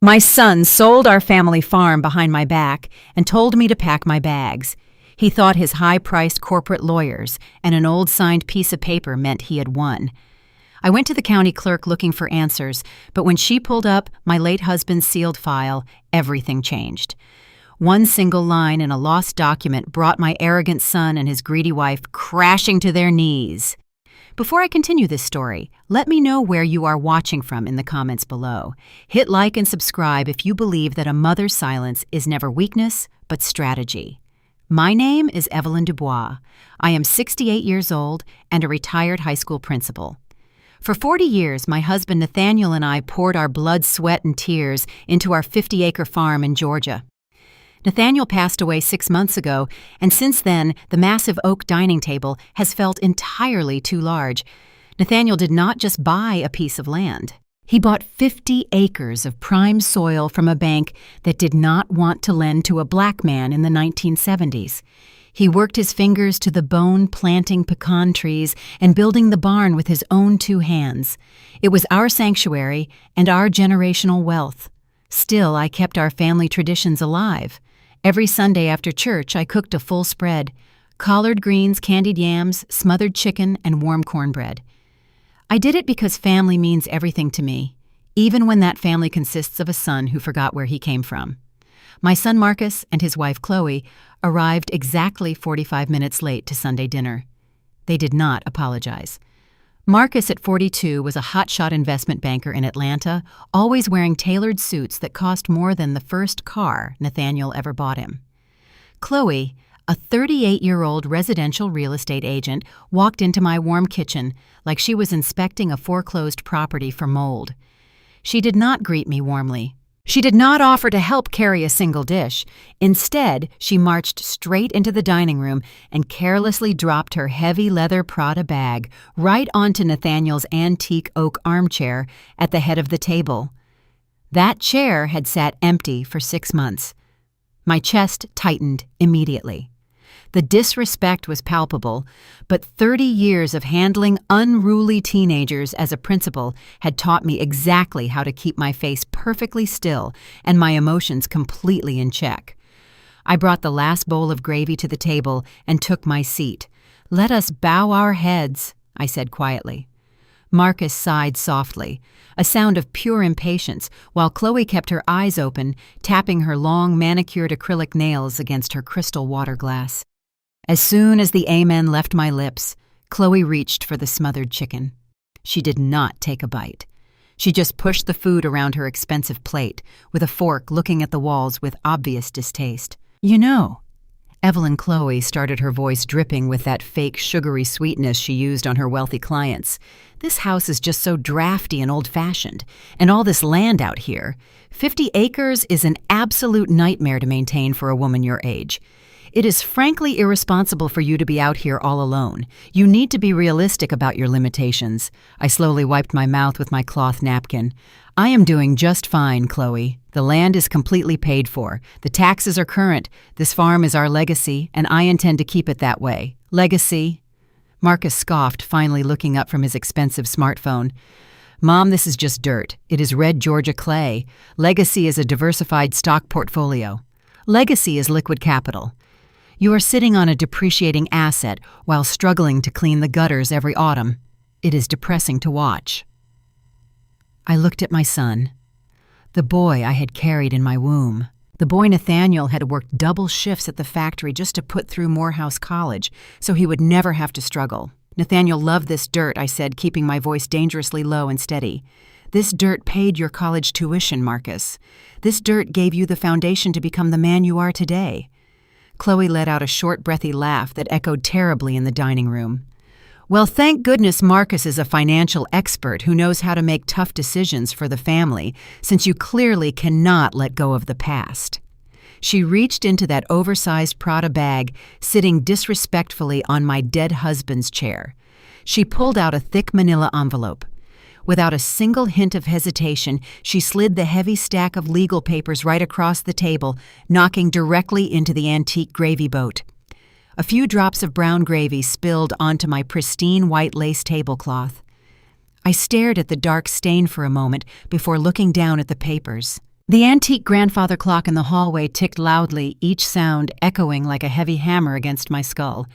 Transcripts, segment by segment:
My son sold our family farm behind my back and told me to pack my bags. He thought his high-priced corporate lawyers and an old signed piece of paper meant he had won. I went to the county clerk looking for answers, but when she pulled up my late husband's sealed file, everything changed. One single line in a lost document brought my arrogant son and his greedy wife crashing to their knees. Before I continue this story, let me know where you are watching from in the comments below. Hit like and subscribe if you believe that a mother's silence is never weakness, but strategy. My name is Evelyn Dubois. I am 68 years old and a retired high school principal. For 40 years, my husband Nathaniel and I poured our blood, sweat, and tears into our 50-acre farm in Georgia. Nathaniel passed away 6 months ago, and since then, the massive oak dining table has felt entirely too large. Nathaniel did not just buy a piece of land. He bought 50 acres of prime soil from a bank that did not want to lend to a black man in the 1970s. He worked his fingers to the bone planting pecan trees and building the barn with his own 2 hands. It was our sanctuary and our generational wealth. Still, I kept our family traditions alive. Every Sunday after church, I cooked a full spread: collard greens, candied yams, smothered chicken, and warm cornbread. I did it because family means everything to me, even when that family consists of a son who forgot where he came from. My son Marcus and his wife Chloe arrived exactly 45 minutes late to Sunday dinner. They did not apologize. Marcus, at 42, was a hotshot investment banker in Atlanta, always wearing tailored suits that cost more than the first car Nathaniel ever bought him. Chloe, a 38-year-old residential real estate agent, walked into my warm kitchen like she was inspecting a foreclosed property for mold. She did not greet me warmly. She did not offer to help carry a single dish. Instead, she marched straight into the dining room and carelessly dropped her heavy leather Prada bag right onto Nathaniel's antique oak armchair at the head of the table. That chair had sat empty for 6 months. My chest tightened immediately. The disrespect was palpable, but 30 years of handling unruly teenagers as a principal had taught me exactly how to keep my face perfectly still and my emotions completely in check. I brought the last bowl of gravy to the table and took my seat. "Let us bow our heads," I said quietly. Marcus sighed softly, a sound of pure impatience, while Chloe kept her eyes open, tapping her long manicured acrylic nails against her crystal water glass. As soon as the amen left my lips, Chloe reached for the smothered chicken. She did not take a bite. She just pushed the food around her expensive plate, with a fork looking at the walls with obvious distaste. "You know," Chloe started, her voice dripping with that fake sugary sweetness she used on her wealthy clients, "this house is just so drafty and old-fashioned, and all this land out here. 50 acres is an absolute nightmare to maintain for a woman your age. It is frankly irresponsible for you to be out here all alone. You need to be realistic about your limitations." I slowly wiped my mouth with my cloth napkin. "I am doing just fine, Chloe. The land is completely paid for. The taxes are current. This farm is our legacy, and I intend to keep it that way." "Legacy?" Marcus scoffed, finally looking up from his expensive smartphone. "Mom, this is just dirt. It is red Georgia clay. Legacy is a diversified stock portfolio. Legacy is liquid capital. You are sitting on a depreciating asset while struggling to clean the gutters every autumn. It is depressing to watch." I looked at my son, the boy I had carried in my womb. The boy Nathaniel had worked double shifts at the factory just to put through Morehouse College, so he would never have to struggle. "Nathaniel loved this dirt," I said, keeping my voice dangerously low and steady. "This dirt paid your college tuition, Marcus. This dirt gave you the foundation to become the man you are today." Chloe let out a short, breathy laugh that echoed terribly in the dining room. "Well, thank goodness Marcus is a financial expert who knows how to make tough decisions for the family, since you clearly cannot let go of the past." She reached into that oversized Prada bag, sitting disrespectfully on my dead husband's chair. She pulled out a thick manila envelope. Without a single hint of hesitation, she slid the heavy stack of legal papers right across the table, knocking directly into the antique gravy boat. A few drops of brown gravy spilled onto my pristine white lace tablecloth. I stared at the dark stain for a moment before looking down at the papers. The antique grandfather clock in the hallway ticked loudly, each sound echoing like a heavy hammer against my skull.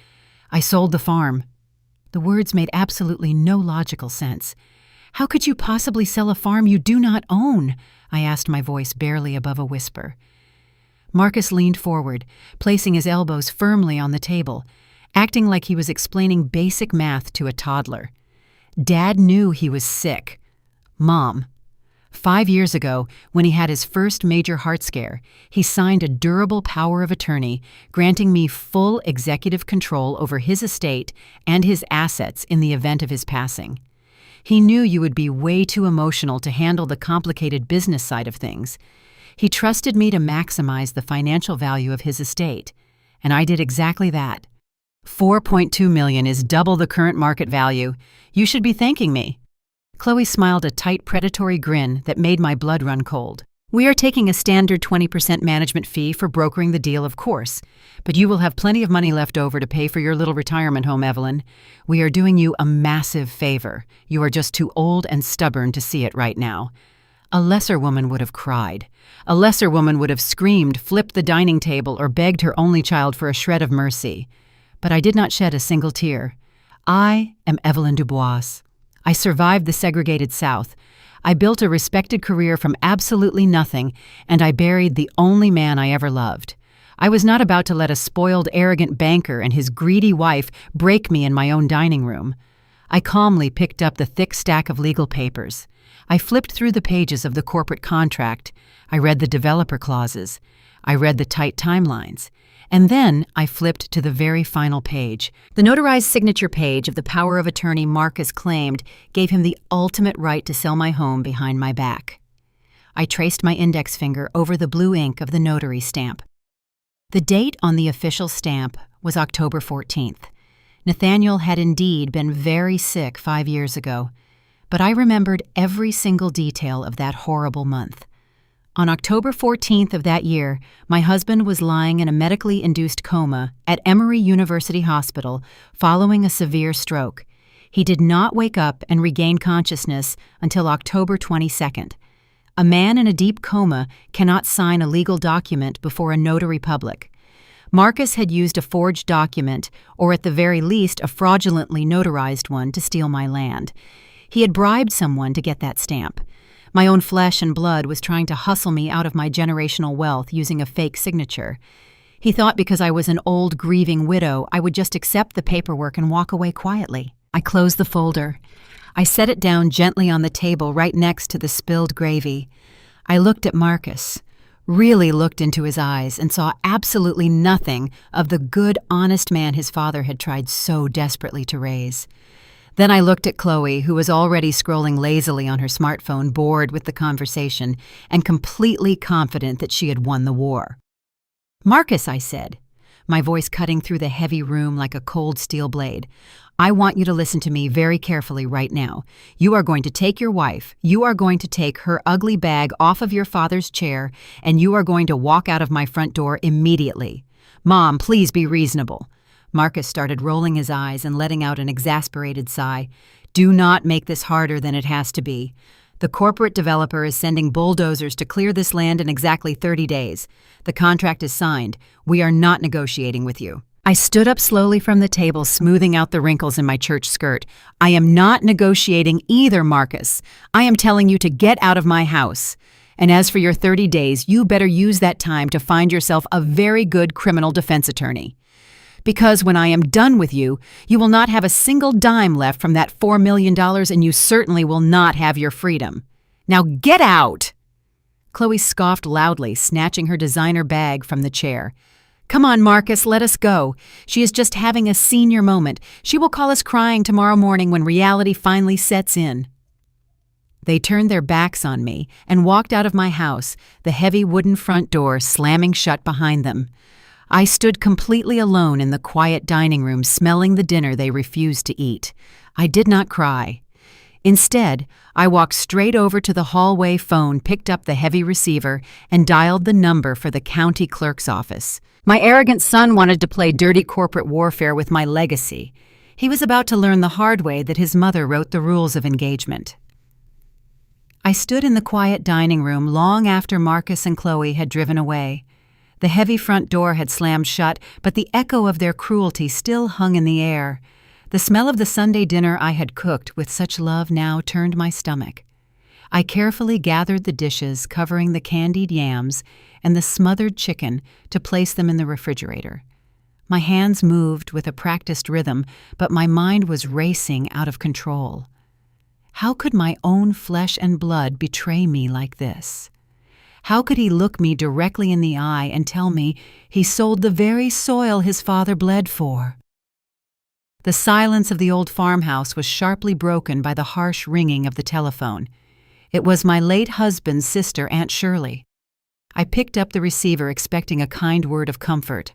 I sold the farm. The words made absolutely no logical sense. How could you possibly sell a farm you do not own? I asked, my voice barely above a whisper. Marcus leaned forward, placing his elbows firmly on the table, acting like he was explaining basic math to a toddler. Dad knew he was sick. Mom. 5 years ago, when he had his first major heart scare, he signed a durable power of attorney granting me full executive control over his estate and his assets in the event of his passing. He knew you would be way too emotional to handle the complicated business side of things. He trusted me to maximize the financial value of his estate, and I did exactly that. $4.2 million is double the current market value. You should be thanking me. Chloe smiled a tight, predatory grin that made my blood run cold. We are taking a standard 20% management fee for brokering the deal, of course, but you will have plenty of money left over to pay for your little retirement home, Evelyn. We are doing you a massive favor. You are just too old and stubborn to see it right now. A lesser woman would have cried. A lesser woman would have screamed, flipped the dining table, or begged her only child for a shred of mercy. But I did not shed a single tear. I am Evelyn Dubois. I survived the segregated South. I built a respected career from absolutely nothing, and I buried the only man I ever loved. I was not about to let a spoiled, arrogant banker and his greedy wife break me in my own dining room. I calmly picked up the thick stack of legal papers. I flipped through the pages of the corporate contract. I read the developer clauses. I read the tight timelines. And then I flipped to the very final page. The notarized signature page of the power of attorney Marcus claimed gave him the ultimate right to sell my home behind my back. I traced my index finger over the blue ink of the notary stamp. The date on the official stamp was October 14th. Nathaniel had indeed been very sick 5 years ago, but I remembered every single detail of that horrible month. On October 14th of that year, my husband was lying in a medically induced coma at Emory University Hospital following a severe stroke. He did not wake up and regain consciousness until October 22nd. A man in a deep coma cannot sign a legal document before a notary public. Marcus had used a forged document, or at the very least a fraudulently notarized one, to steal my land. He had bribed someone to get that stamp. My own flesh and blood was trying to hustle me out of my generational wealth using a fake signature. He thought because I was an old, grieving widow, I would just accept the paperwork and walk away quietly. I closed the folder. I set it down gently on the table right next to the spilled gravy. I looked at Marcus, really looked into his eyes, and saw absolutely nothing of the good, honest man his father had tried so desperately to raise. Then I looked at Chloe, who was already scrolling lazily on her smartphone, bored with the conversation and completely confident that she had won the war. "Marcus," I said, my voice cutting through the heavy room like a cold steel blade, "I want you to listen to me very carefully right now. You are going to take your wife, you are going to take her ugly bag off of your father's chair, and you are going to walk out of my front door immediately. Mom, please be reasonable." Marcus started rolling his eyes and letting out an exasperated sigh. "Do not make this harder than it has to be. The corporate developer is sending bulldozers to clear this land in exactly 30 days. The contract is signed. We are not negotiating with you." I stood up slowly from the table, smoothing out the wrinkles in my church skirt. "I am not negotiating either, Marcus. I am telling you to get out of my house. And as for your 30 days, you better use that time to find yourself a very good criminal defense attorney. Because when I am done with you, you will not have a single dime left from that $4 million, and you certainly will not have your freedom. Now get out!" Chloe scoffed loudly, snatching her designer bag from the chair. "Come on, Marcus, let us go. She is just having a senior moment. She will call us crying tomorrow morning when reality finally sets in." They turned their backs on me and walked out of my house, the heavy wooden front door slamming shut behind them. I stood completely alone in the quiet dining room, smelling the dinner they refused to eat. I did not cry. Instead, I walked straight over to the hallway phone, picked up the heavy receiver, and dialed the number for the county clerk's office. My arrogant son wanted to play dirty corporate warfare with my legacy. He was about to learn the hard way that his mother wrote the rules of engagement. I stood in the quiet dining room long after Marcus and Chloe had driven away. The heavy front door had slammed shut, but the echo of their cruelty still hung in the air. The smell of the Sunday dinner I had cooked with such love now turned my stomach. I carefully gathered the dishes covering the candied yams and the smothered chicken to place them in the refrigerator. My hands moved with a practiced rhythm, but my mind was racing out of control. How could my own flesh and blood betray me like this? How could he look me directly in the eye and tell me he sold the very soil his father bled for? The silence of the old farmhouse was sharply broken by the harsh ringing of the telephone. It was my late husband's sister, Aunt Shirley. I picked up the receiver expecting a kind word of comfort.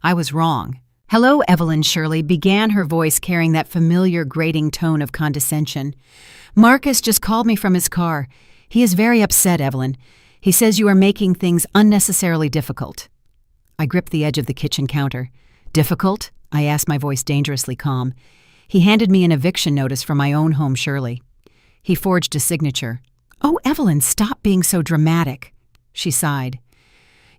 I was wrong. "Hello, Evelyn," Shirley began, her voice carrying that familiar grating tone of condescension. "Marcus just called me from his car. He is very upset, Evelyn. He says you are making things unnecessarily difficult." I gripped the edge of the kitchen counter. "Difficult?" I asked, my voice dangerously calm. He handed me an eviction notice from my own home, Shirley. He forged a signature. "Oh, Evelyn, stop being so dramatic." She sighed.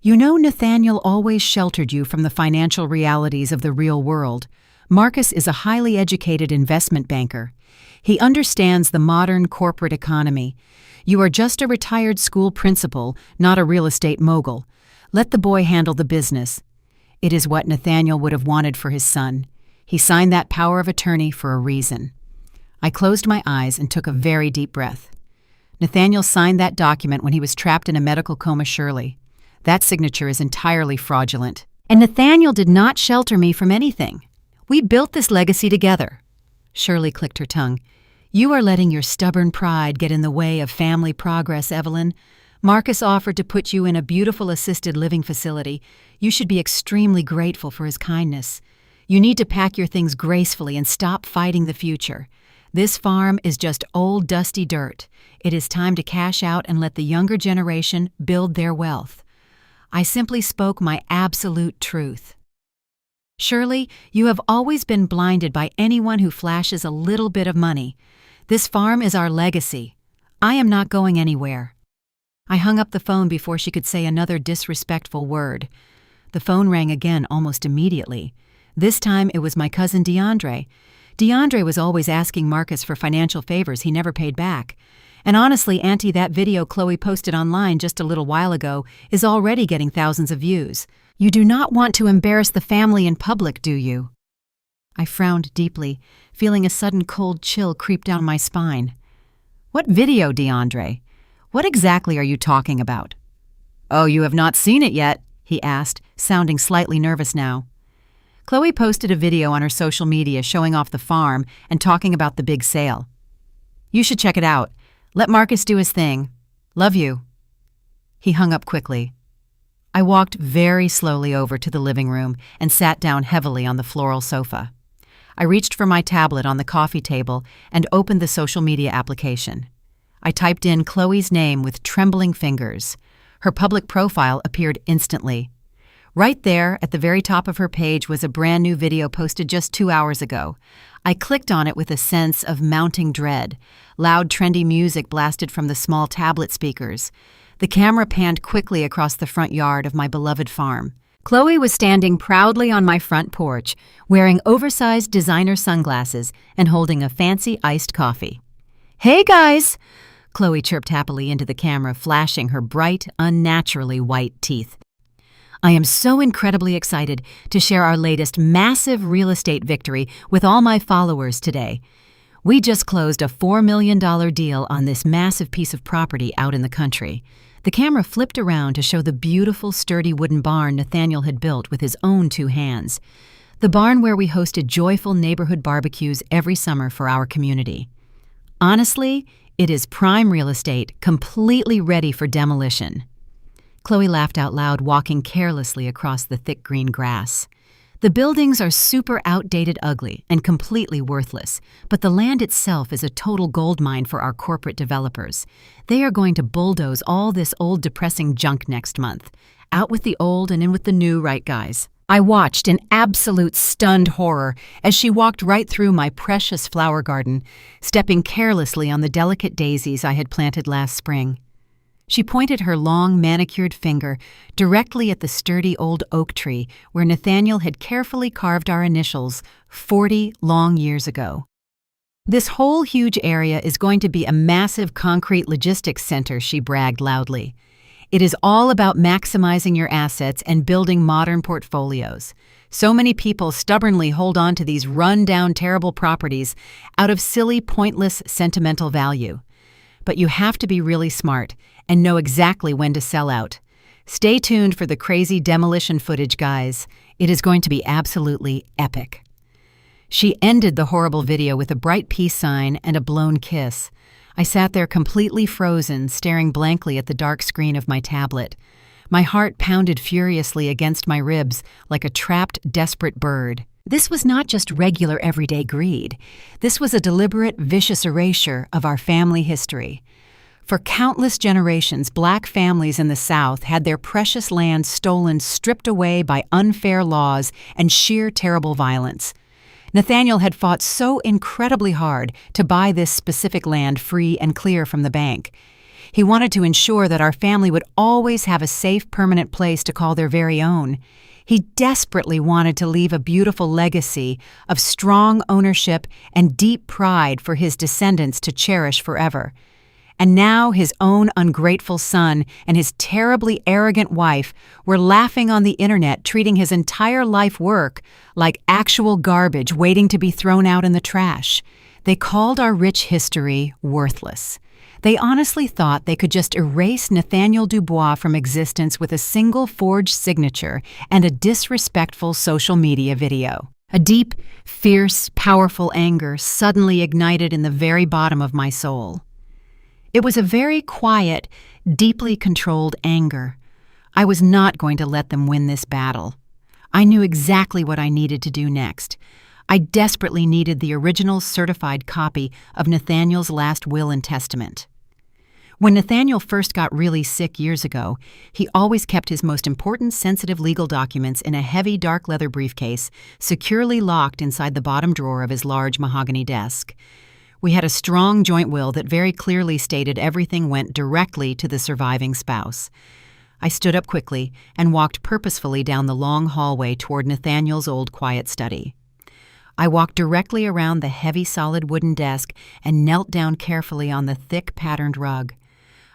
"You know Nathaniel always sheltered you from the financial realities of the real world. Marcus is a highly educated investment banker. He understands the modern corporate economy. You are just a retired school principal, not a real estate mogul. Let the boy handle the business. It is what Nathaniel would have wanted for his son. He signed that power of attorney for a reason." I closed my eyes and took a very deep breath. Nathaniel signed that document when he was trapped in a medical coma, Shirley. That signature is entirely fraudulent. And Nathaniel did not shelter me from anything. We built this legacy together. Shirley clicked her tongue. "You are letting your stubborn pride get in the way of family progress, Evelyn. Marcus offered to put you in a beautiful assisted living facility. You should be extremely grateful for his kindness. You need to pack your things gracefully and stop fighting the future. This farm is just old, dusty dirt. It is time to cash out and let the younger generation build their wealth." I simply spoke my absolute truth. "Shirley, you have always been blinded by anyone who flashes a little bit of money. This farm is our legacy. I am not going anywhere." I hung up the phone before she could say another disrespectful word. The phone rang again almost immediately. This time it was my cousin DeAndre. DeAndre was always asking Marcus for financial favors he never paid back. And honestly, Auntie, that video Chloe posted online just a little while ago is already getting thousands of views. You do not want to embarrass the family in public, do you? I frowned deeply, feeling a sudden cold chill creep down my spine. "What video, DeAndre? What exactly are you talking about?" "Oh, you have not seen it yet?" he asked, sounding slightly nervous now. Chloe posted a video on her social media showing off the farm and talking about the big sale. "You should check it out. Let Marcus do his thing. Love you." He hung up quickly. I walked very slowly over to the living room and sat down heavily on the floral sofa. I reached for my tablet on the coffee table and opened the social media application. I typed in Chloe's name with trembling fingers. Her public profile appeared instantly. Right there, at the very top of her page, was a brand new video posted just 2 hours ago. I clicked on it with a sense of mounting dread. Loud, trendy music blasted from the small tablet speakers. The camera panned quickly across the front yard of my beloved farm. Chloe was standing proudly on my front porch, wearing oversized designer sunglasses and holding a fancy iced coffee. "Hey, guys!" Chloe chirped happily into the camera, flashing her bright, unnaturally white teeth. "I am so incredibly excited to share our latest massive real estate victory with all my followers today. We just closed a $4 million deal on this massive piece of property out in the country." The camera flipped around to show the beautiful, sturdy wooden barn Nathaniel had built with his own 2 hands. The barn where we hosted joyful neighborhood barbecues every summer for our community. Honestly, it is prime real estate, completely ready for demolition. Chloe laughed out loud, walking carelessly across the thick green grass. "The buildings are super outdated, ugly, and completely worthless, but the land itself is a total goldmine for our corporate developers. They are going to bulldoze all this old depressing junk next month. Out with the old and in with the new, right, guys?" I watched in absolute stunned horror as she walked right through my precious flower garden, stepping carelessly on the delicate daisies I had planted last spring. She pointed her long, manicured finger directly at the sturdy old oak tree where Nathaniel had carefully carved our initials 40 long years ago. "This whole huge area is going to be a massive concrete logistics center," she bragged loudly. "It is all about maximizing your assets and building modern portfolios. So many people stubbornly hold on to these run-down, terrible properties out of silly, pointless, sentimental value. But you have to be really smart and know exactly when to sell out. Stay tuned for the crazy demolition footage, guys. It is going to be absolutely epic." She ended the horrible video with a bright peace sign and a blown kiss. I sat there completely frozen, staring blankly at the dark screen of my tablet. My heart pounded furiously against my ribs like a trapped, desperate bird. This was not just regular everyday greed. This was a deliberate, vicious erasure of our family history. For countless generations, Black families in the South had their precious land stolen, stripped away by unfair laws and sheer terrible violence. Nathaniel had fought so incredibly hard to buy this specific land free and clear from the bank. He wanted to ensure that our family would always have a safe, permanent place to call their very own. He desperately wanted to leave a beautiful legacy of strong ownership and deep pride for his descendants to cherish forever. And now his own ungrateful son and his terribly arrogant wife were laughing on the internet, treating his entire life work like actual garbage waiting to be thrown out in the trash. They called our rich history worthless. They honestly thought they could just erase Nathaniel Dubois from existence with a single forged signature and a disrespectful social media video. A deep, fierce, powerful anger suddenly ignited in the very bottom of my soul. It was a very quiet, deeply controlled anger. I was not going to let them win this battle. I knew exactly what I needed to do next. I desperately needed the original certified copy of Nathaniel's last will and testament. When Nathaniel first got really sick years ago, he always kept his most important sensitive legal documents in a heavy dark leather briefcase, securely locked inside the bottom drawer of his large mahogany desk. We had a strong joint will that very clearly stated everything went directly to the surviving spouse. I stood up quickly and walked purposefully down the long hallway toward Nathaniel's old quiet study. I walked directly around the heavy solid wooden desk and knelt down carefully on the thick patterned rug.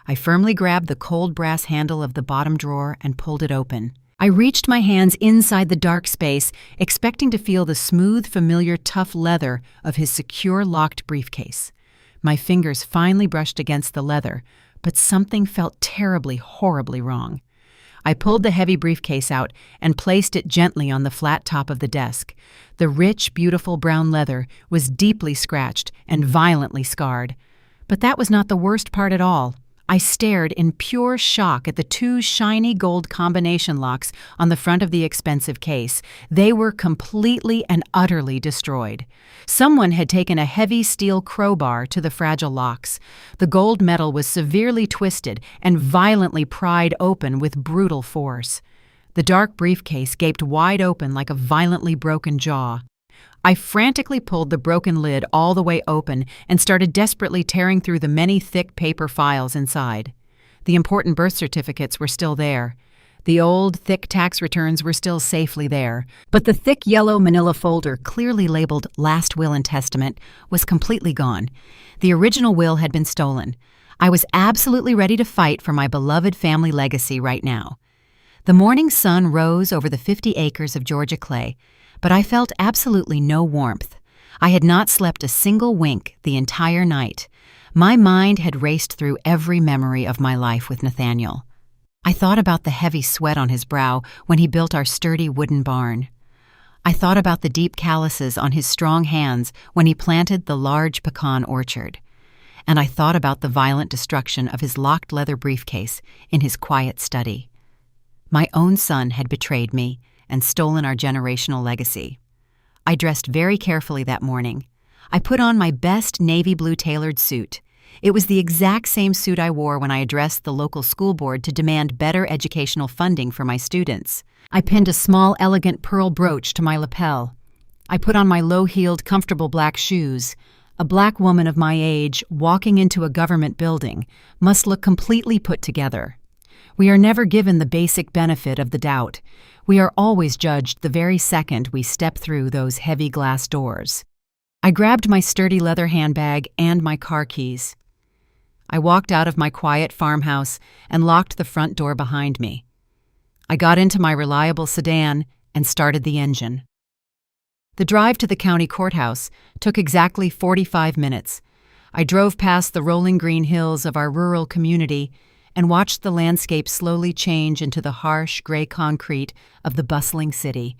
I firmly grabbed the cold brass handle of the bottom drawer and pulled it open. I reached my hands inside the dark space, expecting to feel the smooth, familiar, tough leather of his secure, locked briefcase. My fingers finally brushed against the leather, but something felt terribly, horribly wrong. I pulled the heavy briefcase out and placed it gently on the flat top of the desk. The rich, beautiful brown leather was deeply scratched and violently scarred. But that was not the worst part at all. I stared in pure shock at the two shiny gold combination locks on the front of the expensive case. They were completely and utterly destroyed. Someone had taken a heavy steel crowbar to the fragile locks. The gold metal was severely twisted and violently pried open with brutal force. The dark briefcase gaped wide open like a violently broken jaw. I frantically pulled the broken lid all the way open and started desperately tearing through the many thick paper files inside. The important birth certificates were still there. The old, thick tax returns were still safely there. But the thick yellow manila folder, clearly labeled Last Will and Testament, was completely gone. The original will had been stolen. I was absolutely ready to fight for my beloved family legacy right now. The morning sun rose over the 50 acres of Georgia clay, but I felt absolutely no warmth. I had not slept a single wink the entire night. My mind had raced through every memory of my life with Nathaniel. I thought about the heavy sweat on his brow when he built our sturdy wooden barn. I thought about the deep calluses on his strong hands when he planted the large pecan orchard. And I thought about the violent destruction of his locked leather briefcase in his quiet study. My own son had betrayed me and stolen our generational legacy. I dressed very carefully that morning. I put on my best navy blue tailored suit. It was the exact same suit I wore when I addressed the local school board to demand better educational funding for my students. I pinned a small, elegant pearl brooch to my lapel. I put on my low-heeled, comfortable black shoes. A black woman of my age walking into a government building must look completely put together. We are never given the basic benefit of the doubt. We are always judged the very second we step through those heavy glass doors. I grabbed my sturdy leather handbag and my car keys. I walked out of my quiet farmhouse and locked the front door behind me. I got into my reliable sedan and started the engine. The drive to the county courthouse took exactly 45 minutes. I drove past the rolling green hills of our rural community and watched the landscape slowly change into the harsh, gray concrete of the bustling city.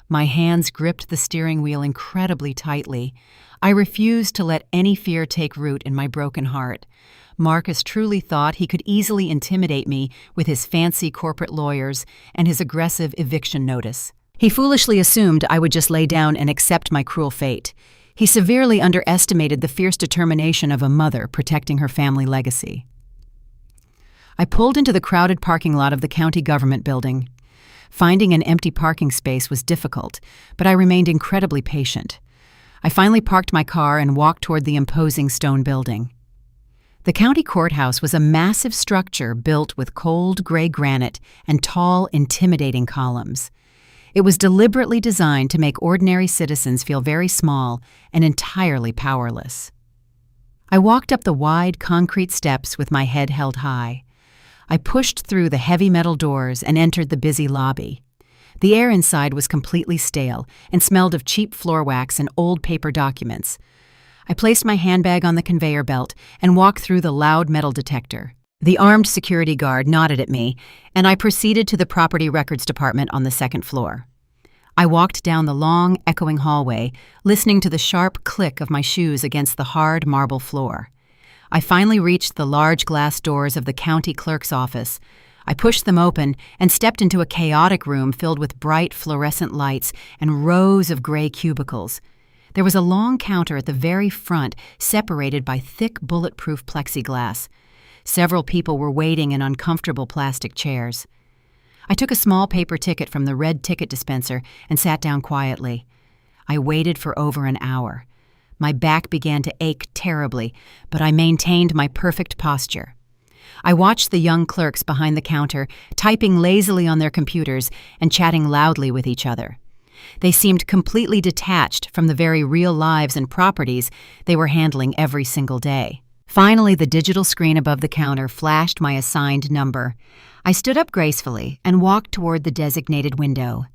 My hands gripped the steering wheel incredibly tightly. I refused to let any fear take root in my broken heart. Marcus truly thought he could easily intimidate me with his fancy corporate lawyers and his aggressive eviction notice. He foolishly assumed I would just lay down and accept my cruel fate. He severely underestimated the fierce determination of a mother protecting her family legacy. I pulled into the crowded parking lot of the county government building. Finding an empty parking space was difficult, but I remained incredibly patient. I finally parked my car and walked toward the imposing stone building. The county courthouse was a massive structure built with cold gray granite and tall, intimidating columns. It was deliberately designed to make ordinary citizens feel very small and entirely powerless. I walked up the wide concrete steps with my head held high. I pushed through the heavy metal doors and entered the busy lobby. The air inside was completely stale and smelled of cheap floor wax and old paper documents. I placed my handbag on the conveyor belt and walked through the loud metal detector. The armed security guard nodded at me, and I proceeded to the property records department on the second floor. I walked down the long, echoing hallway, listening to the sharp click of my shoes against the hard marble floor. I finally reached the large glass doors of the county clerk's office. I pushed them open and stepped into a chaotic room filled with bright fluorescent lights and rows of gray cubicles. There was a long counter at the very front, separated by thick, bulletproof plexiglass. Several people were waiting in uncomfortable plastic chairs. I took a small paper ticket from the red ticket dispenser and sat down quietly. I waited for over an hour. My back began to ache terribly, but I maintained my perfect posture. I watched the young clerks behind the counter, typing lazily on their computers and chatting loudly with each other. They seemed completely detached from the very real lives and properties they were handling every single day. Finally, the digital screen above the counter flashed my assigned number. I stood up gracefully and walked toward the designated window.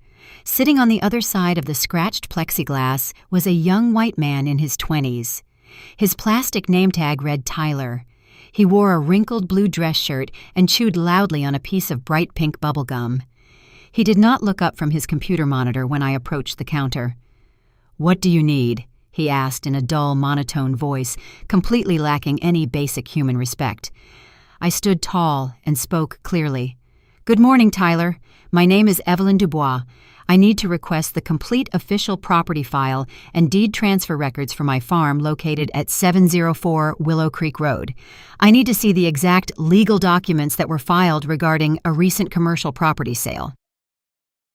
Sitting on the other side of the scratched plexiglass was a young white man in his 20s. His plastic name tag read Tyler. He wore a wrinkled blue dress shirt and chewed loudly on a piece of bright pink bubble gum. He did not look up from his computer monitor when I approached the counter. "What do you need?" he asked in a dull, monotone voice, completely lacking any basic human respect. I stood tall and spoke clearly. "Good morning, Tyler. My name is Evelyn Dubois. I need to request the complete official property file and deed transfer records for my farm located at 704 Willow Creek Road. I need to see the exact legal documents that were filed regarding a recent commercial property sale."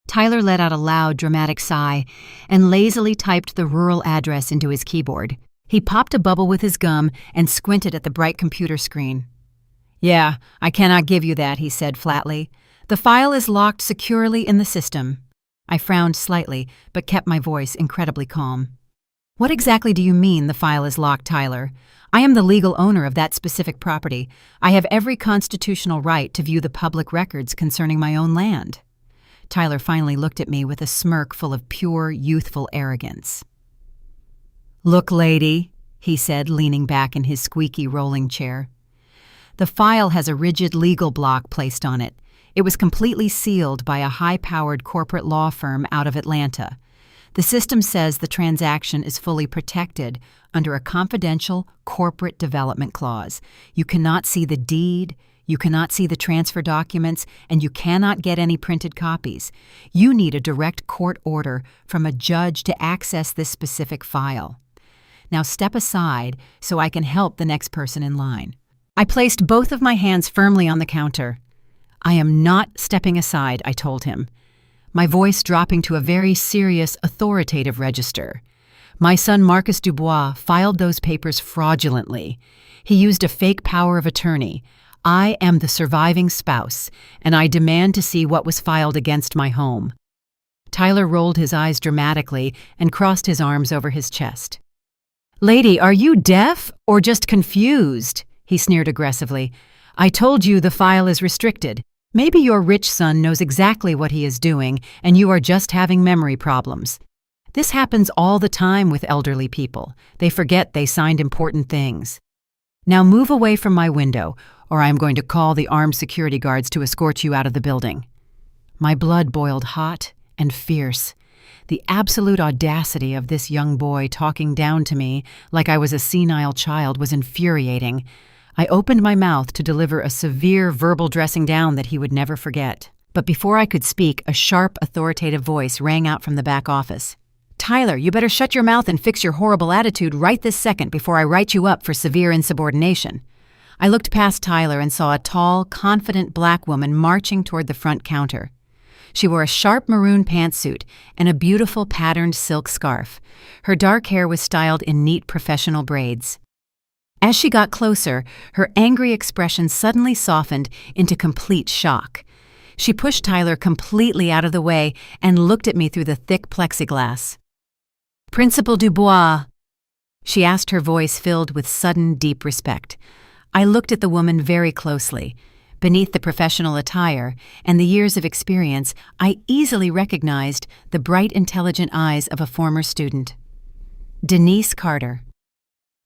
Tyler let out a loud, dramatic sigh and lazily typed the rural address into his keyboard. He popped a bubble with his gum and squinted at the bright computer screen. "Yeah, I cannot give you that," he said flatly. "The file is locked securely in the system." I frowned slightly, but kept my voice incredibly calm. "What exactly do you mean the file is locked, Tyler? I am the legal owner of that specific property. I have every constitutional right to view the public records concerning my own land." Tyler finally looked at me with a smirk full of pure, youthful arrogance. "Look, lady," he said, leaning back in his squeaky rolling chair. "The file has a rigid legal block placed on it. It was completely sealed by a high-powered corporate law firm out of Atlanta. The system says the transaction is fully protected under a confidential corporate development clause. You cannot see the deed, you cannot see the transfer documents, and you cannot get any printed copies. You need a direct court order from a judge to access this specific file. Now step aside so I can help the next person in line." I placed both of my hands firmly on the counter. "I am not stepping aside," I told him, my voice dropping to a very serious, authoritative register. "My son Marcus Dubois filed those papers fraudulently. He used a fake power of attorney. I am the surviving spouse, and I demand to see what was filed against my home." Tyler rolled his eyes dramatically and crossed his arms over his chest. "Lady, are you deaf or just confused?" he sneered aggressively. "I told you the file is restricted. Maybe your rich son knows exactly what he is doing, and you are just having memory problems. This happens all the time with elderly people. They forget they signed important things. Now move away from my window, or I am going to call the armed security guards to escort you out of the building." My blood boiled hot and fierce. The absolute audacity of this young boy talking down to me like I was a senile child was infuriating. I opened my mouth to deliver a severe verbal dressing down that he would never forget. But before I could speak, a sharp, authoritative voice rang out from the back office. "Tyler, you better shut your mouth and fix your horrible attitude right this second before I write you up for severe insubordination." I looked past Tyler and saw a tall, confident black woman marching toward the front counter. She wore a sharp maroon pantsuit and a beautiful patterned silk scarf. Her dark hair was styled in neat professional braids. As she got closer, her angry expression suddenly softened into complete shock. She pushed Tyler completely out of the way and looked at me through the thick plexiglass. "Principal Dubois," she asked, her voice filled with sudden, deep respect. I looked at the woman very closely. Beneath the professional attire and the years of experience, I easily recognized the bright, intelligent eyes of a former student. "Denise Carter."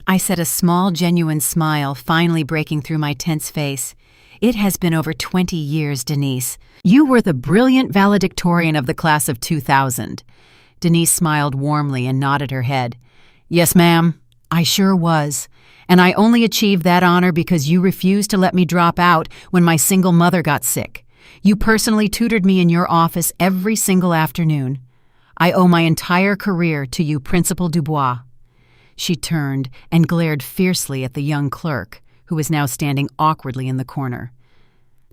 I said, a small, genuine smile finally breaking through my tense face. "It has been over 20 years, Denise. You were the brilliant valedictorian of the class of 2000. Denise smiled warmly and nodded her head. "Yes, ma'am, I sure was. And I only achieved that honor because you refused to let me drop out when my single mother got sick. You personally tutored me in your office every single afternoon. I owe my entire career to you, Principal Dubois." She turned and glared fiercely at the young clerk, who was now standing awkwardly in the corner.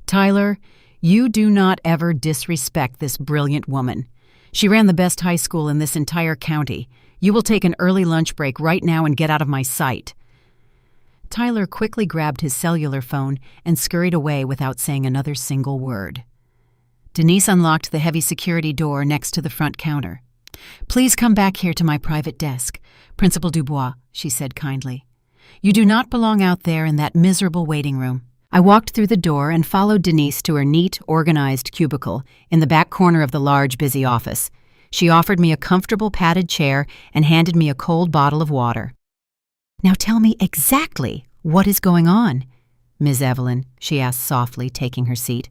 "Tyler, you do not ever disrespect this brilliant woman. She ran the best high school in this entire county. You will take an early lunch break right now and get out of my sight." Tyler quickly grabbed his cellular phone and scurried away without saying another single word. Denise unlocked the heavy security door next to the front counter. "Please come back here to my private desk, Principal Dubois," she said kindly. "You do not belong out there in that miserable waiting room." I walked through the door and followed Denise to her neat, organized cubicle in the back corner of the large, busy office. She offered me a comfortable padded chair and handed me a cold bottle of water. "Now tell me exactly what is going on, Ms. Evelyn," she asked softly, taking her seat.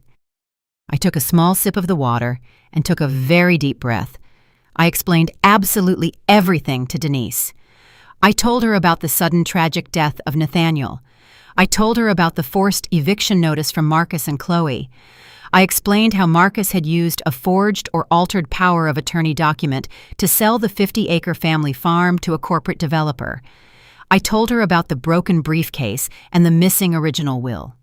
I took a small sip of the water and took a very deep breath. I explained absolutely everything to Denise. I told her about the sudden tragic death of Nathaniel. I told her about the forced eviction notice from Marcus and Chloe. I explained how Marcus had used a forged or altered power of attorney document to sell the 50-acre family farm to a corporate developer. I told her about the broken briefcase and the missing original will.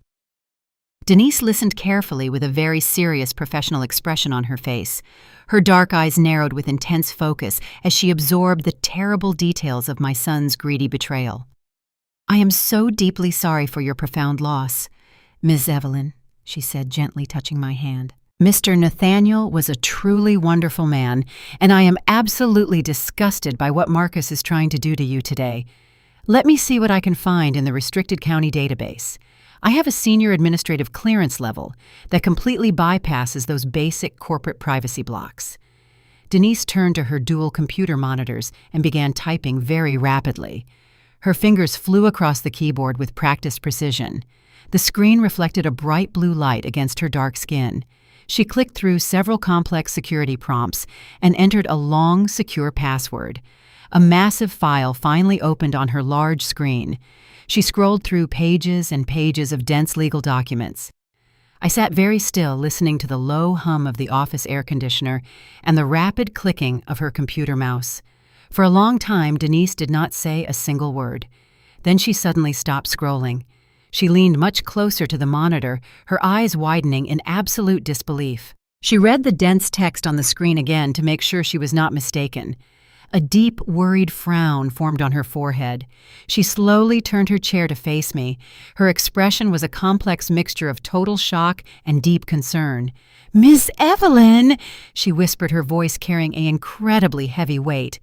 Denise listened carefully with a very serious professional expression on her face. Her dark eyes narrowed with intense focus as she absorbed the terrible details of my son's greedy betrayal. "I am so deeply sorry for your profound loss, Ms. Evelyn," she said, gently touching my hand. "Mr. Nathaniel was a truly wonderful man, and I am absolutely disgusted by what Marcus is trying to do to you today. Let me see what I can find in the restricted county database. I have a senior administrative clearance level that completely bypasses those basic corporate privacy blocks." Denise turned to her dual computer monitors and began typing very rapidly. Her fingers flew across the keyboard with practiced precision. The screen reflected a bright blue light against her dark skin. She clicked through several complex security prompts and entered a long, secure password. A massive file finally opened on her large screen. She scrolled through pages and pages of dense legal documents. I sat very still, listening to the low hum of the office air conditioner and the rapid clicking of her computer mouse. For a long time, Denise did not say a single word. Then she suddenly stopped scrolling. She leaned much closer to the monitor, her eyes widening in absolute disbelief. She read the dense text on the screen again to make sure she was not mistaken. A deep, worried frown formed on her forehead. She slowly turned her chair to face me. Her expression was a complex mixture of total shock and deep concern. "Miss Evelyn!" she whispered, her voice carrying an incredibly heavy weight.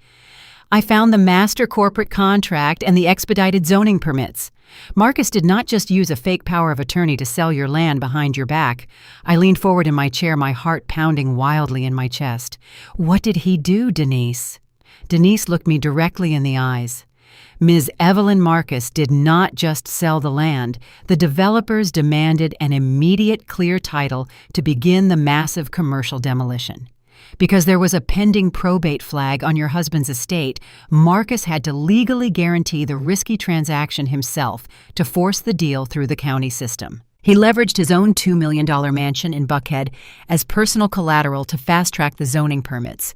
"I found the master corporate contract and the expedited zoning permits. Marcus did not just use a fake power of attorney to sell your land behind your back." I leaned forward in my chair, my heart pounding wildly in my chest. "What did he do, Denise?" Denise looked me directly in the eyes. "Ms. Evelyn Marcus did not just sell the land. The developers demanded an immediate clear title to begin the massive commercial demolition. Because there was a pending probate flag on your husband's estate, Marcus had to legally guarantee the risky transaction himself to force the deal through the county system. He leveraged his own $2 million mansion in Buckhead as personal collateral to fast-track the zoning permits.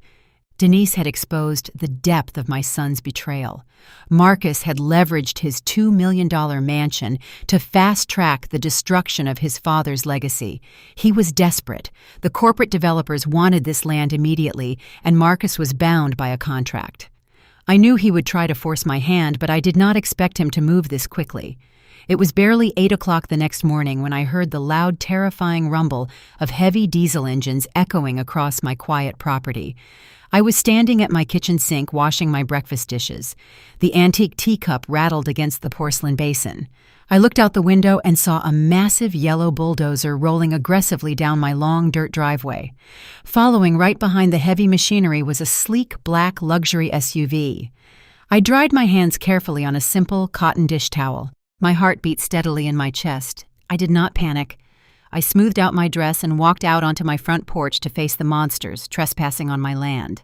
Denise had exposed the depth of my son's betrayal. Marcus had leveraged his $2 million mansion to fast-track the destruction of his father's legacy. He was desperate. The corporate developers wanted this land immediately, and Marcus was bound by a contract. I knew he would try to force my hand, but I did not expect him to move this quickly. It was barely 8 o'clock the next morning when I heard the loud, terrifying rumble of heavy diesel engines echoing across my quiet property. I was standing at my kitchen sink washing my breakfast dishes. The antique teacup rattled against the porcelain basin. I looked out the window and saw a massive yellow bulldozer rolling aggressively down my long dirt driveway. Following right behind the heavy machinery was a sleek black luxury SUV. I dried my hands carefully on a simple cotton dish towel. My heart beat steadily in my chest. I did not panic. I smoothed out my dress and walked out onto my front porch to face the monsters trespassing on my land.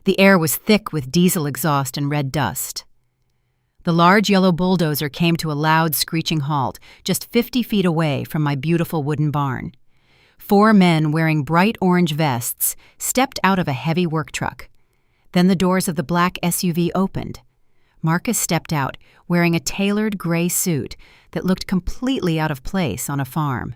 The air was thick with diesel exhaust and red dust. The large yellow bulldozer came to a loud, screeching halt just 50 feet away from my beautiful wooden barn. 4 men wearing bright orange vests stepped out of a heavy work truck. Then the doors of the black SUV opened. Marcus stepped out, wearing a tailored gray suit that looked completely out of place on a farm.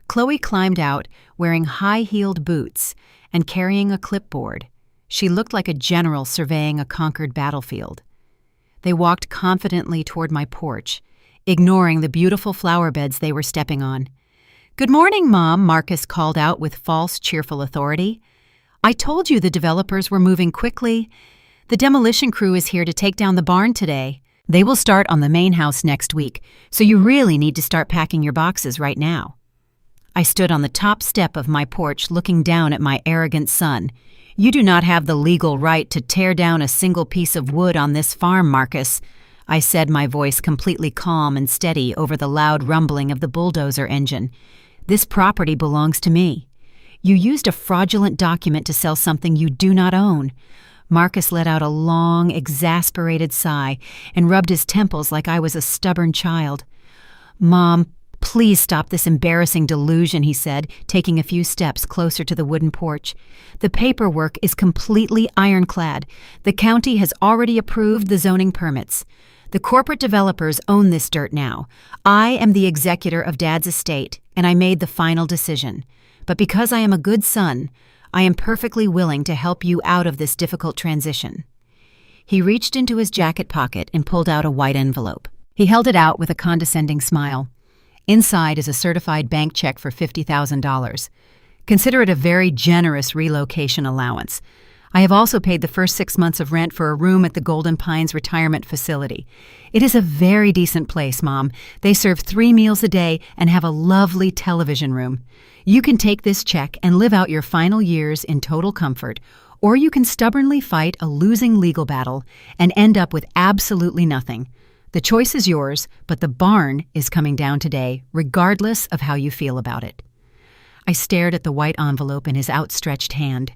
Chloe climbed out, wearing high-heeled boots and carrying a clipboard. She looked like a general surveying a conquered battlefield. They walked confidently toward my porch, ignoring the beautiful flower beds they were stepping on. "Good morning, Mom," Marcus called out with false, cheerful authority. "I told you the developers were moving quickly. The demolition crew is here to take down the barn today. They will start on the main house next week, so you really need to start packing your boxes right now." I stood on the top step of my porch looking down at my arrogant son. "You do not have the legal right to tear down a single piece of wood on this farm, Marcus," I said, my voice completely calm and steady over the loud rumbling of the bulldozer engine. "This property belongs to me. You used a fraudulent document to sell something you do not own." Marcus let out a long, exasperated sigh and rubbed his temples like I was a stubborn child. "Mom, please stop this embarrassing delusion," he said, taking a few steps closer to the wooden porch. "The paperwork is completely ironclad. The county has already approved the zoning permits. The corporate developers own this dirt now. I am the executor of Dad's estate, and I made the final decision. But because I am a good son, I am perfectly willing to help you out of this difficult transition." He reached into his jacket pocket and pulled out a white envelope. He held it out with a condescending smile. Inside is a certified bank check for $50,000. Consider it a very generous relocation allowance. I have also paid the first 6 months of rent for a room at the Golden Pines Retirement Facility. It is a very decent place, Mom. They serve 3 meals a day and have a lovely television room. You can take this check and live out your final years in total comfort, or you can stubbornly fight a losing legal battle and end up with absolutely nothing. The choice is yours, but the barn is coming down today, regardless of how you feel about it. I stared at the white envelope in his outstretched hand.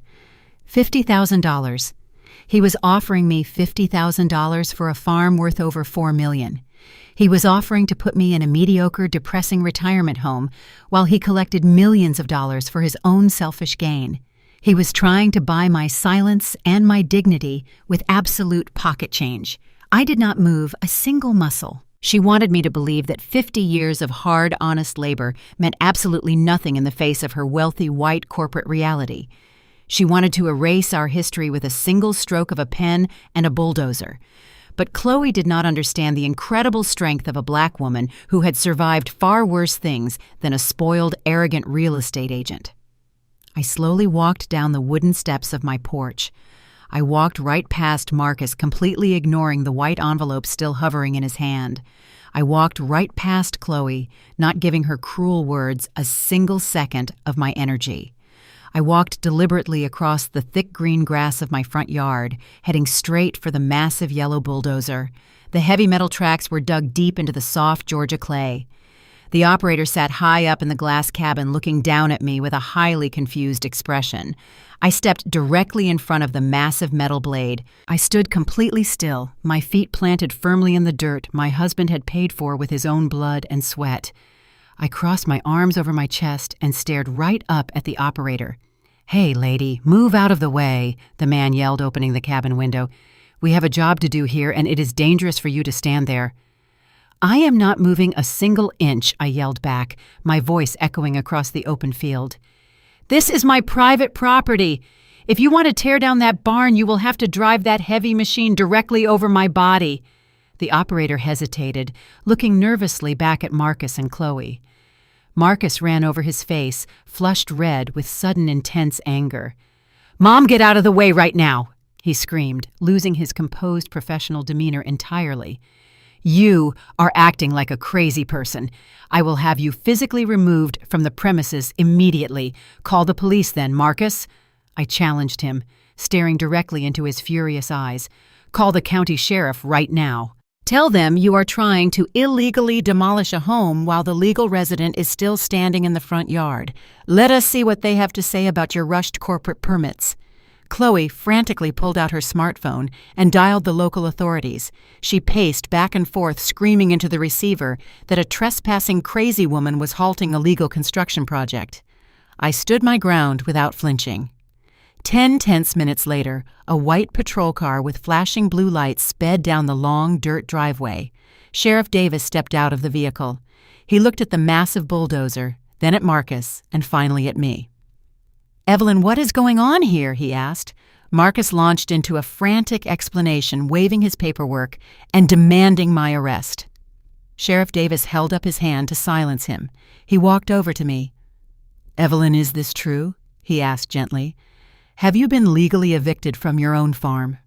$50,000. He was offering me $50,000 for a farm worth over $4 million. He was offering to put me in a mediocre, depressing retirement home while he collected millions of dollars for his own selfish gain. He was trying to buy my silence and my dignity with absolute pocket change. I did not move a single muscle. She wanted me to believe that 50 years of hard, honest labor meant absolutely nothing in the face of her wealthy, white corporate reality. She wanted to erase our history with a single stroke of a pen and a bulldozer. But Chloe did not understand the incredible strength of a black woman who had survived far worse things than a spoiled, arrogant real estate agent. I slowly walked down the wooden steps of my porch. I walked right past Marcus, completely ignoring the white envelope still hovering in his hand. I walked right past Chloe, not giving her cruel words a single second of my energy. I walked deliberately across the thick green grass of my front yard, heading straight for the massive yellow bulldozer. The heavy metal tracks were dug deep into the soft Georgia clay. The operator sat high up in the glass cabin looking down at me with a highly confused expression. I stepped directly in front of the massive metal blade. I stood completely still, my feet planted firmly in the dirt my husband had paid for with his own blood and sweat. I crossed my arms over my chest and stared right up at the operator. "Hey, lady, move out of the way," the man yelled, opening the cabin window. "We have a job to do here, and it is dangerous for you to stand there." "I am not moving a single inch," I yelled back, my voice echoing across the open field. "This is my private property. If you want to tear down that barn, you will have to drive that heavy machine directly over my body." The operator hesitated, looking nervously back at Marcus and Chloe. Marcus ran over his face, flushed red with sudden intense anger. "Mom, get out of the way right now!" he screamed, losing his composed professional demeanor entirely. "You are acting like a crazy person. I will have you physically removed from the premises immediately. Call the police then, Marcus." I challenged him, staring directly into his furious eyes. "Call the county sheriff right now. Tell them you are trying to illegally demolish a home while the legal resident is still standing in the front yard. Let us see what they have to say about your rushed corporate permits." Chloe frantically pulled out her smartphone and dialed the local authorities. She paced back and forth, screaming into the receiver that a trespassing crazy woman was halting a legal construction project. I stood my ground without flinching. 10 tense minutes later, a white patrol car with flashing blue lights sped down the long dirt driveway. Sheriff Davis stepped out of the vehicle. He looked at the massive bulldozer, then at Marcus, and finally at me. "Evelyn, what is going on here?" he asked. Marcus launched into a frantic explanation, waving his paperwork and demanding my arrest. Sheriff Davis held up his hand to silence him. He walked over to me. "Evelyn, is this true?" he asked gently. "Have you been legally evicted from your own farm?"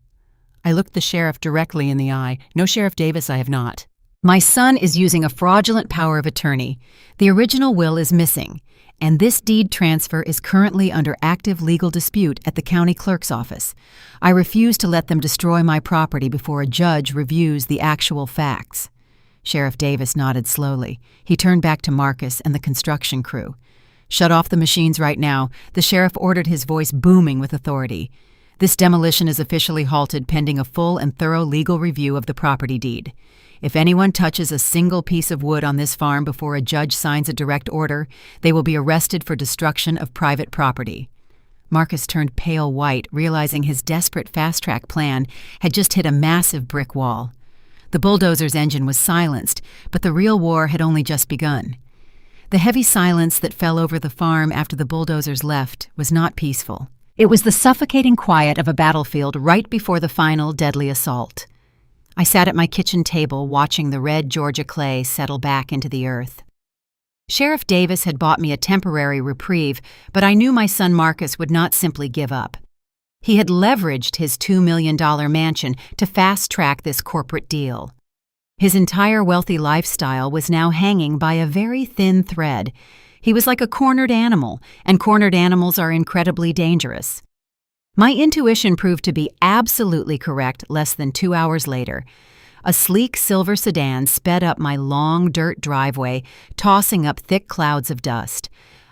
I looked the sheriff directly in the eye. "No, Sheriff Davis, I have not." "My son is using a fraudulent power of attorney. The original will is missing, and this deed transfer is currently under active legal dispute at the county clerk's office. I refuse to let them destroy my property before a judge reviews the actual facts." Sheriff Davis nodded slowly. He turned back to Marcus and the construction crew. "Shut off the machines right now," the sheriff ordered, his voice booming with authority. "This demolition is officially halted pending a full and thorough legal review of the property deed. If anyone touches a single piece of wood on this farm before a judge signs a direct order, they will be arrested for destruction of private property." Marcus turned pale white, realizing his desperate fast-track plan had just hit a massive brick wall. The bulldozer's engine was silenced, but the real war had only just begun. The heavy silence that fell over the farm after the bulldozers left was not peaceful. It was the suffocating quiet of a battlefield right before the final deadly assault. I sat at my kitchen table watching the red Georgia clay settle back into the earth. Sheriff Davis had bought me a temporary reprieve, but I knew my son Marcus would not simply give up. He had leveraged his $2 million mansion to fast-track this corporate deal. His entire wealthy lifestyle was now hanging by a very thin thread. He was like a cornered animal, and cornered animals are incredibly dangerous. My intuition proved to be absolutely correct less than 2 hours later. A sleek silver sedan sped up my long dirt driveway, tossing up thick clouds of dust.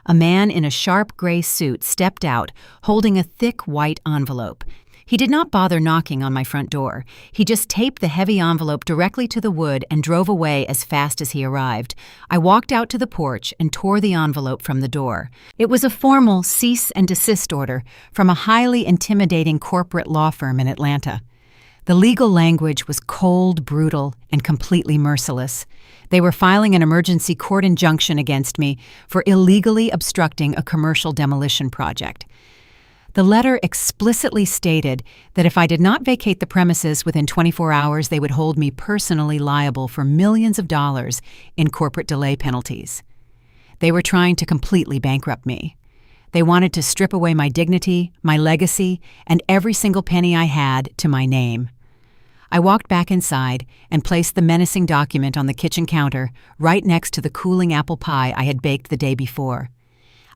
A man in a sharp gray suit stepped out, holding a thick white envelope. He did not bother knocking on my front door. He just taped the heavy envelope directly to the wood and drove away as fast as he arrived. I walked out to the porch and tore the envelope from the door. It was a formal cease and desist order from a highly intimidating corporate law firm in Atlanta. The legal language was cold, brutal, and completely merciless. They were filing an emergency court injunction against me for illegally obstructing a commercial demolition project. The letter explicitly stated that if I did not vacate the premises within 24 hours, they would hold me personally liable for millions of dollars in corporate delay penalties. They were trying to completely bankrupt me. They wanted to strip away my dignity, my legacy, and every single penny I had to my name. I walked back inside and placed the menacing document on the kitchen counter right next to the cooling apple pie I had baked the day before.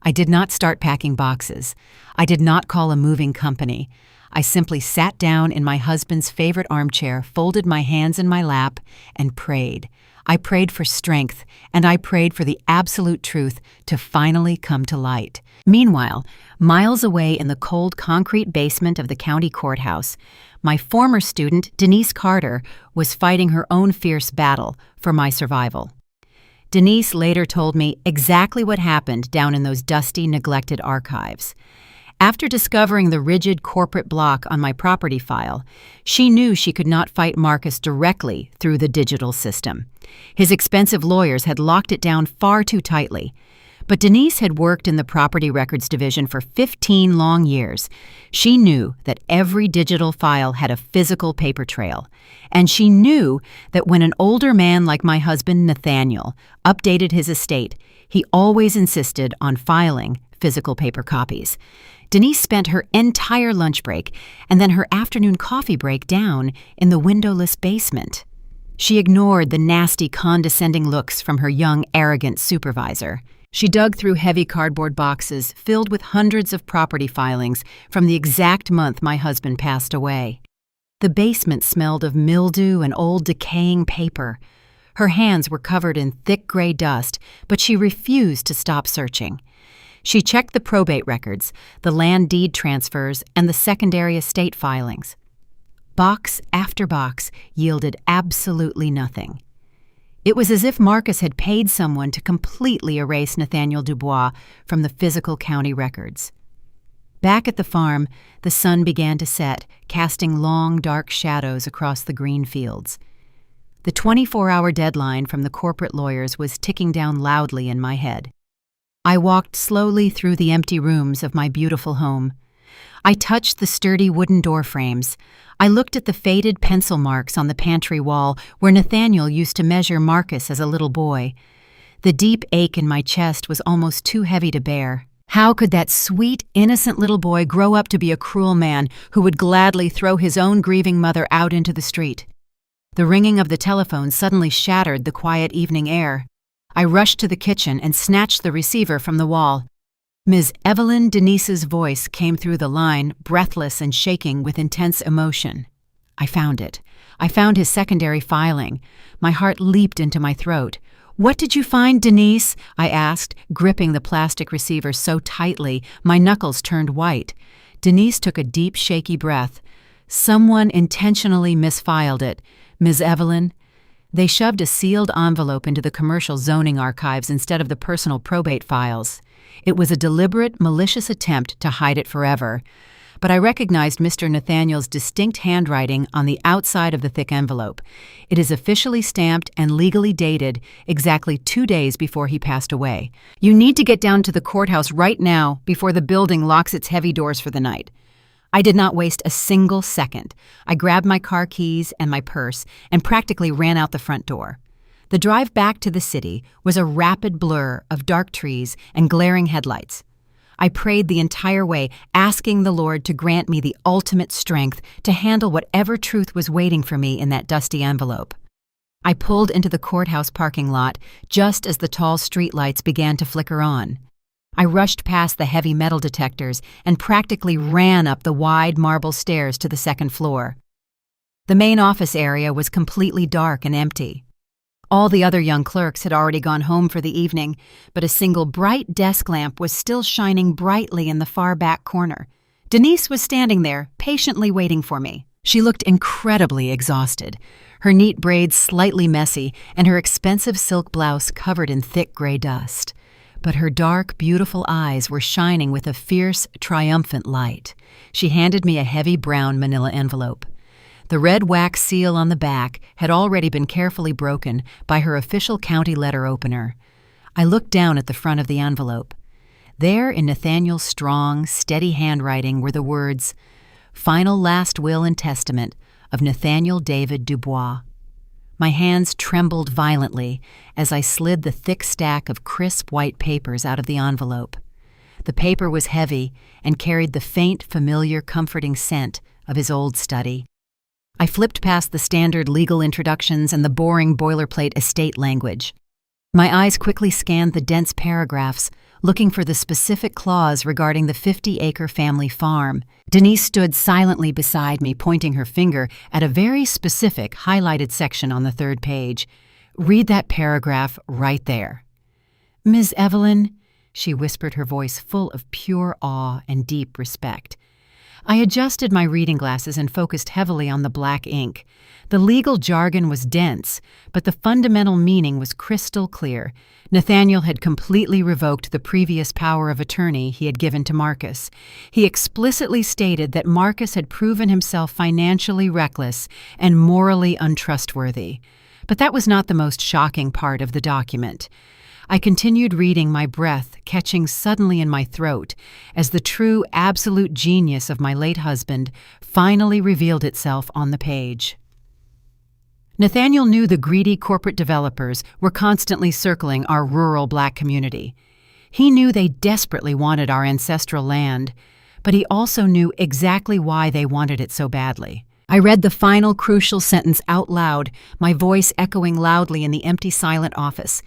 I did not start packing boxes. I did not call a moving company. I simply sat down in my husband's favorite armchair, folded my hands in my lap, and prayed. I prayed for strength, and I prayed for the absolute truth to finally come to light. Meanwhile, miles away in the cold concrete basement of the county courthouse, my former student, Denise Carter, was fighting her own fierce battle for my survival. Denise later told me exactly what happened down in those dusty, neglected archives. After discovering the rigid corporate block on my property file, she knew she could not fight Marcus directly through the digital system. His expensive lawyers had locked it down far too tightly. But Denise had worked in the property records division for 15 long years. She knew that every digital file had a physical paper trail. And she knew that when an older man like my husband, Nathaniel, updated his estate, he always insisted on filing physical paper copies. Denise spent her entire lunch break and then her afternoon coffee break down in the windowless basement. She ignored the nasty, condescending looks from her young, arrogant supervisor. She dug through heavy cardboard boxes filled with hundreds of property filings from the exact month my husband passed away. The basement smelled of mildew and old decaying paper. Her hands were covered in thick gray dust, but she refused to stop searching. She checked the probate records, the land deed transfers, and the secondary estate filings. Box after box yielded absolutely nothing. It was as if Marcus had paid someone to completely erase Nathaniel Dubois from the physical county records. Back at the farm, the sun began to set, casting long, dark shadows across the green fields. The 24-hour deadline from the corporate lawyers was ticking down loudly in my head. I walked slowly through the empty rooms of my beautiful home. I touched the sturdy wooden door frames. I looked at the faded pencil marks on the pantry wall where Nathaniel used to measure Marcus as a little boy. The deep ache in my chest was almost too heavy to bear. How could that sweet, innocent little boy grow up to be a cruel man who would gladly throw his own grieving mother out into the street? The ringing of the telephone suddenly shattered the quiet evening air. I rushed to the kitchen and snatched the receiver from the wall. Ms. Evelyn Denise's voice came through the line, breathless and shaking with intense emotion. I found it. I found his secondary filing. My heart leaped into my throat. "What did you find, Denise?" I asked, gripping the plastic receiver so tightly my knuckles turned white. Denise took a deep, shaky breath. "Someone intentionally misfiled it, Ms. Evelyn." They shoved a sealed envelope into the commercial zoning archives instead of the personal probate files. It was a deliberate, malicious attempt to hide it forever. But I recognized Mr. Nathaniel's distinct handwriting on the outside of the thick envelope. It is officially stamped and legally dated exactly 2 days before he passed away. "You need to get down to the courthouse right now before the building locks its heavy doors for the night." I did not waste a single second. I grabbed my car keys and my purse and practically ran out the front door. The drive back to the city was a rapid blur of dark trees and glaring headlights. I prayed the entire way, asking the Lord to grant me the ultimate strength to handle whatever truth was waiting for me in that dusty envelope. I pulled into the courthouse parking lot just as the tall streetlights began to flicker on. I rushed past the heavy metal detectors and practically ran up the wide marble stairs to the second floor. The main office area was completely dark and empty. All the other young clerks had already gone home for the evening, but a single bright desk lamp was still shining brightly in the far back corner. Denise was standing there, patiently waiting for me. She looked incredibly exhausted, her neat braids slightly messy and her expensive silk blouse covered in thick gray dust. But her dark, beautiful eyes were shining with a fierce, triumphant light. She handed me a heavy brown manila envelope. The red wax seal on the back had already been carefully broken by her official county letter opener. I looked down at the front of the envelope. There, in Nathaniel's strong, steady handwriting, were the words, "Final last will and testament of Nathaniel David Dubois." My hands trembled violently as I slid the thick stack of crisp white papers out of the envelope. The paper was heavy and carried the faint, familiar, comforting scent of his old study. I flipped past the standard legal introductions and the boring boilerplate estate language. My eyes quickly scanned the dense paragraphs, looking for the specific clause regarding the 50-acre family farm. Denise stood silently beside me, pointing her finger at a very specific highlighted section on the third page. "Read that paragraph right there." "Ms. Evelyn," she whispered, her voice full of pure awe and deep respect. I adjusted my reading glasses and focused heavily on the black ink. The legal jargon was dense, but the fundamental meaning was crystal clear. Nathaniel had completely revoked the previous power of attorney he had given to Marcus. He explicitly stated that Marcus had proven himself financially reckless and morally untrustworthy. But that was not the most shocking part of the document. I continued reading, my breath catching suddenly in my throat as the true, absolute genius of my late husband finally revealed itself on the page. Nathaniel knew the greedy corporate developers were constantly circling our rural black community. He knew they desperately wanted our ancestral land, but he also knew exactly why they wanted it so badly. I read the final crucial sentence out loud, my voice echoing loudly in the empty, silent office.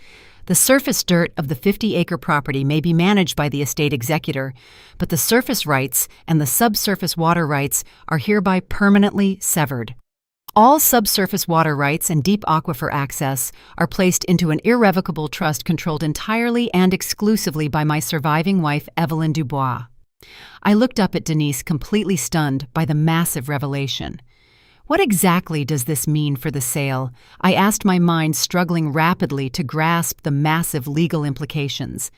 "The surface dirt of the 50-acre property may be managed by the estate executor, but the surface rights and the subsurface water rights are hereby permanently severed. All subsurface water rights and deep aquifer access are placed into an irrevocable trust controlled entirely and exclusively by my surviving wife, Evelyn Dubois." I looked up at Denise, completely stunned by the massive revelation. What exactly does this mean for the sale? I asked, my mind struggling rapidly to grasp the massive legal implications.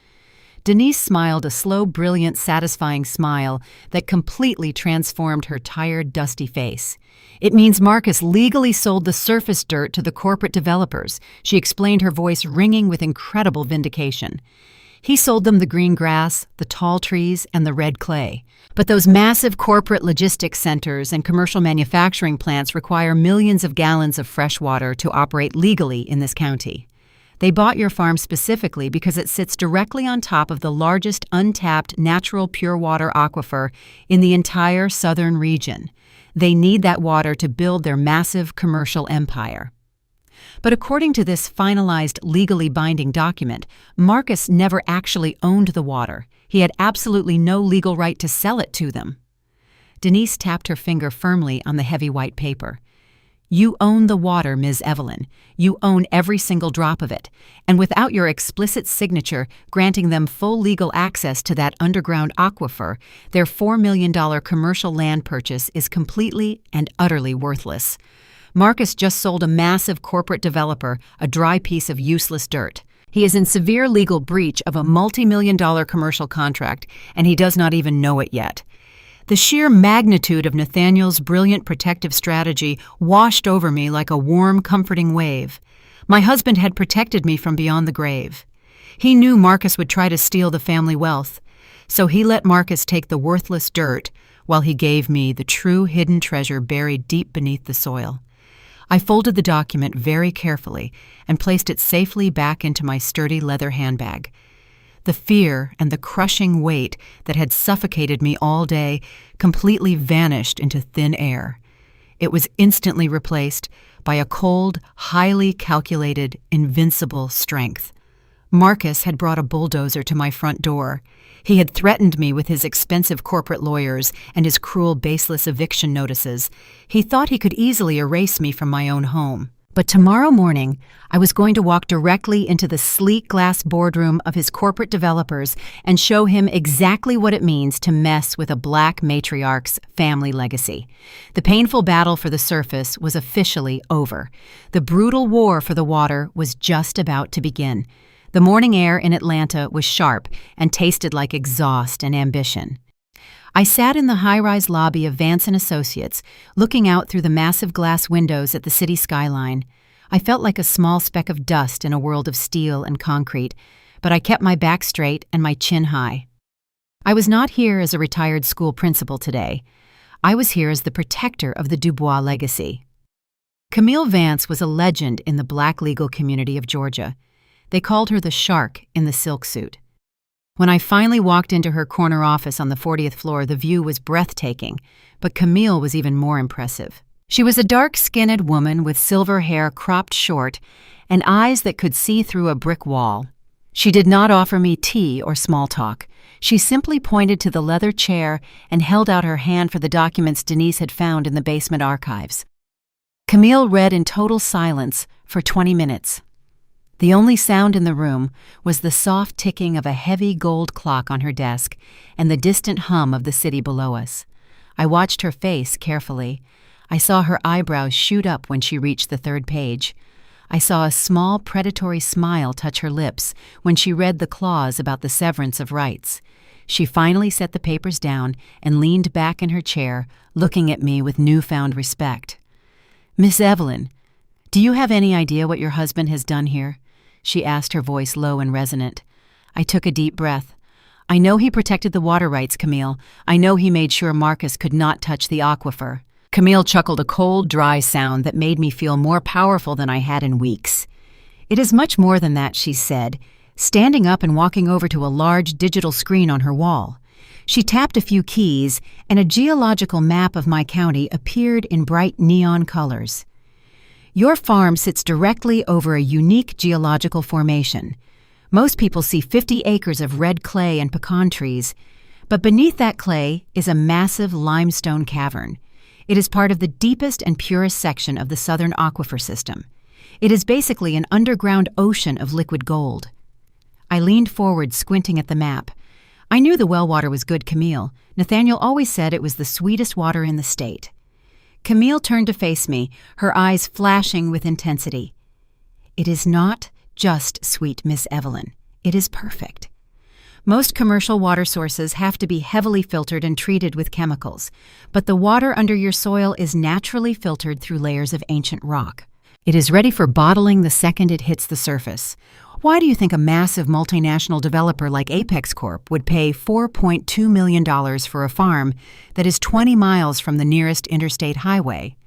Denise smiled, a slow, brilliant, satisfying smile that completely transformed her tired, dusty face. "It means Marcus legally sold the surface dirt to the corporate developers," she explained, her voice ringing with incredible vindication. "He sold them the green grass, the tall trees, and the red clay. But those massive corporate logistics centers and commercial manufacturing plants require millions of gallons of fresh water to operate legally in this county. They bought your farm specifically because it sits directly on top of the largest untapped natural pure water aquifer in the entire southern region. They need that water to build their massive commercial empire." But according to this finalized, legally binding document, Marcus never actually owned the water. He had absolutely no legal right to sell it to them. Denise tapped her finger firmly on the heavy white paper. "You own the water, Ms. Evelyn. You own every single drop of it. And without your explicit signature granting them full legal access to that underground aquifer, their $4 million commercial land purchase is completely and utterly worthless. Marcus just sold a massive corporate developer a dry piece of useless dirt. He is in severe legal breach of a multi-million-dollar commercial contract, and he does not even know it yet." The sheer magnitude of Nathaniel's brilliant protective strategy washed over me like a warm, comforting wave. My husband had protected me from beyond the grave. He knew Marcus would try to steal the family wealth, so he let Marcus take the worthless dirt while he gave me the true hidden treasure buried deep beneath the soil. I folded the document very carefully and placed it safely back into my sturdy leather handbag. The fear and the crushing weight that had suffocated me all day completely vanished into thin air. It was instantly replaced by a cold, highly calculated, invincible strength. Marcus had brought a bulldozer to my front door. He had threatened me with his expensive corporate lawyers and his cruel, baseless eviction notices. He thought he could easily erase me from my own home. But tomorrow morning, I was going to walk directly into the sleek glass boardroom of his corporate developers and show him exactly what it means to mess with a black matriarch's family legacy. The painful battle for the surface was officially over. The brutal war for the water was just about to begin. The morning air in Atlanta was sharp and tasted like exhaust and ambition. I sat in the high-rise lobby of Vance & Associates, looking out through the massive glass windows at the city skyline. I felt like a small speck of dust in a world of steel and concrete, but I kept my back straight and my chin high. I was not here as a retired school principal today. I was here as the protector of the Dubois legacy. Camille Vance was a legend in the black legal community of Georgia. They called her the shark in the silk suit. When I finally walked into her corner office on the 40th floor, the view was breathtaking, but Camille was even more impressive. She was a dark-skinned woman with silver hair cropped short and eyes that could see through a brick wall. She did not offer me tea or small talk. She simply pointed to the leather chair and held out her hand for the documents Denise had found in the basement archives. Camille read in total silence for 20 minutes. The only sound in the room was the soft ticking of a heavy gold clock on her desk and the distant hum of the city below us. I watched her face carefully. I saw her eyebrows shoot up when she reached the third page. I saw a small predatory smile touch her lips when she read the clause about the severance of rights. She finally set the papers down and leaned back in her chair, looking at me with newfound respect. "Miss Evelyn, do you have any idea what your husband has done here?" she asked, her voice low and resonant. I took a deep breath. "I know he protected the water rights, Camille. I know he made sure Marcus could not touch the aquifer." Camille chuckled a cold, dry sound that made me feel more powerful than I had in weeks. "It is much more than that," she said, standing up and walking over to a large digital screen on her wall. She tapped a few keys, and a geological map of my county appeared in bright neon colors. "Your farm sits directly over a unique geological formation. Most people see 50 acres of red clay and pecan trees, but beneath that clay is a massive limestone cavern. It is part of the deepest and purest section of the southern aquifer system. It is basically an underground ocean of liquid gold." I leaned forward, squinting at the map. I knew the well water was good, Camille. Nathaniel always said it was the sweetest water in the state. Camille turned to face me, her eyes flashing with intensity. "It is not just sweet, Miss Evelyn. It is perfect. Most commercial water sources have to be heavily filtered and treated with chemicals, but the water under your soil is naturally filtered through layers of ancient rock. It is ready for bottling the second it hits the surface. Why do you think a massive multinational developer like Apex Corp would pay $4.2 million for a farm that is 20 miles from the nearest interstate highway?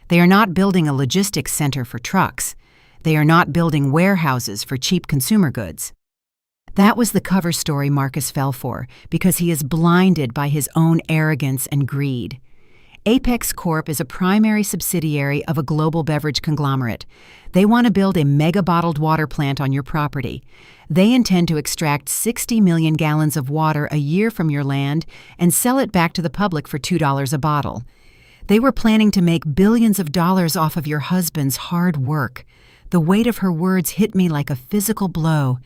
They are not building a logistics center for trucks. They are not building warehouses for cheap consumer goods." That was the cover story Marcus fell for, because he is blinded by his own arrogance and greed. Apex Corp is a primary subsidiary of a global beverage conglomerate. They want to build a mega bottled water plant on your property. They intend to extract 60 million gallons of water a year from your land and sell it back to the public for $2 a bottle. They were planning to make billions of dollars off of your husband's hard work. The weight of her words hit me like a physical blow.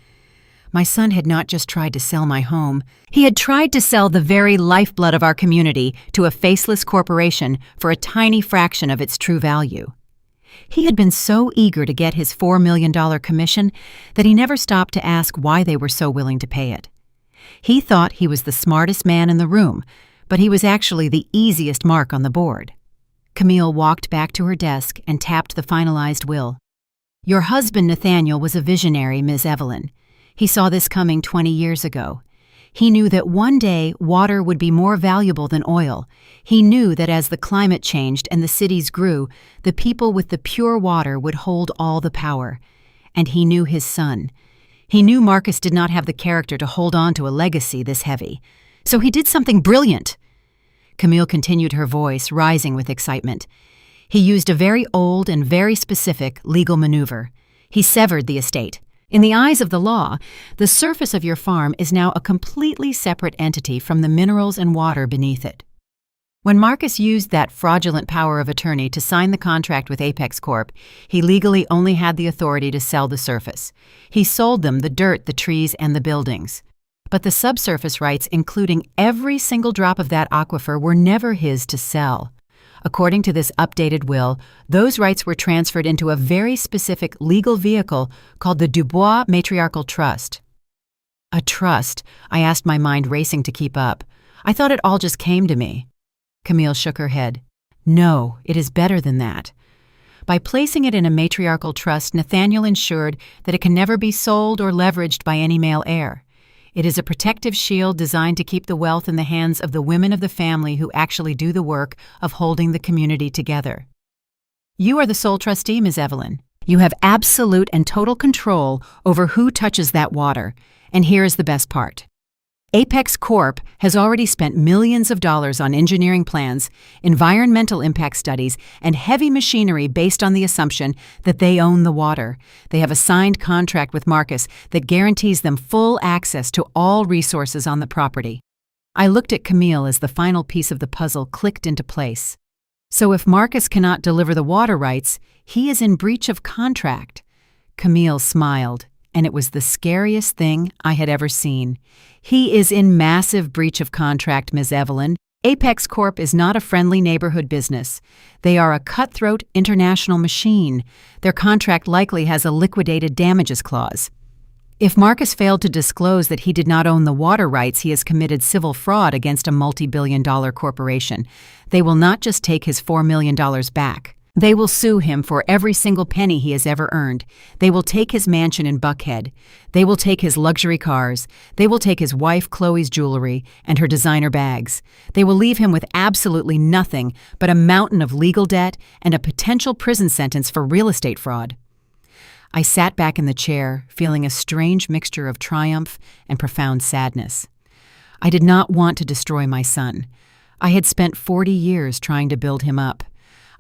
My son had not just tried to sell my home. He had tried to sell the very lifeblood of our community to a faceless corporation for a tiny fraction of its true value. He had been so eager to get his $4 million commission that he never stopped to ask why they were so willing to pay it. He thought he was the smartest man in the room, but he was actually the easiest mark on the board. Camille walked back to her desk and tapped the finalized will. "Your husband, Nathaniel, was a visionary, Ms. Evelyn. He saw this coming 20 years ago. He knew that one day water would be more valuable than oil. He knew that as the climate changed and the cities grew, the people with the pure water would hold all the power. And he knew his son. He knew Marcus did not have the character to hold on to a legacy this heavy. So he did something brilliant." Camille continued, her voice rising with excitement. "He used a very old and very specific legal maneuver. He severed the estate. In the eyes of the law, the surface of your farm is now a completely separate entity from the minerals and water beneath it. When Marcus used that fraudulent power of attorney to sign the contract with Apex Corp, he legally only had the authority to sell the surface. He sold them the dirt, the trees, and the buildings. But the subsurface rights, including every single drop of that aquifer, were never his to sell. According to this updated will, those rights were transferred into a very specific legal vehicle called the Dubois Matriarchal Trust. A trust? I asked, my mind racing to keep up. I thought it all just came to me. Camille shook her head. No, it is better than that. By placing it in a matriarchal trust, Nathaniel ensured that it can never be sold or leveraged by any male heir. It is a protective shield designed to keep the wealth in the hands of the women of the family who actually do the work of holding the community together. You are the sole trustee, Ms. Evelyn. You have absolute and total control over who touches that water. And here is the best part. Apex Corp has already spent millions of dollars on engineering plans, environmental impact studies, and heavy machinery based on the assumption that they own the water. They have a signed contract with Marcus that guarantees them full access to all resources on the property. I looked at Camille as the final piece of the puzzle clicked into place. So if Marcus cannot deliver the water rights, he is in breach of contract. Camille smiled, and it was the scariest thing I had ever seen. He is in massive breach of contract, Ms. Evelyn. Apex Corp is not a friendly neighborhood business. They are a cutthroat international machine. Their contract likely has a liquidated damages clause. If Marcus failed to disclose that he did not own the water rights, he has committed civil fraud against a multi-billion-dollar corporation. They will not just take his $4 million back. They will sue him for every single penny he has ever earned. They will take his mansion in Buckhead. They will take his luxury cars. They will take his wife Chloe's jewelry and her designer bags. They will leave him with absolutely nothing but a mountain of legal debt and a potential prison sentence for real estate fraud. I sat back in the chair, feeling a strange mixture of triumph and profound sadness. I did not want to destroy my son. I had spent 40 years trying to build him up.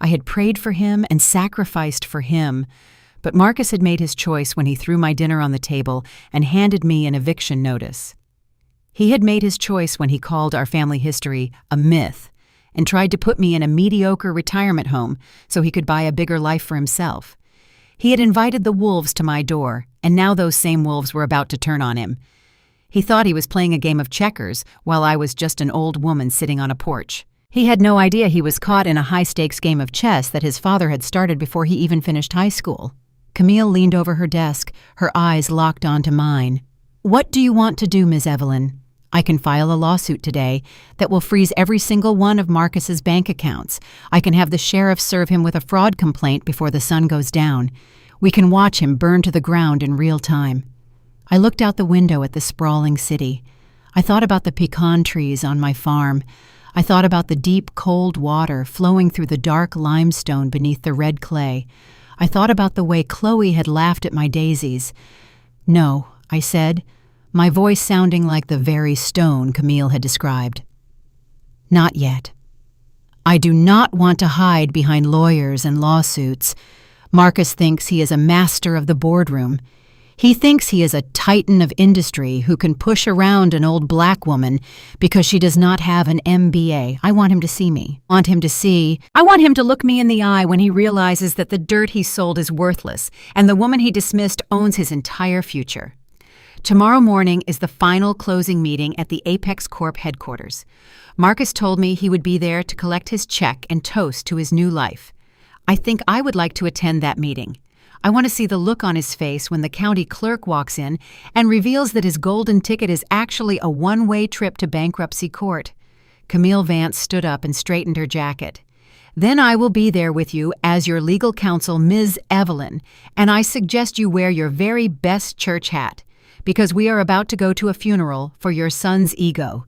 I had prayed for him and sacrificed for him, but Marcus had made his choice when he threw my dinner on the table and handed me an eviction notice. He had made his choice when he called our family history a myth and tried to put me in a mediocre retirement home so he could buy a bigger life for himself. He had invited the wolves to my door, and now those same wolves were about to turn on him. He thought he was playing a game of checkers while I was just an old woman sitting on a porch. He had no idea he was caught in a high-stakes game of chess that his father had started before he even finished high school. Camille leaned over her desk, her eyes locked onto mine. What do you want to do, Ms. Evelyn? I can file a lawsuit today that will freeze every single one of Marcus's bank accounts. I can have the sheriff serve him with a fraud complaint before the sun goes down. We can watch him burn to the ground in real time. I looked out the window at the sprawling city. I thought about the pecan trees on my farm. I thought about the deep, cold water flowing through the dark limestone beneath the red clay. I thought about the way Chloe had laughed at my daisies. No, I said, my voice sounding like the very stone Camille had described. Not yet. I do not want to hide behind lawyers and lawsuits. Marcus thinks he is a master of the boardroom. He thinks he is a titan of industry who can push around an old black woman because she does not have an MBA. I want him to see me. I want him to look me in the eye when he realizes that the dirt he sold is worthless and the woman he dismissed owns his entire future. Tomorrow morning is the final closing meeting at the Apex Corp headquarters. Marcus told me he would be there to collect his check and toast to his new life. I think I would like to attend that meeting. I want to see the look on his face when the county clerk walks in and reveals that his golden ticket is actually a one-way trip to bankruptcy court. Camille Vance stood up and straightened her jacket. Then I will be there with you as your legal counsel, Ms. Evelyn, and I suggest you wear your very best church hat, because we are about to go to a funeral for your son's ego.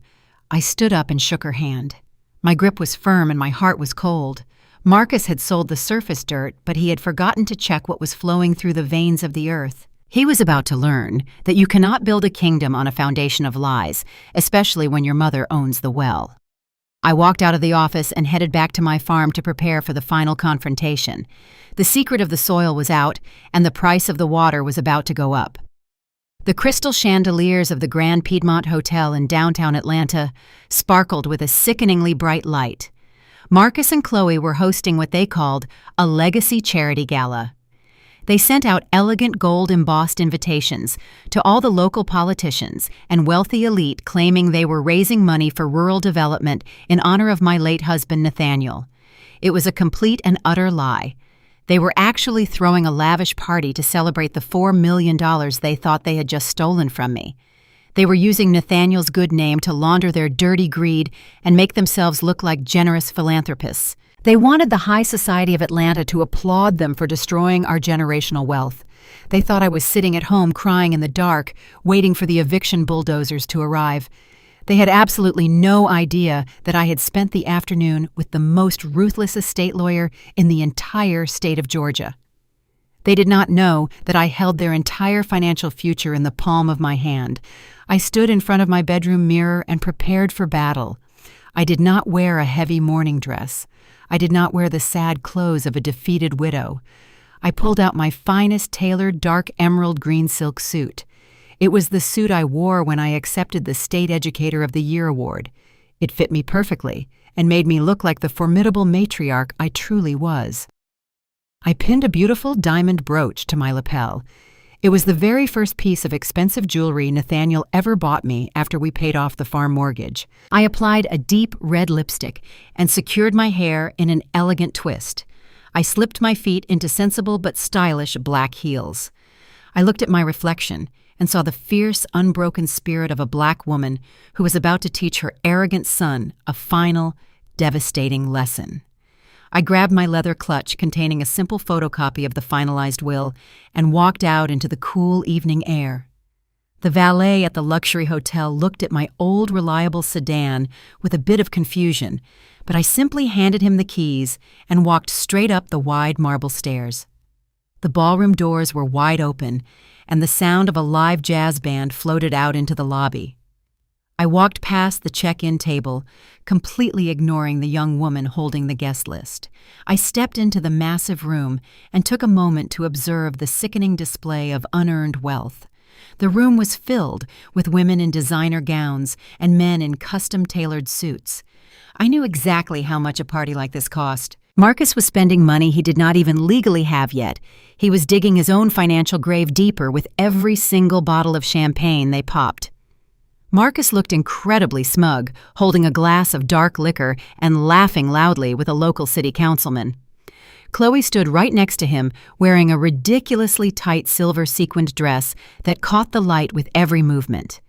I stood up and shook her hand. My grip was firm and my heart was cold. Marcus had sold the surface dirt, but he had forgotten to check what was flowing through the veins of the earth. He was about to learn that you cannot build a kingdom on a foundation of lies, especially when your mother owns the well. I walked out of the office and headed back to my farm to prepare for the final confrontation. The secret of the soil was out, and the price of the water was about to go up. The crystal chandeliers of the Grand Piedmont Hotel in downtown Atlanta sparkled with a sickeningly bright light. Marcus and Chloe were hosting what they called a legacy charity gala. They sent out elegant gold-embossed invitations to all the local politicians and wealthy elite claiming they were raising money for rural development in honor of my late husband Nathaniel. It was a complete and utter lie. They were actually throwing a lavish party to celebrate the $4 million they thought they had just stolen from me. They were using Nathaniel's good name to launder their dirty greed and make themselves look like generous philanthropists. They wanted the high society of Atlanta to applaud them for destroying our generational wealth. They thought I was sitting at home crying in the dark, waiting for the eviction bulldozers to arrive. They had absolutely no idea that I had spent the afternoon with the most ruthless estate lawyer in the entire state of Georgia. They did not know that I held their entire financial future in the palm of my hand. I stood in front of my bedroom mirror and prepared for battle. I did not wear a heavy mourning dress. I did not wear the sad clothes of a defeated widow. I pulled out my finest tailored dark emerald green silk suit. It was the suit I wore when I accepted the State Educator of the Year award. It fit me perfectly and made me look like the formidable matriarch I truly was. I pinned a beautiful diamond brooch to my lapel. It was the very first piece of expensive jewelry Nathaniel ever bought me after we paid off the farm mortgage. I applied a deep red lipstick and secured my hair in an elegant twist. I slipped my feet into sensible but stylish black heels. I looked at my reflection and saw the fierce, unbroken spirit of a black woman who was about to teach her arrogant son a final, devastating lesson. I grabbed my leather clutch containing a simple photocopy of the finalized will and walked out into the cool evening air. The valet at the luxury hotel looked at my old reliable sedan with a bit of confusion, but I simply handed him the keys and walked straight up the wide marble stairs. The ballroom doors were wide open, and the sound of a live jazz band floated out into the lobby. I walked past the check-in table, completely ignoring the young woman holding the guest list. I stepped into the massive room and took a moment to observe the sickening display of unearned wealth. The room was filled with women in designer gowns and men in custom-tailored suits. I knew exactly how much a party like this cost. Marcus was spending money he did not even legally have yet. He was digging his own financial grave deeper with every single bottle of champagne they popped. Marcus looked incredibly smug, holding a glass of dark liquor and laughing loudly with a local city councilman. Chloe stood right next to him, wearing a ridiculously tight silver sequined dress that caught the light with every movement.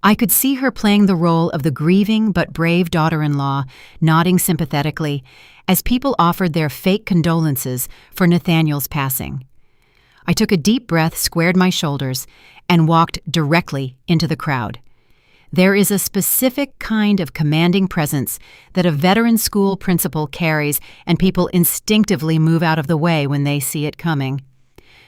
I could see her playing the role of the grieving but brave daughter-in-law, nodding sympathetically, as people offered their fake condolences for Nathaniel's passing. I took a deep breath, squared my shoulders, and walked directly into the crowd. There is a specific kind of commanding presence that a veteran school principal carries, and people instinctively move out of the way when they see it coming.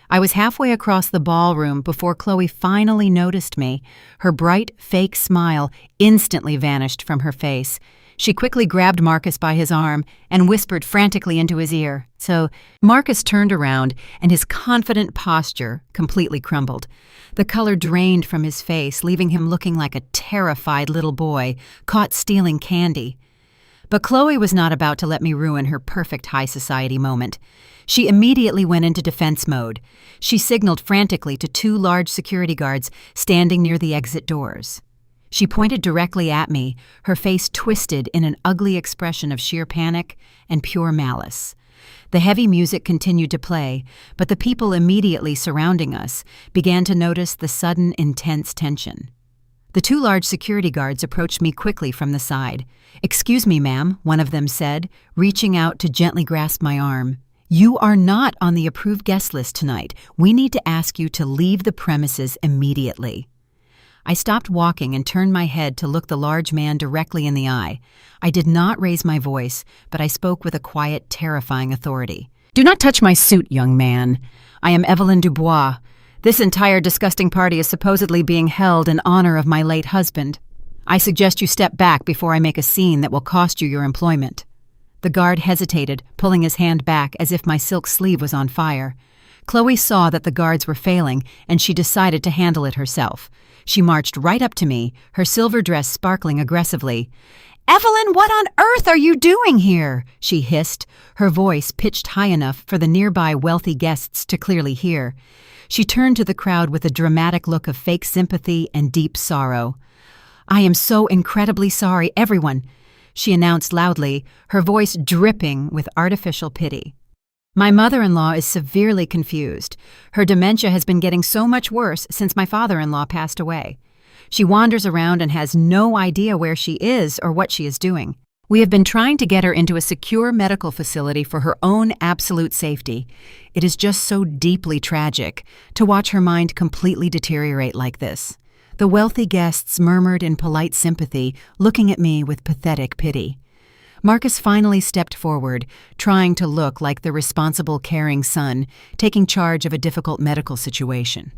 I was halfway across the ballroom before Chloe finally noticed me. Her bright, fake smile instantly vanished from her face. She quickly grabbed Marcus by his arm and whispered frantically into his ear. So Marcus turned around, and his confident posture completely crumbled. The color drained from his face, leaving him looking like a terrified little boy caught stealing candy. But Chloe was not about to let me ruin her perfect high society moment. She immediately went into defense mode. She signaled frantically to 2 large security guards standing near the exit doors. She pointed directly at me, her face twisted in an ugly expression of sheer panic and pure malice. The heavy music continued to play, but the people immediately surrounding us began to notice the sudden, intense tension. The 2 large security guards approached me quickly from the side. "Excuse me, ma'am," one of them said, reaching out to gently grasp my arm. "You are not on the approved guest list tonight. We need to ask you to leave the premises immediately." I stopped walking and turned my head to look the large man directly in the eye. I did not raise my voice, but I spoke with a quiet, terrifying authority. "Do not touch my suit, young man. I am Evelyn Dubois. This entire disgusting party is supposedly being held in honor of my late husband. I suggest you step back before I make a scene that will cost you your employment." The guard hesitated, pulling his hand back as if my silk sleeve was on fire. Chloe saw that the guards were failing, and she decided to handle it herself. She marched right up to me, her silver dress sparkling aggressively. "Evelyn, what on earth are you doing here?" she hissed, her voice pitched high enough for the nearby wealthy guests to clearly hear. She turned to the crowd with a dramatic look of fake sympathy and deep sorrow. "I am so incredibly sorry, everyone," she announced loudly, her voice dripping with artificial pity. "My mother-in-law is severely confused. Her dementia has been getting so much worse since my father-in-law passed away. She wanders around and has no idea where she is or what she is doing. We have been trying to get her into a secure medical facility for her own absolute safety. It is just so deeply tragic to watch her mind completely deteriorate like this." The wealthy guests murmured in polite sympathy, looking at me with pathetic pity. Marcus finally stepped forward, trying to look like the responsible, caring son, taking charge of a difficult medical situation.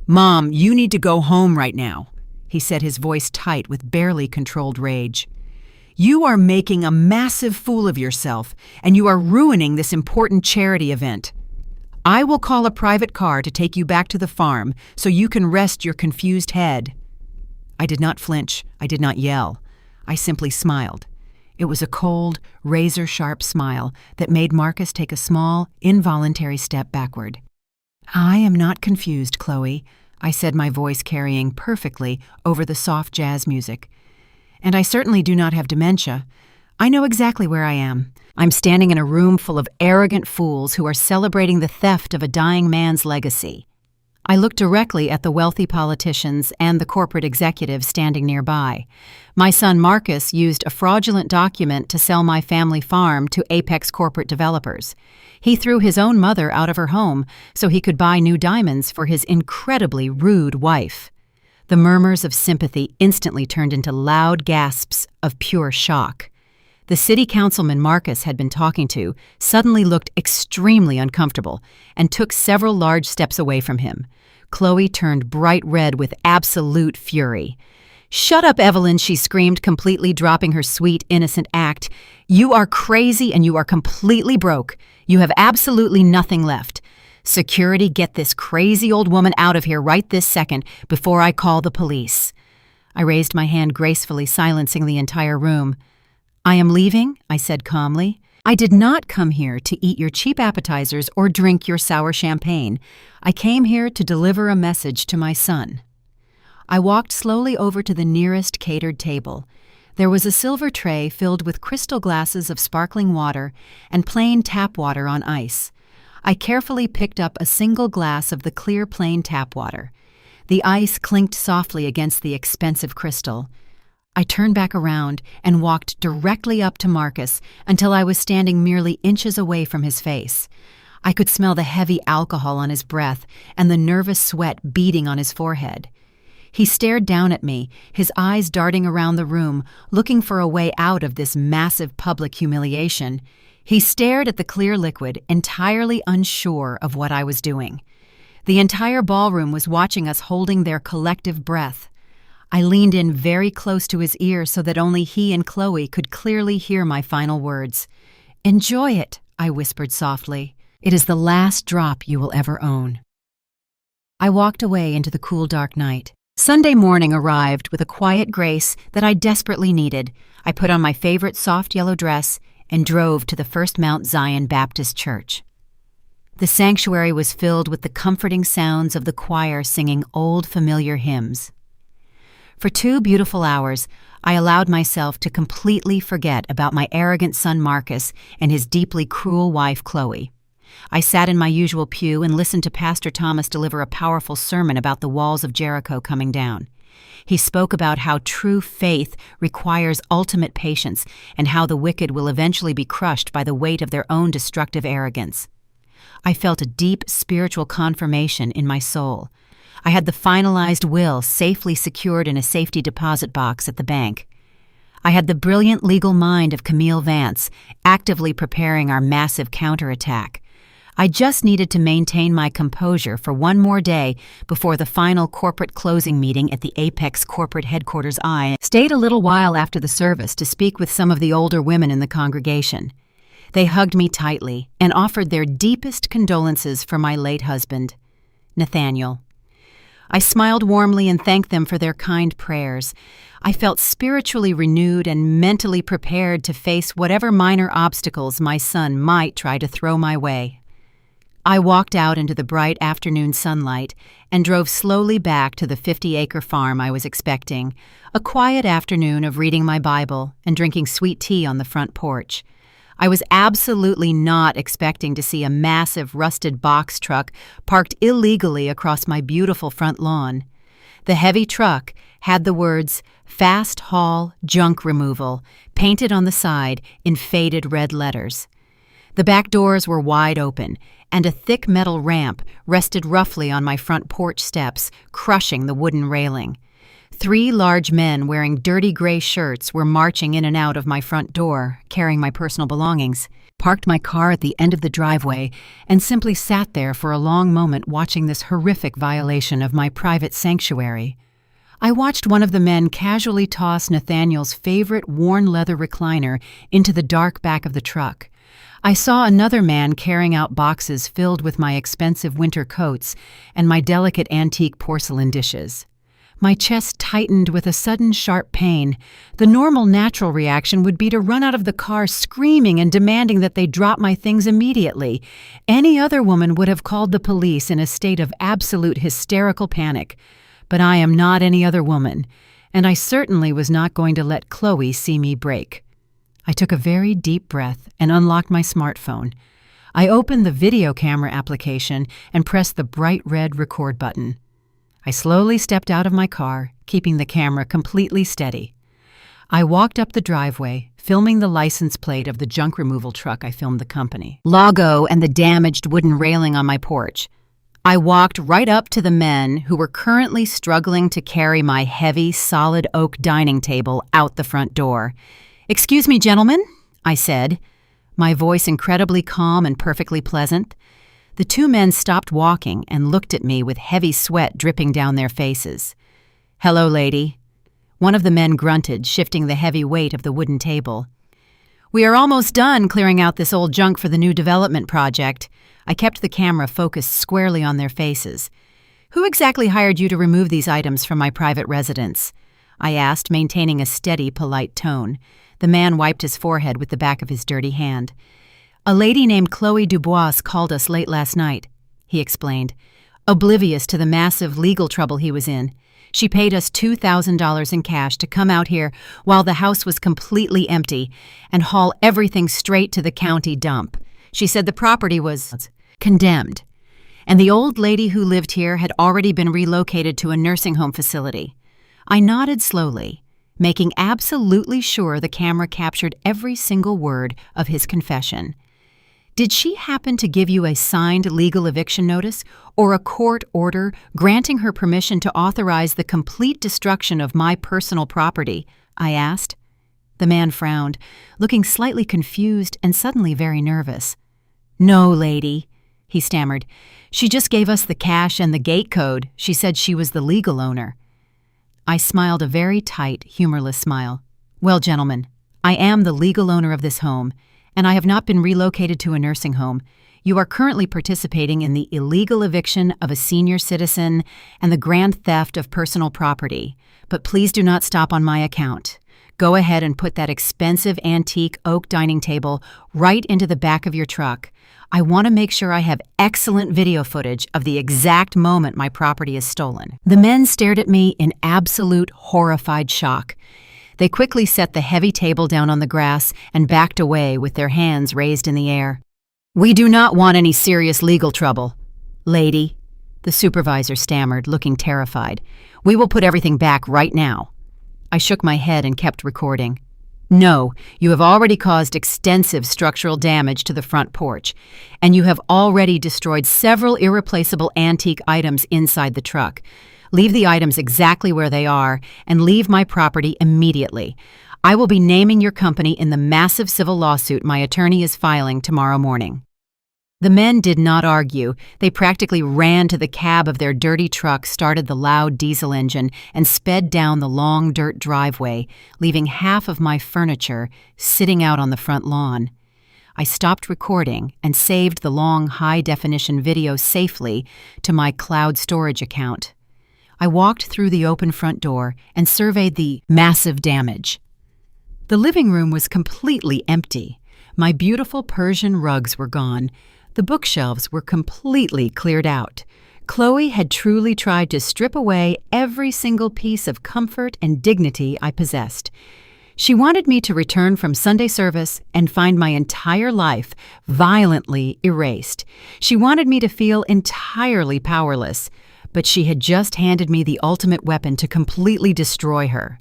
"Mom, you need to go home right now," he said, his voice tight with barely controlled rage. "You are making a massive fool of yourself, and you are ruining this important charity event. I will call a private car to take you back to the farm so you can rest your confused head." I did not flinch. I did not yell. I simply smiled. It was a cold, razor-sharp smile that made Marcus take a small, involuntary step backward. "I am not confused, Chloe," I said, my voice carrying perfectly over the soft jazz music. "And I certainly do not have dementia. I know exactly where I am. I'm standing in a room full of arrogant fools who are celebrating the theft of a dying man's legacy." I looked directly at the wealthy politicians and the corporate executives standing nearby. My son Marcus used a fraudulent document to sell my family farm to Apex corporate developers. He threw his own mother out of her home so he could buy new diamonds for his incredibly rude wife. The murmurs of sympathy instantly turned into loud gasps of pure shock. The city councilman Marcus had been talking to suddenly looked extremely uncomfortable and took several large steps away from him. Chloe turned bright red with absolute fury. "Shut up, Evelyn," she screamed, completely dropping her sweet, innocent act. "You are crazy and you are completely broke. You have absolutely nothing left. Security, get this crazy old woman out of here right this second before I call the police." I raised my hand gracefully, silencing the entire room. "I am leaving," I said calmly. "I did not come here to eat your cheap appetizers or drink your sour champagne. I came here to deliver a message to my son." I walked slowly over to the nearest catered table. There was a silver tray filled with crystal glasses of sparkling water and plain tap water on ice. I carefully picked up a single glass of the clear plain tap water. The ice clinked softly against the expensive crystal. I turned back around and walked directly up to Marcus until I was standing merely inches away from his face. I could smell the heavy alcohol on his breath and the nervous sweat beading on his forehead. He stared down at me, his eyes darting around the room, looking for a way out of this massive public humiliation. He stared at the clear liquid, entirely unsure of what I was doing. The entire ballroom was watching us, holding their collective breath. I leaned in very close to his ear so that only he and Chloe could clearly hear my final words. "Enjoy it," I whispered softly. "It is the last drop you will ever own." I walked away into the cool, dark night. Sunday morning arrived with a quiet grace that I desperately needed. I put on my favorite soft yellow dress and drove to the First Mount Zion Baptist Church. The sanctuary was filled with the comforting sounds of the choir singing old familiar hymns. For 2 beautiful hours, I allowed myself to completely forget about my arrogant son Marcus and his deeply cruel wife Chloe. I sat in my usual pew and listened to Pastor Thomas deliver a powerful sermon about the walls of Jericho coming down. He spoke about how true faith requires ultimate patience and how the wicked will eventually be crushed by the weight of their own destructive arrogance. I felt a deep spiritual confirmation in my soul. I had the finalized will safely secured in a safety deposit box at the bank. I had the brilliant legal mind of Camille Vance, actively preparing our massive counterattack. I just needed to maintain my composure for one more day before the final corporate closing meeting at the Apex corporate headquarters. I stayed a little while after the service to speak with some of the older women in the congregation. They hugged me tightly and offered their deepest condolences for my late husband, Nathaniel. I smiled warmly and thanked them for their kind prayers. I felt spiritually renewed and mentally prepared to face whatever minor obstacles my son might try to throw my way. I walked out into the bright afternoon sunlight and drove slowly back to the 50-acre farm I was expecting, a quiet afternoon of reading my Bible and drinking sweet tea on the front porch. I was absolutely not expecting to see a massive rusted box truck parked illegally across my beautiful front lawn. The heavy truck had the words, "Fast Haul Junk Removal," painted on the side in faded red letters. The back doors were wide open, and a thick metal ramp rested roughly on my front porch steps, crushing the wooden railing. 3 large men wearing dirty gray shirts were marching in and out of my front door, carrying my personal belongings. Parked my car at the end of the driveway and simply sat there for a long moment watching this horrific violation of my private sanctuary. I watched one of the men casually toss Nathaniel's favorite worn leather recliner into the dark back of the truck. I saw another man carrying out boxes filled with my expensive winter coats and my delicate antique porcelain dishes. My chest tightened with a sudden sharp pain. The normal, natural reaction would be to run out of the car screaming and demanding that they drop my things immediately. Any other woman would have called the police in a state of absolute hysterical panic. But I am not any other woman, and I certainly was not going to let Chloe see me break. I took a very deep breath and unlocked my smartphone. I opened the video camera application and pressed the bright red record button. I slowly stepped out of my car, keeping the camera completely steady. I walked up the driveway, filming the license plate of the junk removal truck I filmed the company, logo, and the damaged wooden railing on my porch. I walked right up to the men who were currently struggling to carry my heavy, solid oak dining table out the front door. "Excuse me, gentlemen," I said, my voice incredibly calm and perfectly pleasant. The 2 men stopped walking and looked at me with heavy sweat dripping down their faces. "Hello, lady." One of the men grunted, shifting the heavy weight of the wooden table. "We are almost done clearing out this old junk for the new development project." I kept the camera focused squarely on their faces. "Who exactly hired you to remove these items from my private residence?" I asked, maintaining a steady, polite tone. The man wiped his forehead with the back of his dirty hand. "A lady named Chloe Dubois called us late last night," he explained, oblivious to the massive legal trouble he was in. "She paid us $2,000 in cash to come out here while the house was completely empty and haul everything straight to the county dump. She said the property was condemned, and the old lady who lived here had already been relocated to a nursing home facility." I nodded slowly, making absolutely sure the camera captured every single word of his confession. "Did she happen to give you a signed legal eviction notice or a court order granting her permission to authorize the complete destruction of my personal property?" I asked. The man frowned, looking slightly confused and suddenly very nervous. "No, lady," he stammered. "She just gave us the cash and the gate code. She said she was the legal owner." I smiled a very tight, humorless smile. "Well, gentlemen, I am the legal owner of this home, and I have not been relocated to a nursing home. You are currently participating in the illegal eviction of a senior citizen and the grand theft of personal property. But please do not stop on my account. Go ahead and put that expensive antique oak dining table right into the back of your truck. I want to make sure I have excellent video footage of the exact moment my property is stolen." The men stared at me in absolute horrified shock. They quickly set the heavy table down on the grass and backed away with their hands raised in the air. "We do not want any serious legal trouble, lady," the supervisor stammered, looking terrified. "We will put everything back right now." I shook my head and kept recording. "No, you have already caused extensive structural damage to the front porch, and you have already destroyed several irreplaceable antique items inside the truck. Leave the items exactly where they are and leave my property immediately. I will be naming your company in the massive civil lawsuit my attorney is filing tomorrow morning." The men did not argue. They practically ran to the cab of their dirty truck, started the loud diesel engine, and sped down the long dirt driveway, leaving half of my furniture sitting out on the front lawn. I stopped recording and saved the long, high-definition video safely to my cloud storage account. I walked through the open front door and surveyed the massive damage. The living room was completely empty. My beautiful Persian rugs were gone. The bookshelves were completely cleared out. Chloe had truly tried to strip away every single piece of comfort and dignity I possessed. She wanted me to return from Sunday service and find my entire life violently erased. She wanted me to feel entirely powerless, but she had just handed me the ultimate weapon to completely destroy her.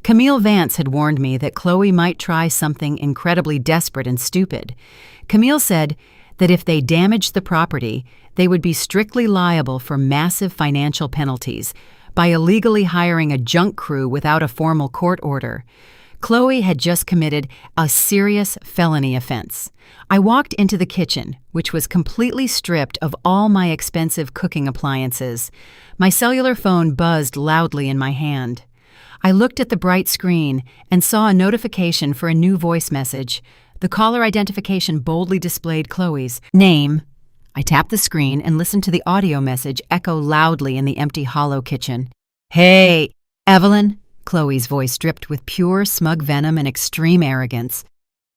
Camille Vance had warned me that Chloe might try something incredibly desperate and stupid. Camille said that if they damaged the property, they would be strictly liable for massive financial penalties by illegally hiring a junk crew without a formal court order. Chloe had just committed a serious felony offense. I walked into the kitchen, which was completely stripped of all my expensive cooking appliances. My cellular phone buzzed loudly in my hand. I looked at the bright screen and saw a notification for a new voice message. The caller identification boldly displayed Chloe's name. I tapped the screen and listened to the audio message echo loudly in the empty, hollow kitchen. "Hey, Evelyn," Chloe's voice dripped with pure, smug venom and extreme arrogance.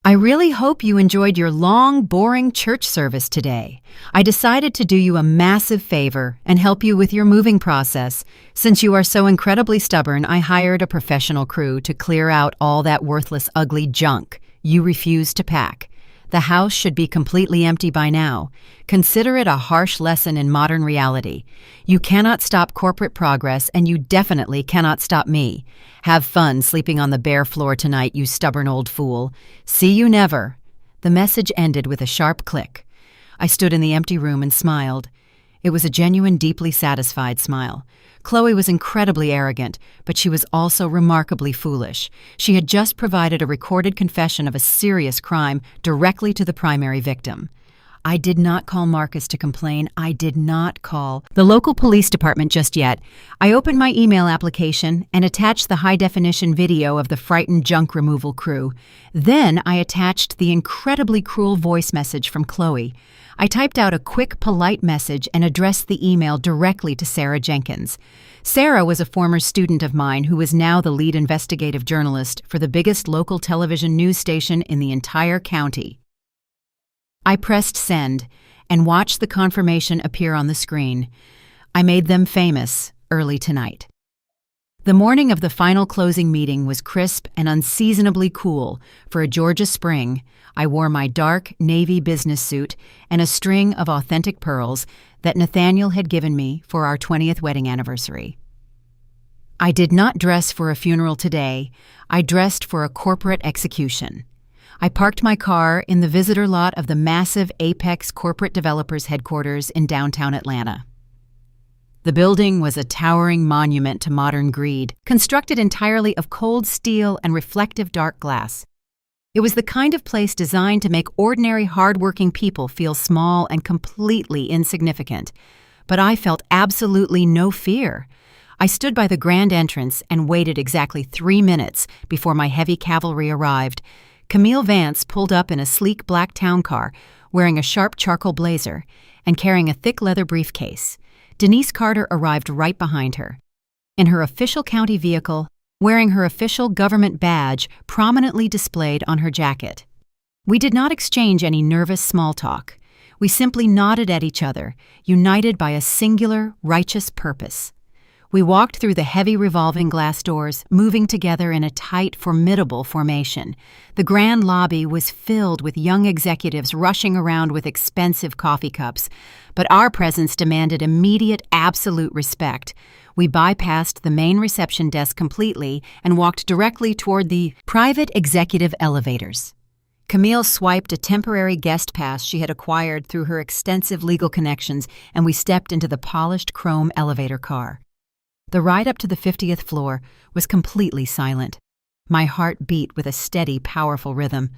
"I really hope you enjoyed your long, boring church service today. I decided to do you a massive favor and help you with your moving process. Since you are so incredibly stubborn, I hired a professional crew to clear out all that worthless, ugly junk you refuse to pack. The house should be completely empty by now. Consider it a harsh lesson in modern reality. You cannot stop corporate progress, and you definitely cannot stop me. Have fun sleeping on the bare floor tonight, you stubborn old fool. See you never." The message ended with a sharp click. I stood in the empty room and smiled. It was a genuine, deeply satisfied smile. Chloe was incredibly arrogant, but she was also remarkably foolish. She had just provided a recorded confession of a serious crime directly to the primary victim. I did not call Marcus to complain. I did not call the local police department just yet. I opened my email application and attached the high-definition video of the frightened junk removal crew. Then I attached the incredibly cruel voice message from Chloe. I typed out a quick, polite message and addressed the email directly to Sarah Jenkins. Sarah was a former student of mine who is now the lead investigative journalist for the biggest local television news station in the entire county. I pressed send and watched the confirmation appear on the screen. I made them famous early tonight. The morning of the final closing meeting was crisp and unseasonably cool. For a Georgia spring, I wore my dark navy business suit and a string of authentic pearls that Nathaniel had given me for our 20th wedding anniversary. I did not dress for a funeral today. I dressed for a corporate execution. I parked my car in the visitor lot of the massive Apex Corporate Developers headquarters in downtown Atlanta. The building was a towering monument to modern greed, constructed entirely of cold steel and reflective dark glass. It was the kind of place designed to make ordinary, hard-working people feel small and completely insignificant. But I felt absolutely no fear. I stood by the grand entrance and waited exactly 3 minutes before my heavy cavalry arrived. Camille Vance pulled up in a sleek black town car, wearing a sharp charcoal blazer and carrying a thick leather briefcase. Denise Carter arrived right behind her. In her official county vehicle, wearing her official government badge prominently displayed on her jacket. We did not exchange any nervous small talk. We simply nodded at each other, united by a singular, righteous purpose. We walked through the heavy revolving glass doors, moving together in a tight, formidable formation. The grand lobby was filled with young executives rushing around with expensive coffee cups, but our presence demanded immediate, absolute respect. We bypassed the main reception desk completely and walked directly toward the private executive elevators. Camille swiped a temporary guest pass she had acquired through her extensive legal connections, and we stepped into the polished chrome elevator car. The ride up to the 50th floor was completely silent. My heart beat with a steady, powerful rhythm.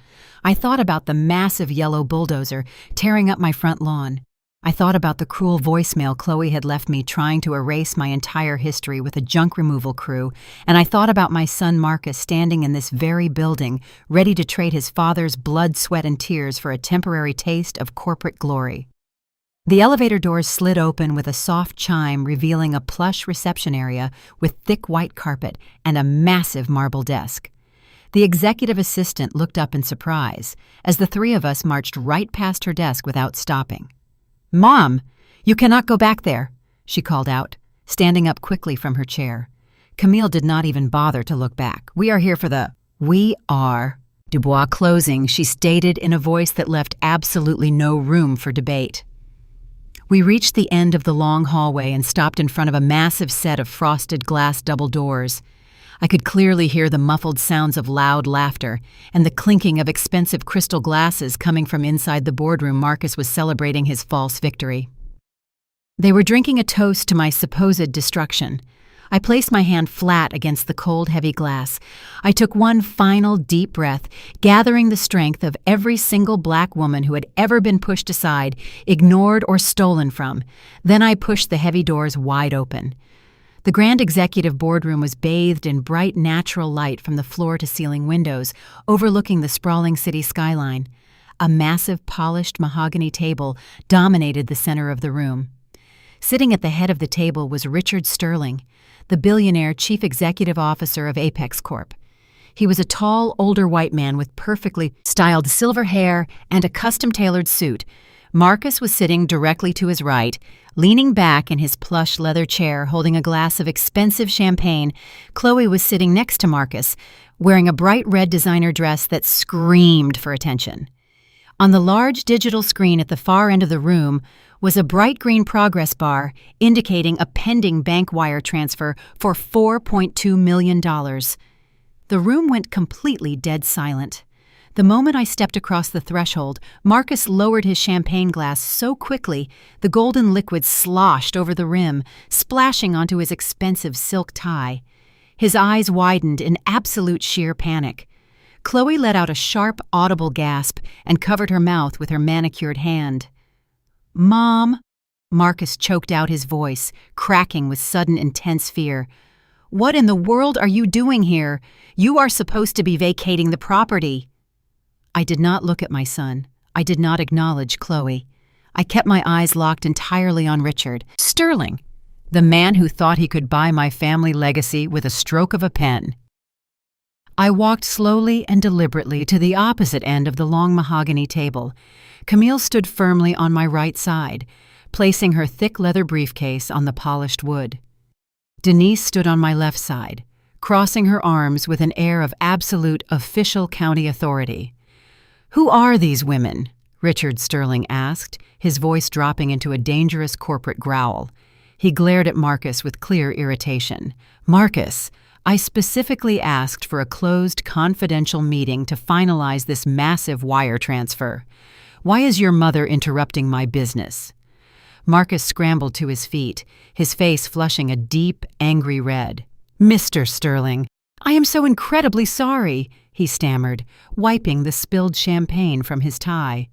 I thought about the massive yellow bulldozer tearing up my front lawn. I thought about the cruel voicemail Chloe had left me trying to erase my entire history with a junk removal crew, and I thought about my son Marcus standing in this very building, ready to trade his father's blood, sweat, and tears for a temporary taste of corporate glory. The elevator doors slid open with a soft chime revealing a plush reception area with thick white carpet and a massive marble desk. The executive assistant looked up in surprise as the three of us marched right past her desk without stopping. "Mom, you cannot go back there," she called out, standing up quickly from her chair. Camille did not even bother to look back. "We are here for the—" "We are," Dubois closing, she stated in a voice that left absolutely no room for debate. We reached the end of the long hallway and stopped in front of a massive set of frosted glass double doors. I could clearly hear the muffled sounds of loud laughter and the clinking of expensive crystal glasses coming from inside the boardroom Marcus was celebrating his false victory. They were drinking a toast to my supposed destruction. I placed my hand flat against the cold, heavy glass. I took one final deep breath, gathering the strength of every single black woman who had ever been pushed aside, ignored, or stolen from. Then I pushed the heavy doors wide open. The grand executive boardroom was bathed in bright natural light from the floor-to-ceiling windows, overlooking the sprawling city skyline. A massive polished mahogany table dominated the center of the room. Sitting at the head of the table was Richard Sterling, the billionaire chief executive officer of Apex Corp. He was a tall, older white man with perfectly styled silver hair and a custom-tailored suit. Marcus was sitting directly to his right, leaning back in his plush leather chair, holding a glass of expensive champagne. Chloe was sitting next to Marcus, wearing a bright red designer dress that screamed for attention. On the large digital screen at the far end of the room was a bright green progress bar indicating a pending bank wire transfer for $4.2 million. The room went completely dead silent. The moment I stepped across the threshold, Marcus lowered his champagne glass so quickly the golden liquid sloshed over the rim, splashing onto his expensive silk tie. His eyes widened in absolute sheer panic. Chloe let out a sharp, audible gasp and covered her mouth with her manicured hand. "Mom," Marcus choked out his voice, cracking with sudden intense fear. "What in the world are you doing here? You are supposed to be vacating the property." I did not look at my son. I did not acknowledge Chloe. I kept my eyes locked entirely on Richard Sterling, the man who thought he could buy my family legacy with a stroke of a pen. I walked slowly and deliberately to the opposite end of the long mahogany table. Camille stood firmly on my right side, placing her thick leather briefcase on the polished wood. Denise stood on my left side, crossing her arms with an air of absolute official county authority. "Who are these women?" Richard Sterling asked, his voice dropping into a dangerous corporate growl. He glared at Marcus with clear irritation. "Marcus, I specifically asked for a closed, confidential meeting to finalize this massive wire transfer. Why is your mother interrupting my business?" Marcus scrambled to his feet, his face flushing a deep, angry red. "Mr. Sterling, I am so incredibly sorry," he stammered, wiping the spilled champagne from his tie.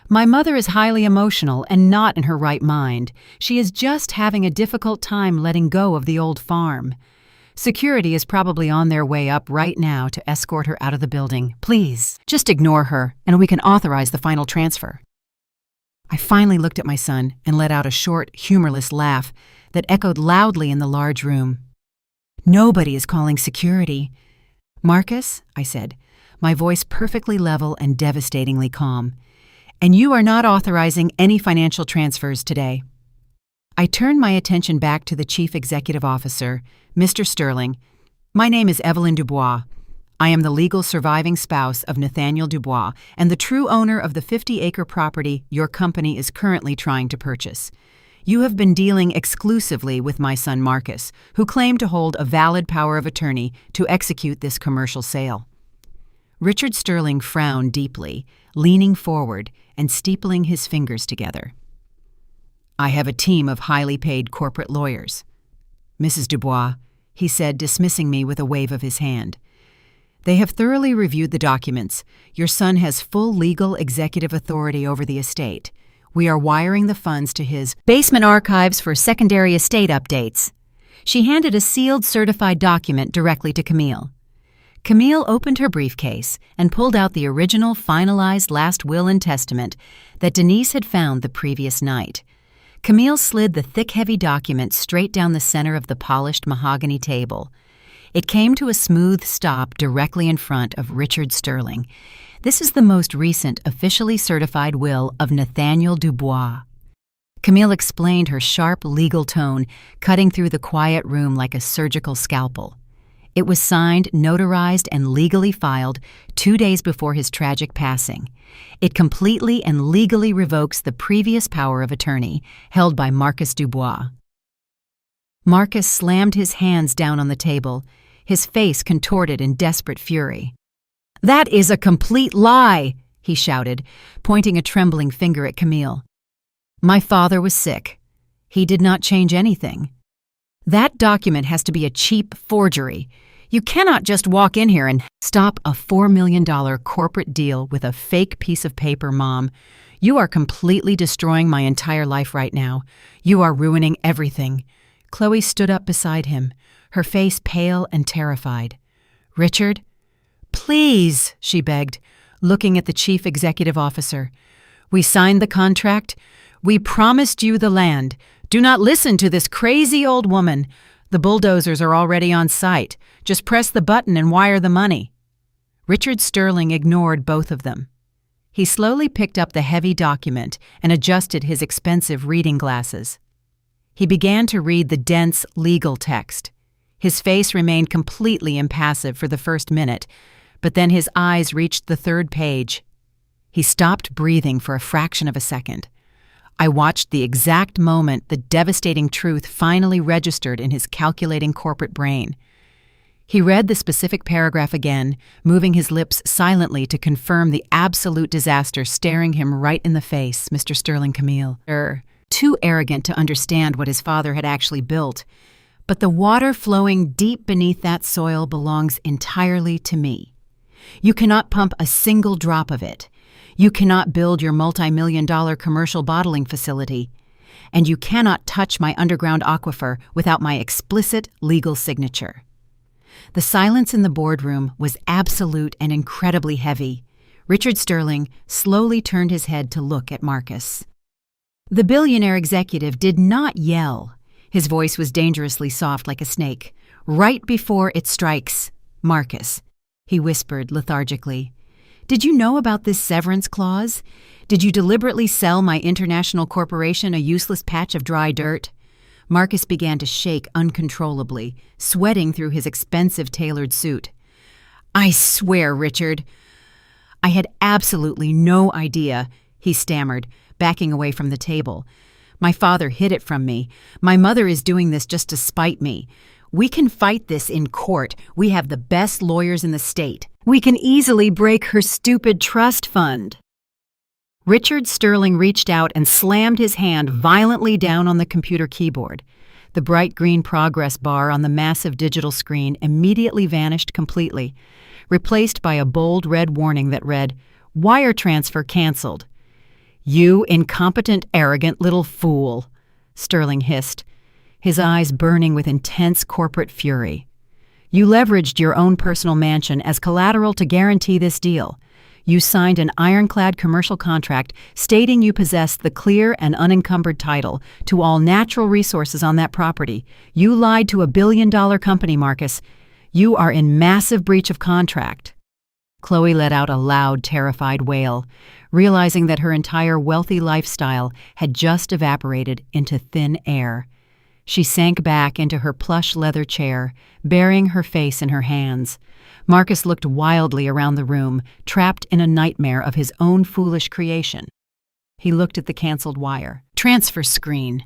"My mother is highly emotional and not in her right mind. She is just having a difficult time letting go of the old farm. Security is probably on their way up right now to escort her out of the building. Please, just ignore her, and we can authorize the final transfer." I finally looked at my son and let out a short, humorless laugh that echoed loudly in the large room. "Nobody is calling security." "Marcus," I said, my voice perfectly level and devastatingly calm, "and you are not authorizing any financial transfers today." I turned my attention back to the chief executive officer, Mr. Sterling. "My name is Evelyn Dubois. I am the legal surviving spouse of Nathaniel Dubois and the true owner of the 50-acre property your company is currently trying to purchase. You have been dealing exclusively with my son Marcus, who claimed to hold a valid power of attorney to execute this commercial sale." Richard Sterling frowned deeply, leaning forward and steepling his fingers together. "I have a team of highly paid corporate lawyers. Mrs. Dubois," he said, dismissing me with a wave of his hand. "They have thoroughly reviewed the documents. Your son has full legal executive authority over the estate. We are wiring the funds to his basement archives for secondary estate updates." She handed a sealed certified document directly to Camille. Camille opened her briefcase and pulled out the original finalized last will and testament that Denise had found the previous night. Camille slid the thick, heavy document straight down the center of the polished mahogany table. It came to a smooth stop directly in front of Richard Sterling. This is the most recent officially certified will of Nathaniel Dubois. Camille explained, her sharp legal tone cutting through the quiet room like a surgical scalpel. It was signed, notarized, and legally filed 2 days before his tragic passing. It completely and legally revokes the previous power of attorney held by Marcus Dubois. Marcus slammed his hands down on the table, his face contorted in desperate fury. "That is a complete lie!" he shouted, pointing a trembling finger at Camille. "My father was sick. He did not change anything. That document has to be a cheap forgery. You cannot just walk in here and stop a $4 million corporate deal with a fake piece of paper, Mom. You are completely destroying my entire life right now. You are ruining everything." Chloe stood up beside him, her face pale and terrified. "Richard, please," she begged, looking at the chief executive officer. "We signed the contract. We promised you the land. Do not listen to this crazy old woman. The bulldozers are already on site. Just press the button and wire the money." Richard Sterling ignored both of them. He slowly picked up the heavy document and adjusted his expensive reading glasses. He began to read the dense legal text. His face remained completely impassive for the first minute, but then his eyes reached the third page. He stopped breathing for a fraction of a second. I watched the exact moment the devastating truth finally registered in his calculating corporate brain. He read the specific paragraph again, moving his lips silently to confirm the absolute disaster staring him right in the face. "Mr. Sterling, Camille, too arrogant to understand what his father had actually built. But the water flowing deep beneath that soil belongs entirely to me. You cannot pump a single drop of it. You cannot build your multi-million-dollar commercial bottling facility. And you cannot touch my underground aquifer without my explicit legal signature." The silence in the boardroom was absolute and incredibly heavy. Richard Sterling slowly turned his head to look at Marcus. The billionaire executive did not yell. His voice was dangerously soft like a snake. "Right before it strikes, Marcus," he whispered lethargically. "Did you know about this severance clause? Did you deliberately sell my international corporation a useless patch of dry dirt?" Marcus began to shake uncontrollably, sweating through his expensive tailored suit. "I swear, Richard, I had absolutely no idea," he stammered, backing away from the table. "My father hid it from me. My mother is doing this just to spite me. We can fight this in court. We have the best lawyers in the state. We can easily break her stupid trust fund." Richard Sterling reached out and slammed his hand violently down on the computer keyboard. The bright green progress bar on the massive digital screen immediately vanished completely, replaced by a bold red warning that read, "Wire transfer canceled." "You incompetent, arrogant little fool," Sterling hissed, his eyes burning with intense corporate fury. "You leveraged your own personal mansion as collateral to guarantee this deal. You signed an ironclad commercial contract stating you possessed the clear and unencumbered title to all natural resources on that property. You lied to a billion-dollar company, Marcus. You are in massive breach of contract." Chloe let out a loud, terrified wail, realizing that her entire wealthy lifestyle had just evaporated into thin air. She sank back into her plush leather chair, burying her face in her hands. Marcus looked wildly around the room, trapped in a nightmare of his own foolish creation. He looked at the canceled wire transfer screen.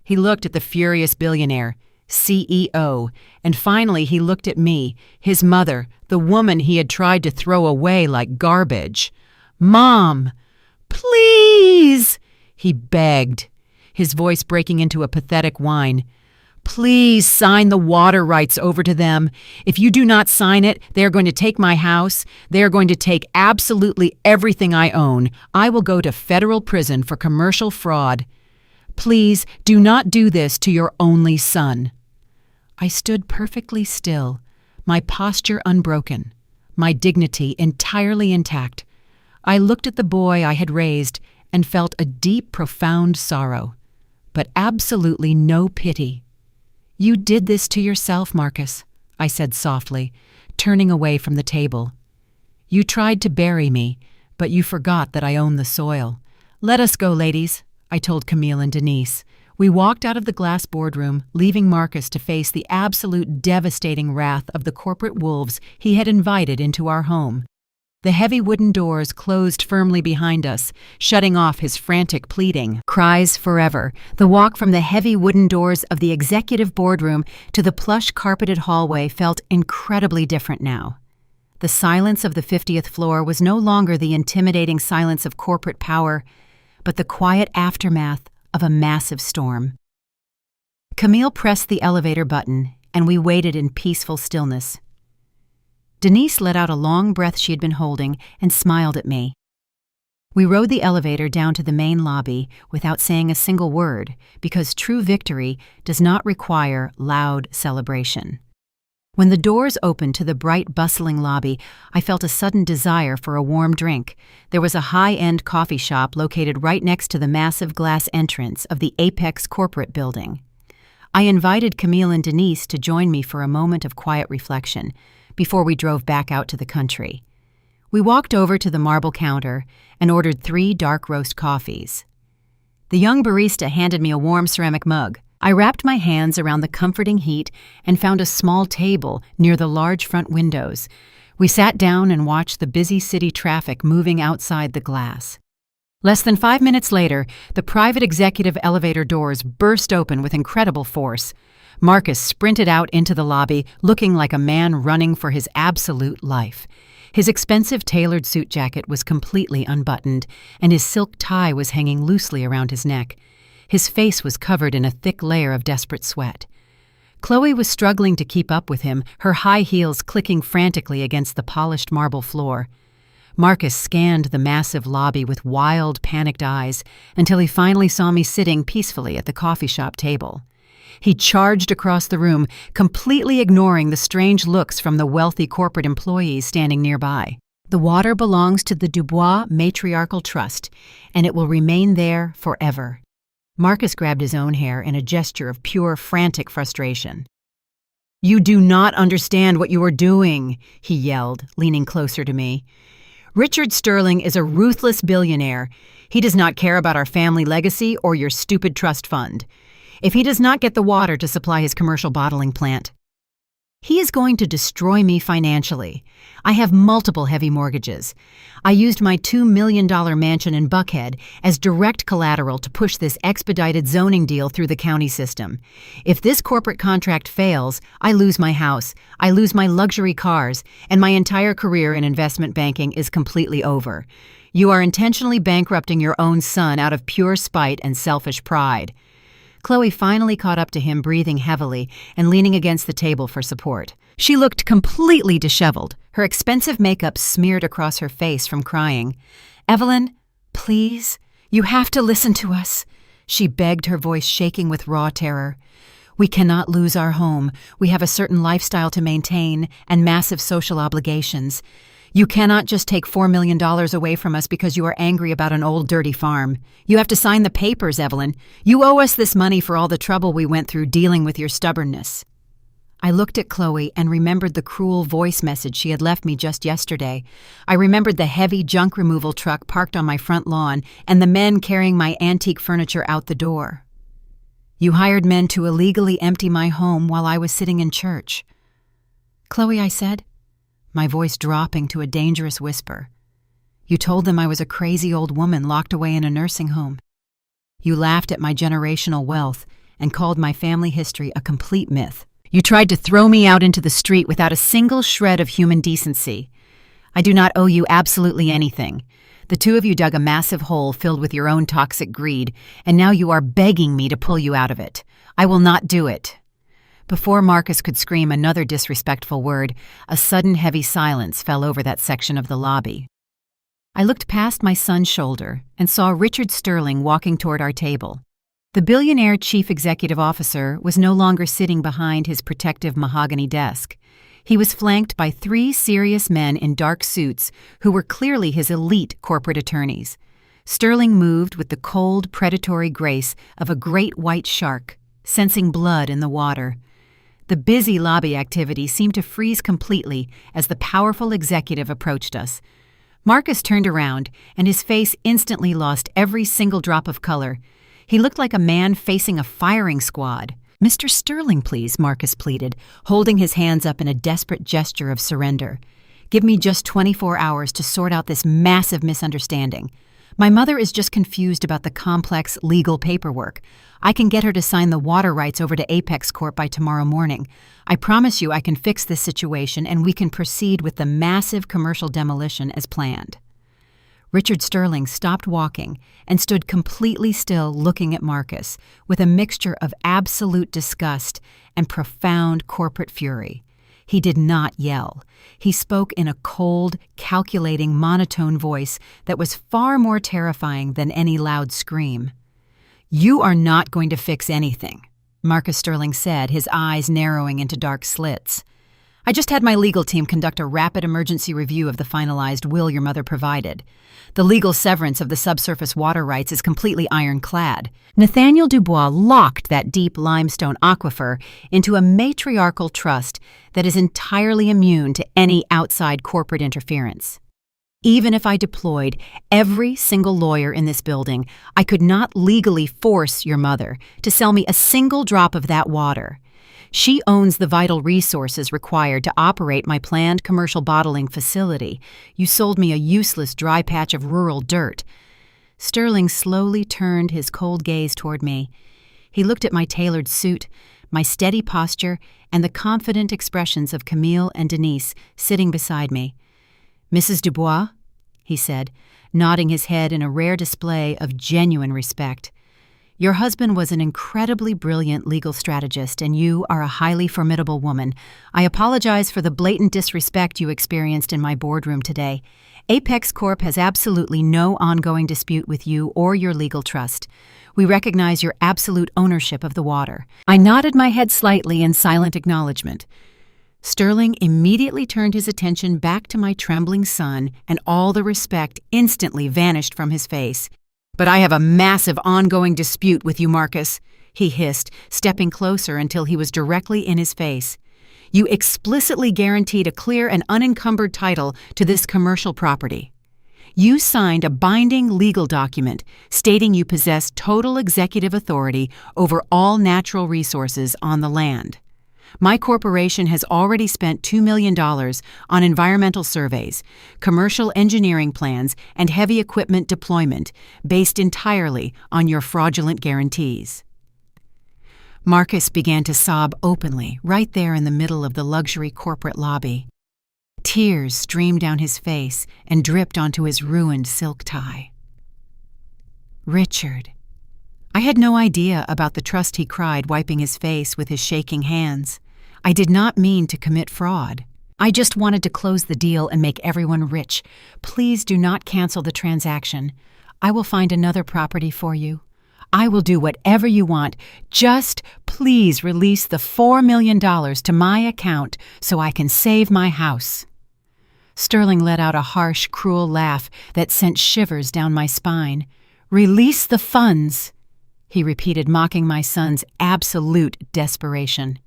He looked at the furious billionaire, CEO, and finally he looked at me, his mother, the woman he had tried to throw away like garbage. "Mom, please," he begged, his voice breaking into a pathetic whine. "Please sign the water rights over to them. If you do not sign it, they are going to take my house. They are going to take absolutely everything I own. I will go to federal prison for commercial fraud. Please do not do this to your only son." I stood perfectly still, my posture unbroken, my dignity entirely intact. I looked at the boy I had raised and felt a deep, profound sorrow. but absolutely no pity. "You did this to yourself, Marcus," I said softly, turning away from the table. "You tried to bury me, but you forgot that I own the soil." "Let us go, ladies," I told Camille and Denise. We walked out of the glass boardroom, leaving Marcus to face the absolute devastating wrath of the corporate wolves he had invited into our home. The heavy wooden doors closed firmly behind us, shutting off his frantic pleading cries forever. The walk from the heavy wooden doors of the executive boardroom to the plush carpeted hallway felt incredibly different now. The silence of the 50th floor was no longer the intimidating silence of corporate power, but the quiet aftermath of a massive storm. Camille pressed the elevator button, and we waited in peaceful stillness. Denise let out a long breath she had been holding and smiled at me. We rode the elevator down to the main lobby without saying a single word, because true victory does not require loud celebration. When the doors opened to the bright, bustling lobby, I felt a sudden desire for a warm drink. There was a high-end coffee shop located right next to the massive glass entrance of the Apex corporate building. I invited Camille and Denise to join me for a moment of quiet reflection before we drove back out to the country. We walked over to the marble counter and ordered 3 dark roast coffees. The young barista handed me a warm ceramic mug. I wrapped my hands around the comforting heat and found a small table near the large front windows. We sat down and watched the busy city traffic moving outside the glass. Less than 5 minutes later, the private executive elevator doors burst open with incredible force. Marcus sprinted out into the lobby, looking like a man running for his absolute life. His expensive tailored suit jacket was completely unbuttoned, and his silk tie was hanging loosely around his neck. His face was covered in a thick layer of desperate sweat. Chloe was struggling to keep up with him, her high heels clicking frantically against the polished marble floor. Marcus scanned the massive lobby with wild, panicked eyes until he finally saw me sitting peacefully at the coffee shop table. He charged across the room, completely ignoring the strange looks from the wealthy corporate employees standing nearby. "The water belongs to the Dubois Matriarchal Trust, and it will remain there forever." Marcus grabbed his own hair in a gesture of pure, frantic frustration. "You do not understand what you are doing," he yelled, leaning closer to me. "Richard Sterling is a ruthless billionaire. He does not care about our family legacy or your stupid trust fund. If he does not get the water to supply his commercial bottling plant, he is going to destroy me financially. I have multiple heavy mortgages. I used my $2 million mansion in Buckhead as direct collateral to push this expedited zoning deal through the county system. If this corporate contract fails, I lose my house, I lose my luxury cars, and my entire career in investment banking is completely over. You are intentionally bankrupting your own son out of pure spite and selfish pride." Chloe finally caught up to him, breathing heavily and leaning against the table for support. She looked completely disheveled, her expensive makeup smeared across her face from crying. "Evelyn, please, you have to listen to us," she begged, her voice shaking with raw terror. "We cannot lose our home. We have a certain lifestyle to maintain and massive social obligations. You cannot just take $4 million away from us because you are angry about an old dirty farm. You have to sign the papers, Evelyn. You owe us this money for all the trouble we went through dealing with your stubbornness." I looked at Chloe and remembered the cruel voice message she had left me just yesterday. I remembered the heavy junk removal truck parked on my front lawn and the men carrying my antique furniture out the door. "You hired men to illegally empty my home while I was sitting in church." "Chloe," I said, my voice dropping to a dangerous whisper. "You told them I was a crazy old woman locked away in a nursing home. You laughed at my generational wealth and called my family history a complete myth. You tried to throw me out into the street without a single shred of human decency. I do not owe you absolutely anything. The two of you dug a massive hole filled with your own toxic greed, and now you are begging me to pull you out of it. I will not do it." Before Marcus could scream another disrespectful word, a sudden heavy silence fell over that section of the lobby. I looked past my son's shoulder and saw Richard Sterling walking toward our table. The billionaire chief executive officer was no longer sitting behind his protective mahogany desk. He was flanked by 3 serious men in dark suits who were clearly his elite corporate attorneys. Sterling moved with the cold, predatory grace of a great white shark, sensing blood in the water. The busy lobby activity seemed to freeze completely as the powerful executive approached us. Marcus turned around, and his face instantly lost every single drop of color. He looked like a man facing a firing squad. "Mr. Sterling, please," Marcus pleaded, holding his hands up in a desperate gesture of surrender. "Give me just 24 hours to sort out this massive misunderstanding. My mother is just confused about the complex legal paperwork. I can get her to sign the water rights over to Apex Corp by tomorrow morning. I promise you I can fix this situation and we can proceed with the massive commercial demolition as planned." Richard Sterling stopped walking and stood completely still looking at Marcus with a mixture of absolute disgust and profound corporate fury. He did not yell. He spoke in a cold, calculating, monotone voice that was far more terrifying than any loud scream. "You are not going to fix anything," Marcus Sterling said, his eyes narrowing into dark slits. "I just had my legal team conduct a rapid emergency review of the finalized will your mother provided. The legal severance of the subsurface water rights is completely ironclad. Nathaniel Dubois locked that deep limestone aquifer into a matriarchal trust that is entirely immune to any outside corporate interference. Even if I deployed every single lawyer in this building, I could not legally force your mother to sell me a single drop of that water. She owns the vital resources required to operate my planned commercial bottling facility. You sold me a useless dry patch of rural dirt." Sterling slowly turned his cold gaze toward me. He looked at my tailored suit, my steady posture, and the confident expressions of Camille and Denise sitting beside me. "Mrs. Dubois," he said, nodding his head in a rare display of genuine respect. "Your husband was an incredibly brilliant legal strategist, and you are a highly formidable woman. I apologize for the blatant disrespect you experienced in my boardroom today. Apex Corp has absolutely no ongoing dispute with you or your legal trust. We recognize your absolute ownership of the water." I nodded my head slightly in silent acknowledgement. Sterling immediately turned his attention back to my trembling son, and all the respect instantly vanished from his face. "But I have a massive ongoing dispute with you, Marcus," he hissed, stepping closer until he was directly in his face. "You explicitly guaranteed a clear and unencumbered title to this commercial property. You signed a binding legal document stating you possess total executive authority over all natural resources on the land. My corporation has already spent $2 million on environmental surveys, commercial engineering plans, and heavy equipment deployment based entirely on your fraudulent guarantees." Marcus began to sob openly right there in the middle of the luxury corporate lobby. Tears streamed down his face and dripped onto his ruined silk tie. "Richard." I had no idea about the trust he cried, wiping his face with his shaking hands. "I did not mean to commit fraud. I just wanted to close the deal and make everyone rich. Please do not cancel the transaction. I will find another property for you. I will do whatever you want. Just please release the $4 million to my account so I can save my house." Sterling let out a harsh, cruel laugh that sent shivers down my spine. "Release the funds," he repeated, mocking my son's absolute desperation.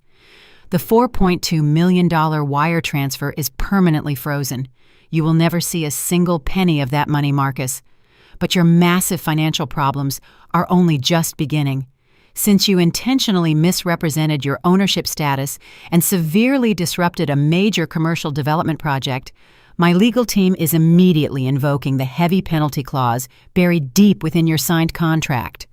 "The $4.2 million wire transfer is permanently frozen. You will never see a single penny of that money, Marcus. But your massive financial problems are only just beginning. Since you intentionally misrepresented your ownership status and severely disrupted a major commercial development project, my legal team is immediately invoking the heavy penalty clause buried deep within your signed contract."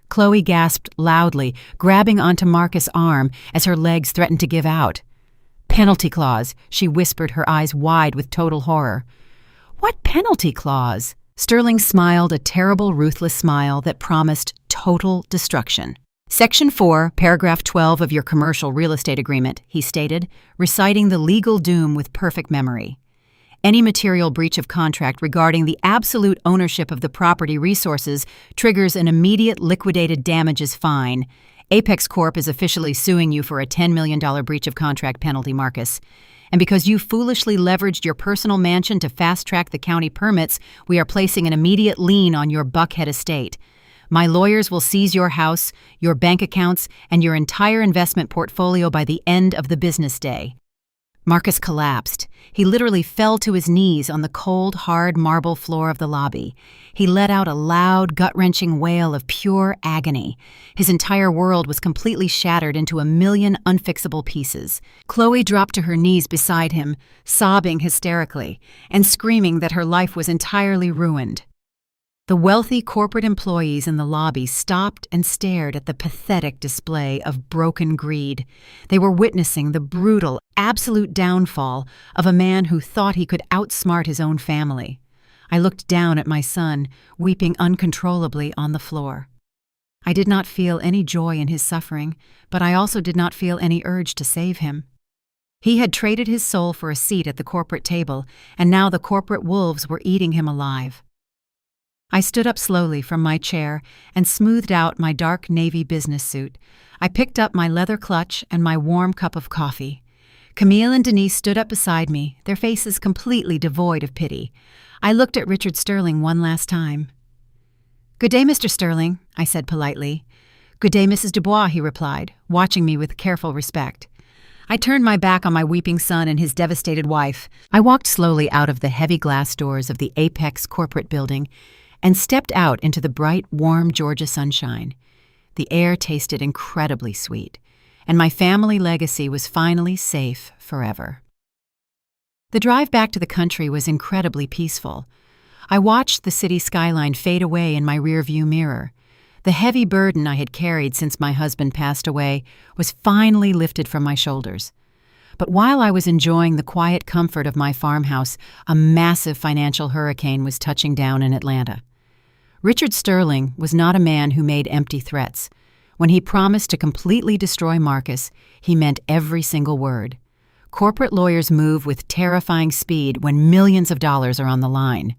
Chloe gasped loudly, grabbing onto Marcus' arm as her legs threatened to give out. "Penalty clause," she whispered, her eyes wide with total horror. "What penalty clause?" Sterling smiled a terrible, ruthless smile that promised total destruction. "Section 4, paragraph 12 of your commercial real estate agreement," he stated, reciting the legal doom with perfect memory. "Any material breach of contract regarding the absolute ownership of the property resources triggers an immediate liquidated damages fine. Apex Corp is officially suing you for a $10 million breach of contract penalty, Marcus. And because you foolishly leveraged your personal mansion to fast-track the county permits, we are placing an immediate lien on your Buckhead estate. My lawyers will seize your house, your bank accounts, and your entire investment portfolio by the end of the business day." Marcus collapsed. He literally fell to his knees on the cold, hard marble floor of the lobby. He let out a loud, gut-wrenching wail of pure agony. His entire world was completely shattered into a million unfixable pieces. Chloe dropped to her knees beside him, sobbing hysterically, and screaming that her life was entirely ruined. The wealthy corporate employees in the lobby stopped and stared at the pathetic display of broken greed. They were witnessing the brutal, absolute downfall of a man who thought he could outsmart his own family. I looked down at my son, weeping uncontrollably on the floor. I did not feel any joy in his suffering, but I also did not feel any urge to save him. He had traded his soul for a seat at the corporate table, and now the corporate wolves were eating him alive. I stood up slowly from my chair and smoothed out my dark navy business suit. I picked up my leather clutch and my warm cup of coffee. Camille and Denise stood up beside me, their faces completely devoid of pity. I looked at Richard Sterling one last time. "Good day, Mr. Sterling," I said politely. "Good day, Mrs. Dubois," he replied, watching me with careful respect. I turned my back on my weeping son and his devastated wife. I walked slowly out of the heavy glass doors of the Apex corporate building and stepped out into the bright, warm Georgia sunshine. The air tasted incredibly sweet, and my family legacy was finally safe forever. The drive back to the country was incredibly peaceful. I watched the city skyline fade away in my rearview mirror. The heavy burden I had carried since my husband passed away was finally lifted from my shoulders. But while I was enjoying the quiet comfort of my farmhouse, a massive financial hurricane was touching down in Atlanta. Richard Sterling was not a man who made empty threats. When he promised to completely destroy Marcus, he meant every single word. Corporate lawyers move with terrifying speed when millions of dollars are on the line.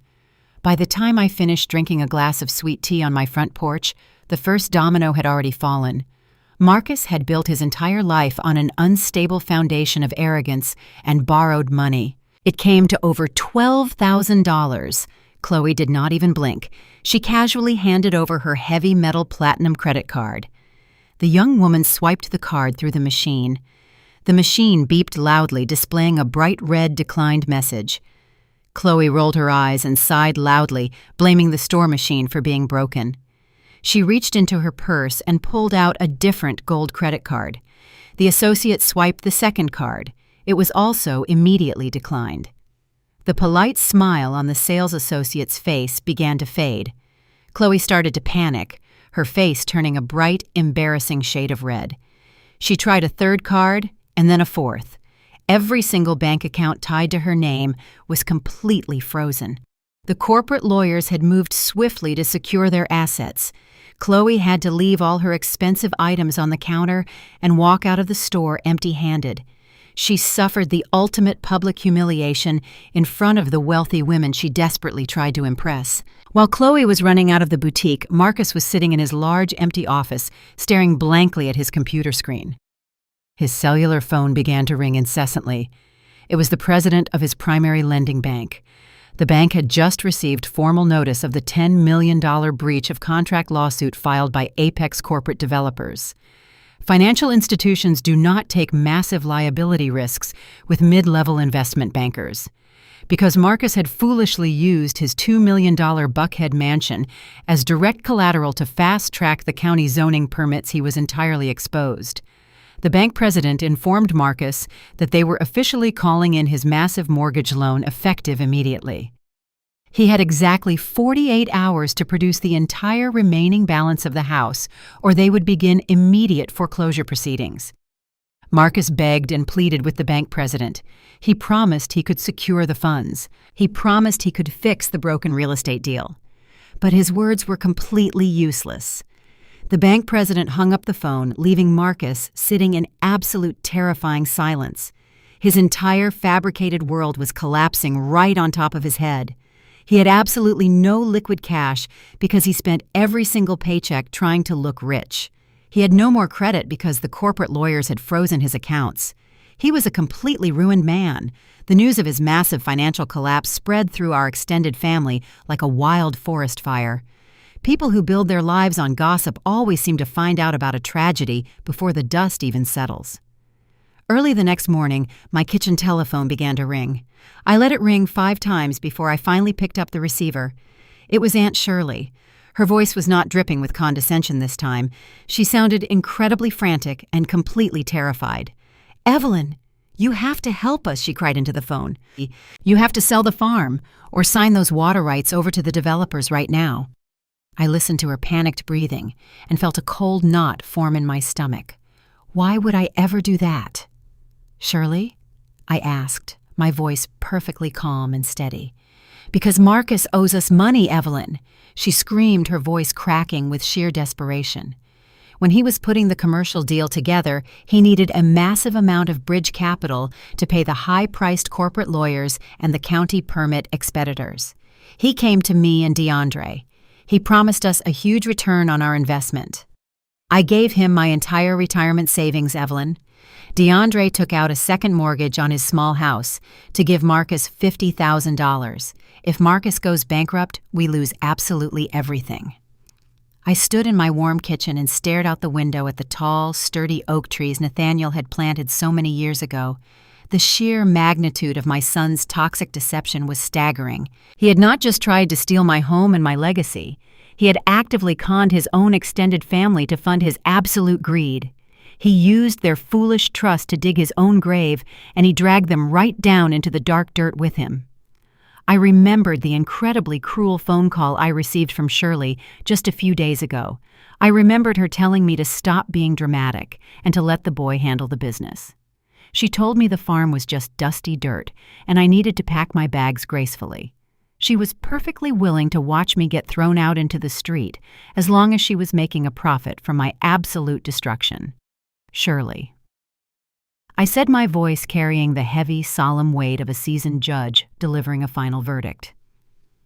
By the time I finished drinking a glass of sweet tea on my front porch, the first domino had already fallen. Marcus had built his entire life on an unstable foundation of arrogance and borrowed money. It came to over $12,000. Chloe did not even blink. She casually handed over her heavy metal platinum credit card. The young woman swiped the card through the machine. The machine beeped loudly, displaying a bright red declined message. Chloe rolled her eyes and sighed loudly, blaming the store machine for being broken. She reached into her purse and pulled out a different gold credit card. The associate swiped the second card. It was also immediately declined. The polite smile on the sales associate's face began to fade. Chloe started to panic, her face turning a bright, embarrassing shade of red. She tried a third card and then a fourth. Every single bank account tied to her name was completely frozen. The corporate lawyers had moved swiftly to secure their assets. Chloe had to leave all her expensive items on the counter and walk out of the store empty-handed. She suffered the ultimate public humiliation in front of the wealthy women she desperately tried to impress. While Chloe was running out of the boutique, Marcus was sitting in his large, empty office, staring blankly at his computer screen. His cellular phone began to ring incessantly. It was the president of his primary lending bank. The bank had just received formal notice of the $10 million breach of contract lawsuit filed by Apex corporate developers. Financial institutions do not take massive liability risks with mid-level investment bankers. Because Marcus had foolishly used his $2 million Buckhead mansion as direct collateral to fast-track the county zoning permits, he was entirely exposed. The bank president informed Marcus that they were officially calling in his massive mortgage loan effective immediately. He had exactly 48 hours to produce the entire remaining balance of the house, or they would begin immediate foreclosure proceedings. Marcus begged and pleaded with the bank president. He promised he could secure the funds. He promised he could fix the broken real estate deal. But his words were completely useless. The bank president hung up the phone, leaving Marcus sitting in absolute terrifying silence. His entire fabricated world was collapsing right on top of his head. He had absolutely no liquid cash because he spent every single paycheck trying to look rich. He had no more credit because the corporate lawyers had frozen his accounts. He was a completely ruined man. The news of his massive financial collapse spread through our extended family like a wild forest fire. People who build their lives on gossip always seem to find out about a tragedy before the dust even settles. Early the next morning, my kitchen telephone began to ring. I let it ring 5 times before I finally picked up the receiver. It was Aunt Shirley. Her voice was not dripping with condescension this time. She sounded incredibly frantic and completely terrified. "Evelyn, you have to help us," she cried into the phone. "You have to sell the farm or sign those water rights over to the developers right now." I listened to her panicked breathing and felt a cold knot form in my stomach. Why would I ever do that? "Shirley?" I asked, my voice perfectly calm and steady. "Because Marcus owes us money, Evelyn," she screamed, her voice cracking with sheer desperation. When he was putting the commercial deal together, he needed a massive amount of bridge capital to pay the high-priced corporate lawyers and the county permit expeditors. He came to me and DeAndre. He promised us a huge return on our investment. I gave him my entire retirement savings, Evelyn. DeAndre took out a second mortgage on his small house to give Marcus $50,000. If Marcus goes bankrupt, we lose absolutely everything. I stood in my warm kitchen and stared out the window at the tall, sturdy oak trees Nathaniel had planted so many years ago. The sheer magnitude of my son's toxic deception was staggering. He had not just tried to steal my home and my legacy. He had actively conned his own extended family to fund his absolute greed. He used their foolish trust to dig his own grave, and he dragged them right down into the dark dirt with him. I remembered the incredibly cruel phone call I received from Shirley just a few days ago. I remembered her telling me to stop being dramatic and to let the boy handle the business. She told me the farm was just dusty dirt, and I needed to pack my bags gracefully. She was perfectly willing to watch me get thrown out into the street, as long as she was making a profit from my absolute destruction. Shirley. I said, my voice carrying the heavy, solemn weight of a seasoned judge delivering a final verdict.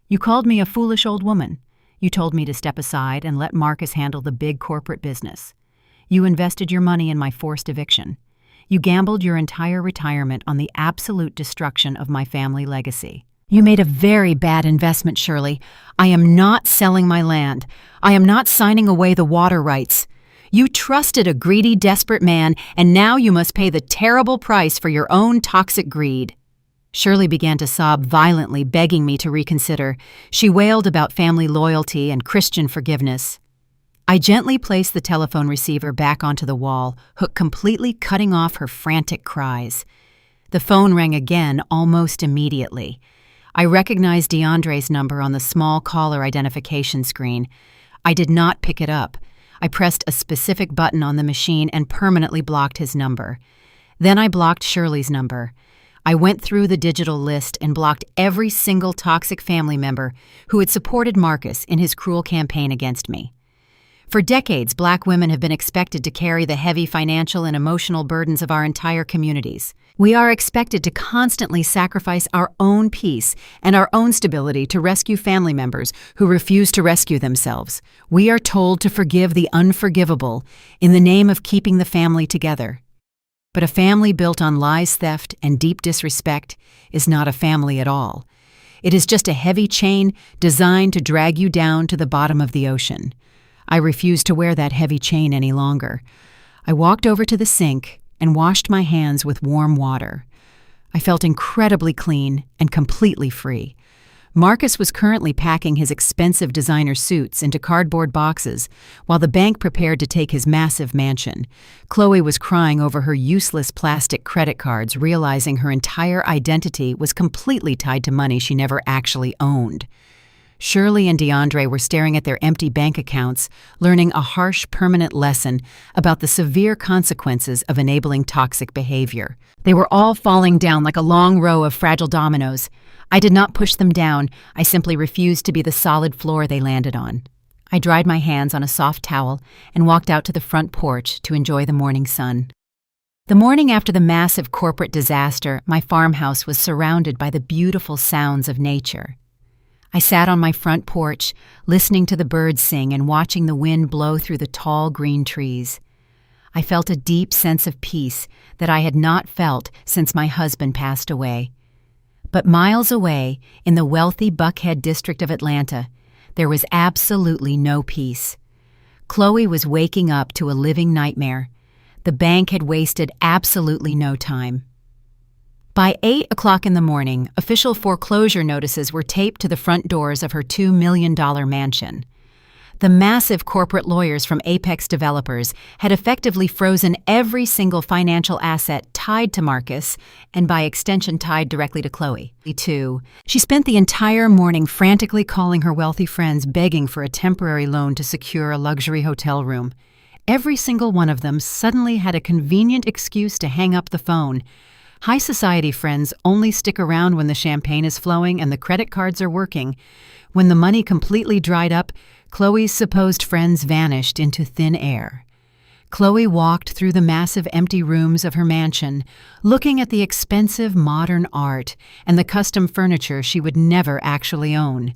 "You called me a foolish old woman. You told me to step aside and let Marcus handle the big corporate business. You invested your money in my forced eviction. You gambled your entire retirement on the absolute destruction of my family legacy. You made a very bad investment, Shirley. I am not selling my land. I am not signing away the water rights. You trusted a greedy, desperate man, and now you must pay the terrible price for your own toxic greed." Shirley began to sob violently, begging me to reconsider. She wailed about family loyalty and Christian forgiveness. I gently placed the telephone receiver back onto the wall, hook completely cutting off her frantic cries. The phone rang again almost immediately. I recognized DeAndre's number on the small caller identification screen. I did not pick it up. I pressed a specific button on the machine and permanently blocked his number. Then I blocked Shirley's number. I went through the digital list and blocked every single toxic family member who had supported Marcus in his cruel campaign against me. For decades, Black women have been expected to carry the heavy financial and emotional burdens of our entire communities. We are expected to constantly sacrifice our own peace and our own stability to rescue family members who refuse to rescue themselves. We are told to forgive the unforgivable in the name of keeping the family together. But a family built on lies, theft, and deep disrespect is not a family at all. It is just a heavy chain designed to drag you down to the bottom of the ocean. I refused to wear that heavy chain any longer. I walked over to the sink and washed my hands with warm water. I felt incredibly clean and completely free. Marcus was currently packing his expensive designer suits into cardboard boxes while the bank prepared to take his massive mansion. Chloe was crying over her useless plastic credit cards, realizing her entire identity was completely tied to money she never actually owned. Shirley and DeAndre were staring at their empty bank accounts, learning a harsh, permanent lesson about the severe consequences of enabling toxic behavior. They were all falling down like a long row of fragile dominoes. I did not push them down. I simply refused to be the solid floor they landed on. I dried my hands on a soft towel and walked out to the front porch to enjoy the morning sun. The morning after the massive corporate disaster, my farmhouse was surrounded by the beautiful sounds of nature. I sat on my front porch, listening to the birds sing and watching the wind blow through the tall green trees. I felt a deep sense of peace that I had not felt since my husband passed away. But miles away, in the wealthy Buckhead district of Atlanta, there was absolutely no peace. Chloe was waking up to a living nightmare. The bank had wasted absolutely no time. By 8 o'clock in the morning, official foreclosure notices were taped to the front doors of her $2 million mansion. The massive corporate lawyers from Apex Developers had effectively frozen every single financial asset tied to Marcus, and by extension tied directly to Chloe, too. She spent the entire morning frantically calling her wealthy friends, begging for a temporary loan to secure a luxury hotel room. Every single one of them suddenly had a convenient excuse to hang up the phone. High society friends only stick around when the champagne is flowing and the credit cards are working. When the money completely dried up, Chloe's supposed friends vanished into thin air. Chloe walked through the massive empty rooms of her mansion, looking at the expensive modern art and the custom furniture she would never actually own.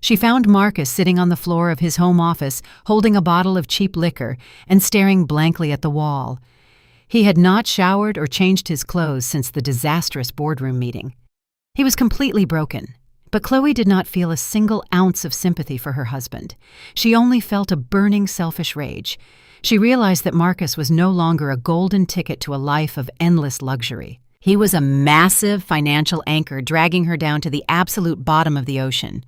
She found Marcus sitting on the floor of his home office, holding a bottle of cheap liquor and staring blankly at the wall. He had not showered or changed his clothes since the disastrous boardroom meeting. He was completely broken. But Chloe did not feel a single ounce of sympathy for her husband. She only felt a burning selfish rage. She realized that Marcus was no longer a golden ticket to a life of endless luxury. He was a massive financial anchor dragging her down to the absolute bottom of the ocean.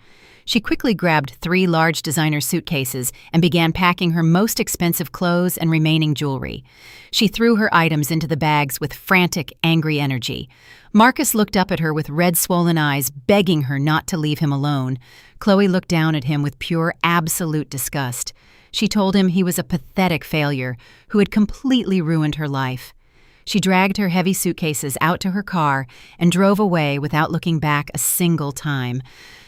She quickly grabbed 3 large designer suitcases and began packing her most expensive clothes and remaining jewelry. She threw her items into the bags with frantic, angry energy. Marcus looked up at her with red, swollen eyes, begging her not to leave him alone. Chloe looked down at him with pure, absolute disgust. She told him he was a pathetic failure who had completely ruined her life. She dragged her heavy suitcases out to her car and drove away without looking back a single time.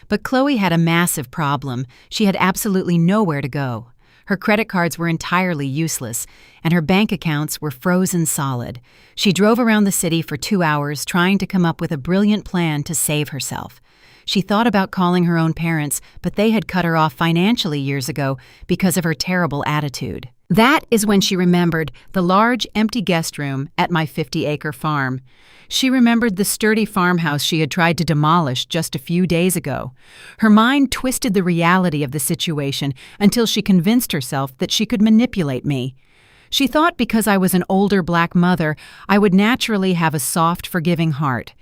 But Chloe had a massive problem. She had absolutely nowhere to go. Her credit cards were entirely useless, and her bank accounts were frozen solid. She drove around the city for 2 hours trying to come up with a brilliant plan to save herself. She thought about calling her own parents, but they had cut her off financially years ago because of her terrible attitude. That is when she remembered the large, empty guest room at my 50-acre farm. She remembered the sturdy farmhouse she had tried to demolish just a few days ago. Her mind twisted the reality of the situation until she convinced herself that she could manipulate me. She thought because I was an older black mother, I would naturally have a soft, forgiving heart.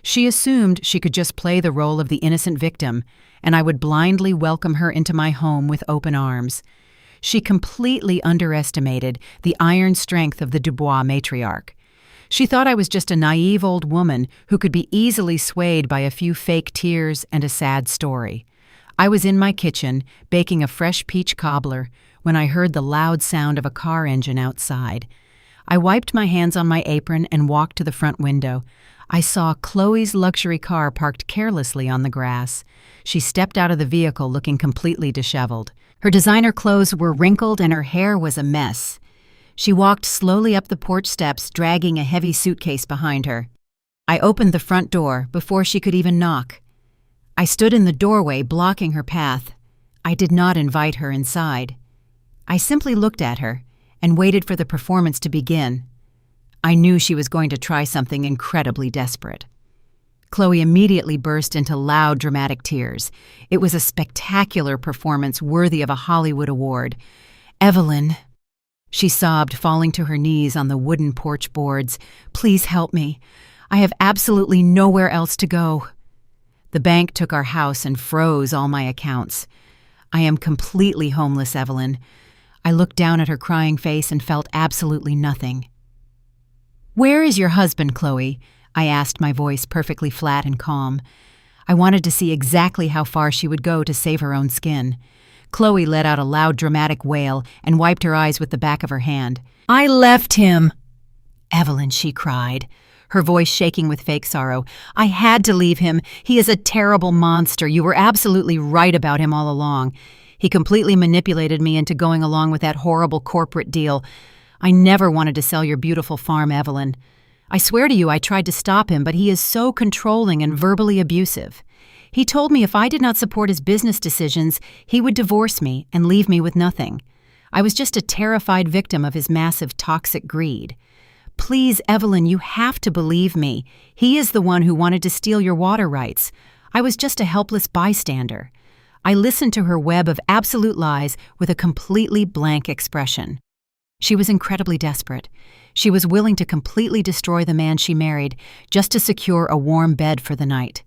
She assumed she could just play the role of the innocent victim, and I would blindly welcome her into my home with open arms. She completely underestimated the iron strength of the Dubois matriarch. She thought I was just a naive old woman who could be easily swayed by a few fake tears and a sad story. I was in my kitchen, baking a fresh peach cobbler, when I heard the loud sound of a car engine outside. I wiped my hands on my apron and walked to the front window. I saw Chloe's luxury car parked carelessly on the grass. She stepped out of the vehicle looking completely disheveled. Her designer clothes were wrinkled and her hair was a mess. She walked slowly up the porch steps, dragging a heavy suitcase behind her. I opened the front door before she could even knock. I stood in the doorway, blocking her path. I did not invite her inside. I simply looked at her and waited for the performance to begin. I knew she was going to try something incredibly desperate. Chloe immediately burst into loud, dramatic tears. It was a spectacular performance worthy of a Hollywood award. "Evelyn," she sobbed, falling to her knees on the wooden porch boards, "please help me. I have absolutely nowhere else to go. The bank took our house and froze all my accounts. I am completely homeless, Evelyn." I looked down at her crying face and felt absolutely nothing. "Where is your husband, Chloe?" I asked, my voice perfectly flat and calm. I wanted to see exactly how far she would go to save her own skin. Chloe let out a loud, dramatic wail and wiped her eyes with the back of her hand. "I left him." "Evelyn," she cried, her voice shaking with fake sorrow. "I had to leave him. He is a terrible monster. You were absolutely right about him all along. He completely manipulated me into going along with that horrible corporate deal. I never wanted to sell your beautiful farm, Evelyn. I swear to you I tried to stop him, but he is so controlling and verbally abusive. He told me if I did not support his business decisions, he would divorce me and leave me with nothing. I was just a terrified victim of his massive toxic greed. Please, Evelyn, you have to believe me. He is the one who wanted to steal your water rights. I was just a helpless bystander. I listened to her web of absolute lies with a completely blank expression. She was incredibly desperate. She was willing to completely destroy the man she married just to secure a warm bed for the night.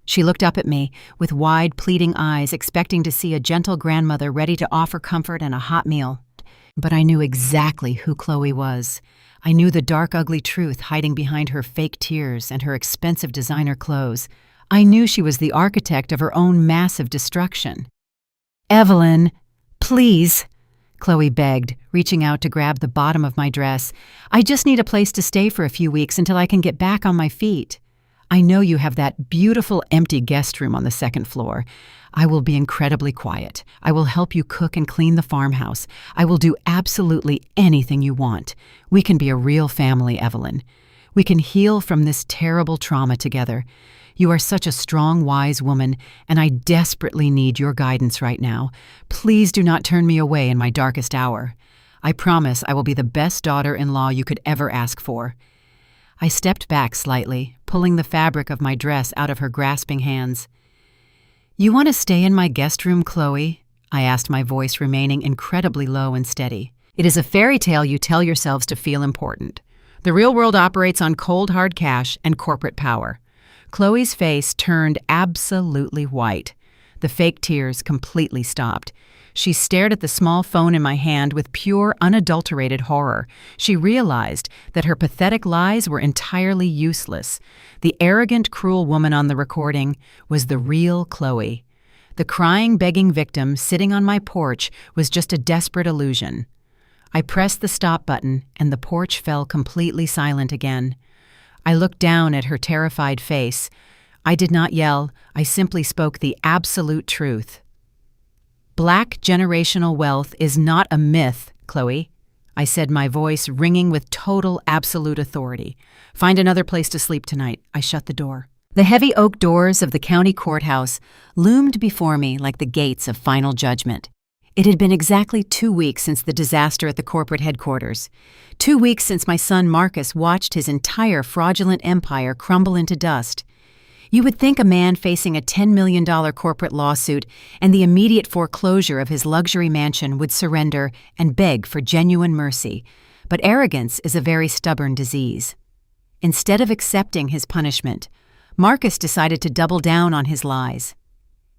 She looked up at me with wide, pleading eyes, expecting to see a gentle grandmother ready to offer comfort and a hot meal. But I knew exactly who Chloe was. I knew the dark, ugly truth hiding behind her fake tears and her expensive designer clothes. I knew she was the architect of her own massive destruction. "Evelyn, please," Chloe begged, reaching out to grab the bottom of my dress. "I just need a place to stay for a few weeks until I can get back on my feet. I know you have that beautiful empty guest room on the second floor. I will be incredibly quiet. I will help you cook and clean the farmhouse. I will do absolutely anything you want. We can be a real family, Evelyn. We can heal from this terrible trauma together. You are such a strong, wise woman, and I desperately need your guidance right now. Please do not turn me away in my darkest hour. I promise I will be the best daughter-in-law you could ever ask for." I stepped back slightly, pulling the fabric of my dress out of her grasping hands. "You want to stay in my guest room, Chloe?" I asked, my voice remaining incredibly low and steady. "It is a fairy tale you tell yourselves to feel important. The real world operates on cold, hard cash and corporate power." Chloe's face turned absolutely white. The fake tears completely stopped. She stared at the small phone in my hand with pure, unadulterated horror. She realized that her pathetic lies were entirely useless. The arrogant, cruel woman on the recording was the real Chloe. The crying, begging victim sitting on my porch was just a desperate illusion. I pressed the stop button, and the porch fell completely silent again. I looked down at her terrified face. I did not yell. I simply spoke the absolute truth. "Black generational wealth is not a myth, Chloe," I said, my voice ringing with total, absolute authority. "Find another place to sleep tonight." I shut the door. The heavy oak doors of the county courthouse loomed before me like the gates of final judgment. It had been exactly 2 weeks since the disaster at the corporate headquarters. 2 weeks since my son Marcus watched his entire fraudulent empire crumble into dust. You would think a man facing a $10 million corporate lawsuit and the immediate foreclosure of his luxury mansion would surrender and beg for genuine mercy, but arrogance is a very stubborn disease. Instead of accepting his punishment, Marcus decided to double down on his lies.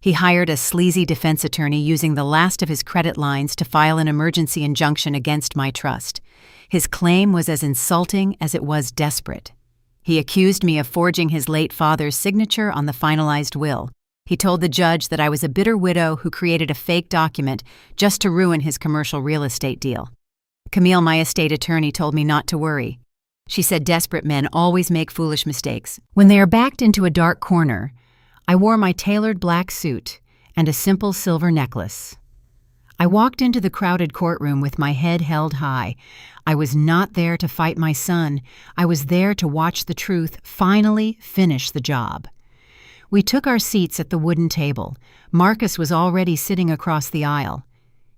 He hired a sleazy defense attorney using the last of his credit lines to file an emergency injunction against my trust. His claim was as insulting as it was desperate. He accused me of forging his late father's signature on the finalized will. He told the judge that I was a bitter widow who created a fake document just to ruin his commercial real estate deal. Camille, my estate attorney, told me not to worry. She said desperate men always make foolish mistakes. When they are backed into a dark corner, I wore my tailored black suit and a simple silver necklace. I walked into the crowded courtroom with my head held high. I was not there to fight my son. I was there to watch the truth finally finish the job. We took our seats at the wooden table. Marcus was already sitting across the aisle.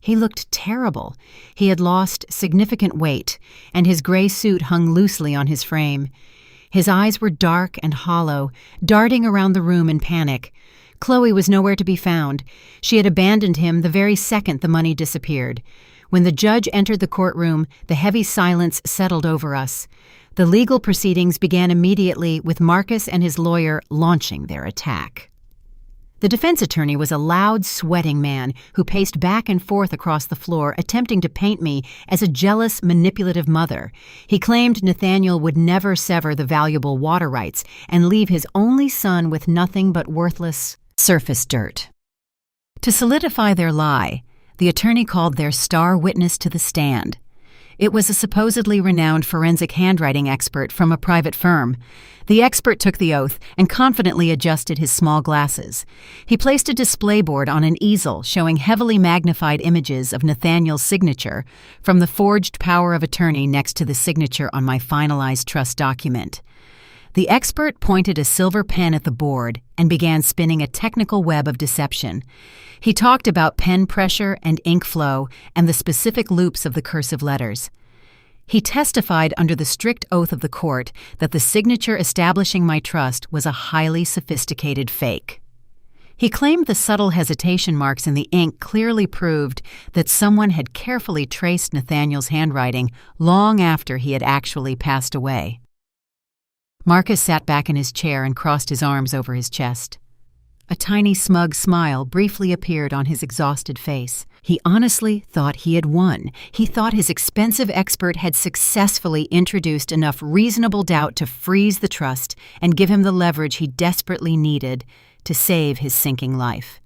He looked terrible. He had lost significant weight, and his gray suit hung loosely on his frame. His eyes were dark and hollow, darting around the room in panic. Chloe was nowhere to be found. She had abandoned him the very second the money disappeared. When the judge entered the courtroom, the heavy silence settled over us. The legal proceedings began immediately with Marcus and his lawyer launching their attack. The defense attorney was a loud, sweating man who paced back and forth across the floor, attempting to paint me as a jealous, manipulative mother. He claimed Nathaniel would never sever the valuable water rights and leave his only son with nothing but worthless surface dirt. To solidify their lie, the attorney called their star witness to the stand. It was a supposedly renowned forensic handwriting expert from a private firm. The expert took the oath and confidently adjusted his small glasses. He placed a display board on an easel showing heavily magnified images of Nathaniel's signature from the forged power of attorney next to the signature on my finalized trust document. The expert pointed a silver pen at the board and began spinning a technical web of deception. He talked about pen pressure and ink flow and the specific loops of the cursive letters. He testified under the strict oath of the court that the signature establishing my trust was a highly sophisticated fake. He claimed the subtle hesitation marks in the ink clearly proved that someone had carefully traced Nathaniel's handwriting long after he had actually passed away. Marcus sat back in his chair and crossed his arms over his chest. A tiny smug smile briefly appeared on his exhausted face. He honestly thought he had won. He thought his expensive expert had successfully introduced enough reasonable doubt to freeze the trust and give him the leverage he desperately needed to save his sinking life.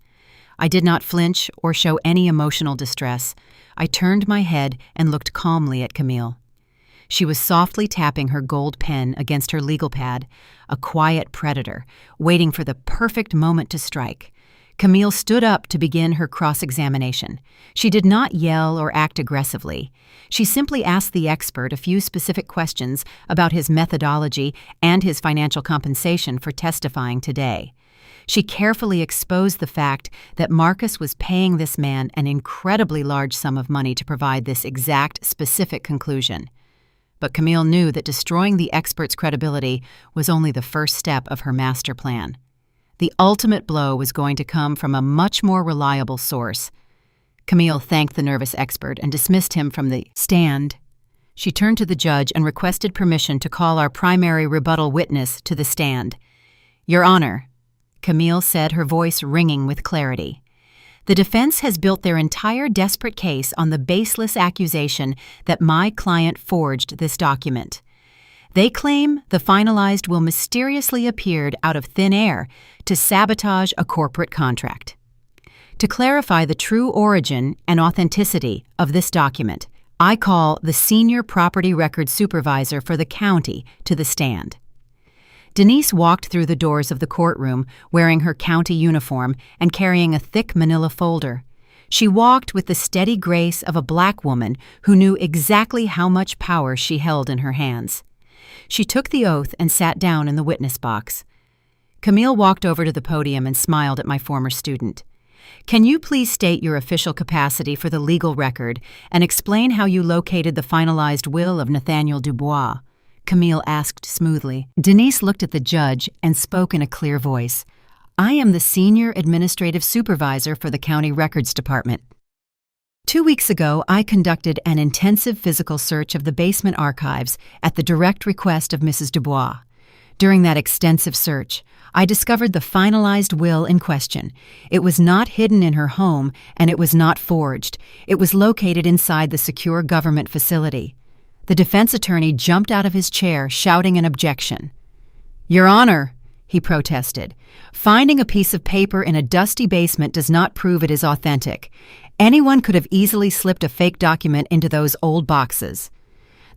I did not flinch or show any emotional distress. I turned my head and looked calmly at Camille. She was softly tapping her gold pen against her legal pad, a quiet predator, waiting for the perfect moment to strike. Camille stood up to begin her cross-examination. She did not yell or act aggressively. She simply asked the expert a few specific questions about his methodology and his financial compensation for testifying today. She carefully exposed the fact that Marcus was paying this man an incredibly large sum of money to provide this exact, specific conclusion. But Camille knew that destroying the expert's credibility was only the first step of her master plan. The ultimate blow was going to come from a much more reliable source. Camille thanked the nervous expert and dismissed him from the stand. She turned to the judge and requested permission to call our primary rebuttal witness to the stand. "Your Honor," Camille said, her voice ringing with clarity. "The defense has built their entire desperate case on the baseless accusation that my client forged this document. They claim the finalized will mysteriously appeared out of thin air to sabotage a corporate contract. To clarify the true origin and authenticity of this document, I call the senior property record supervisor for the county to the stand." Denise walked through the doors of the courtroom wearing her county uniform and carrying a thick manila folder. She walked with the steady grace of a black woman who knew exactly how much power she held in her hands. She took the oath and sat down in the witness box. Camille walked over to the podium and smiled at my former student. "Can you please state your official capacity for the legal record and explain how you located the finalized will of Nathaniel Dubois?" Camille asked smoothly. Denise looked at the judge and spoke in a clear voice. "I am the senior administrative supervisor for the county records department. 2 weeks ago, I conducted an intensive physical search of the basement archives at the direct request of Mrs. Dubois. During that extensive search, I discovered the finalized will in question. It was not hidden in her home, and it was not forged. It was located inside the secure government facility." The defense attorney jumped out of his chair, shouting an objection. "Your Honor," he protested, "finding a piece of paper in a dusty basement does not prove it is authentic. Anyone could have easily slipped a fake document into those old boxes."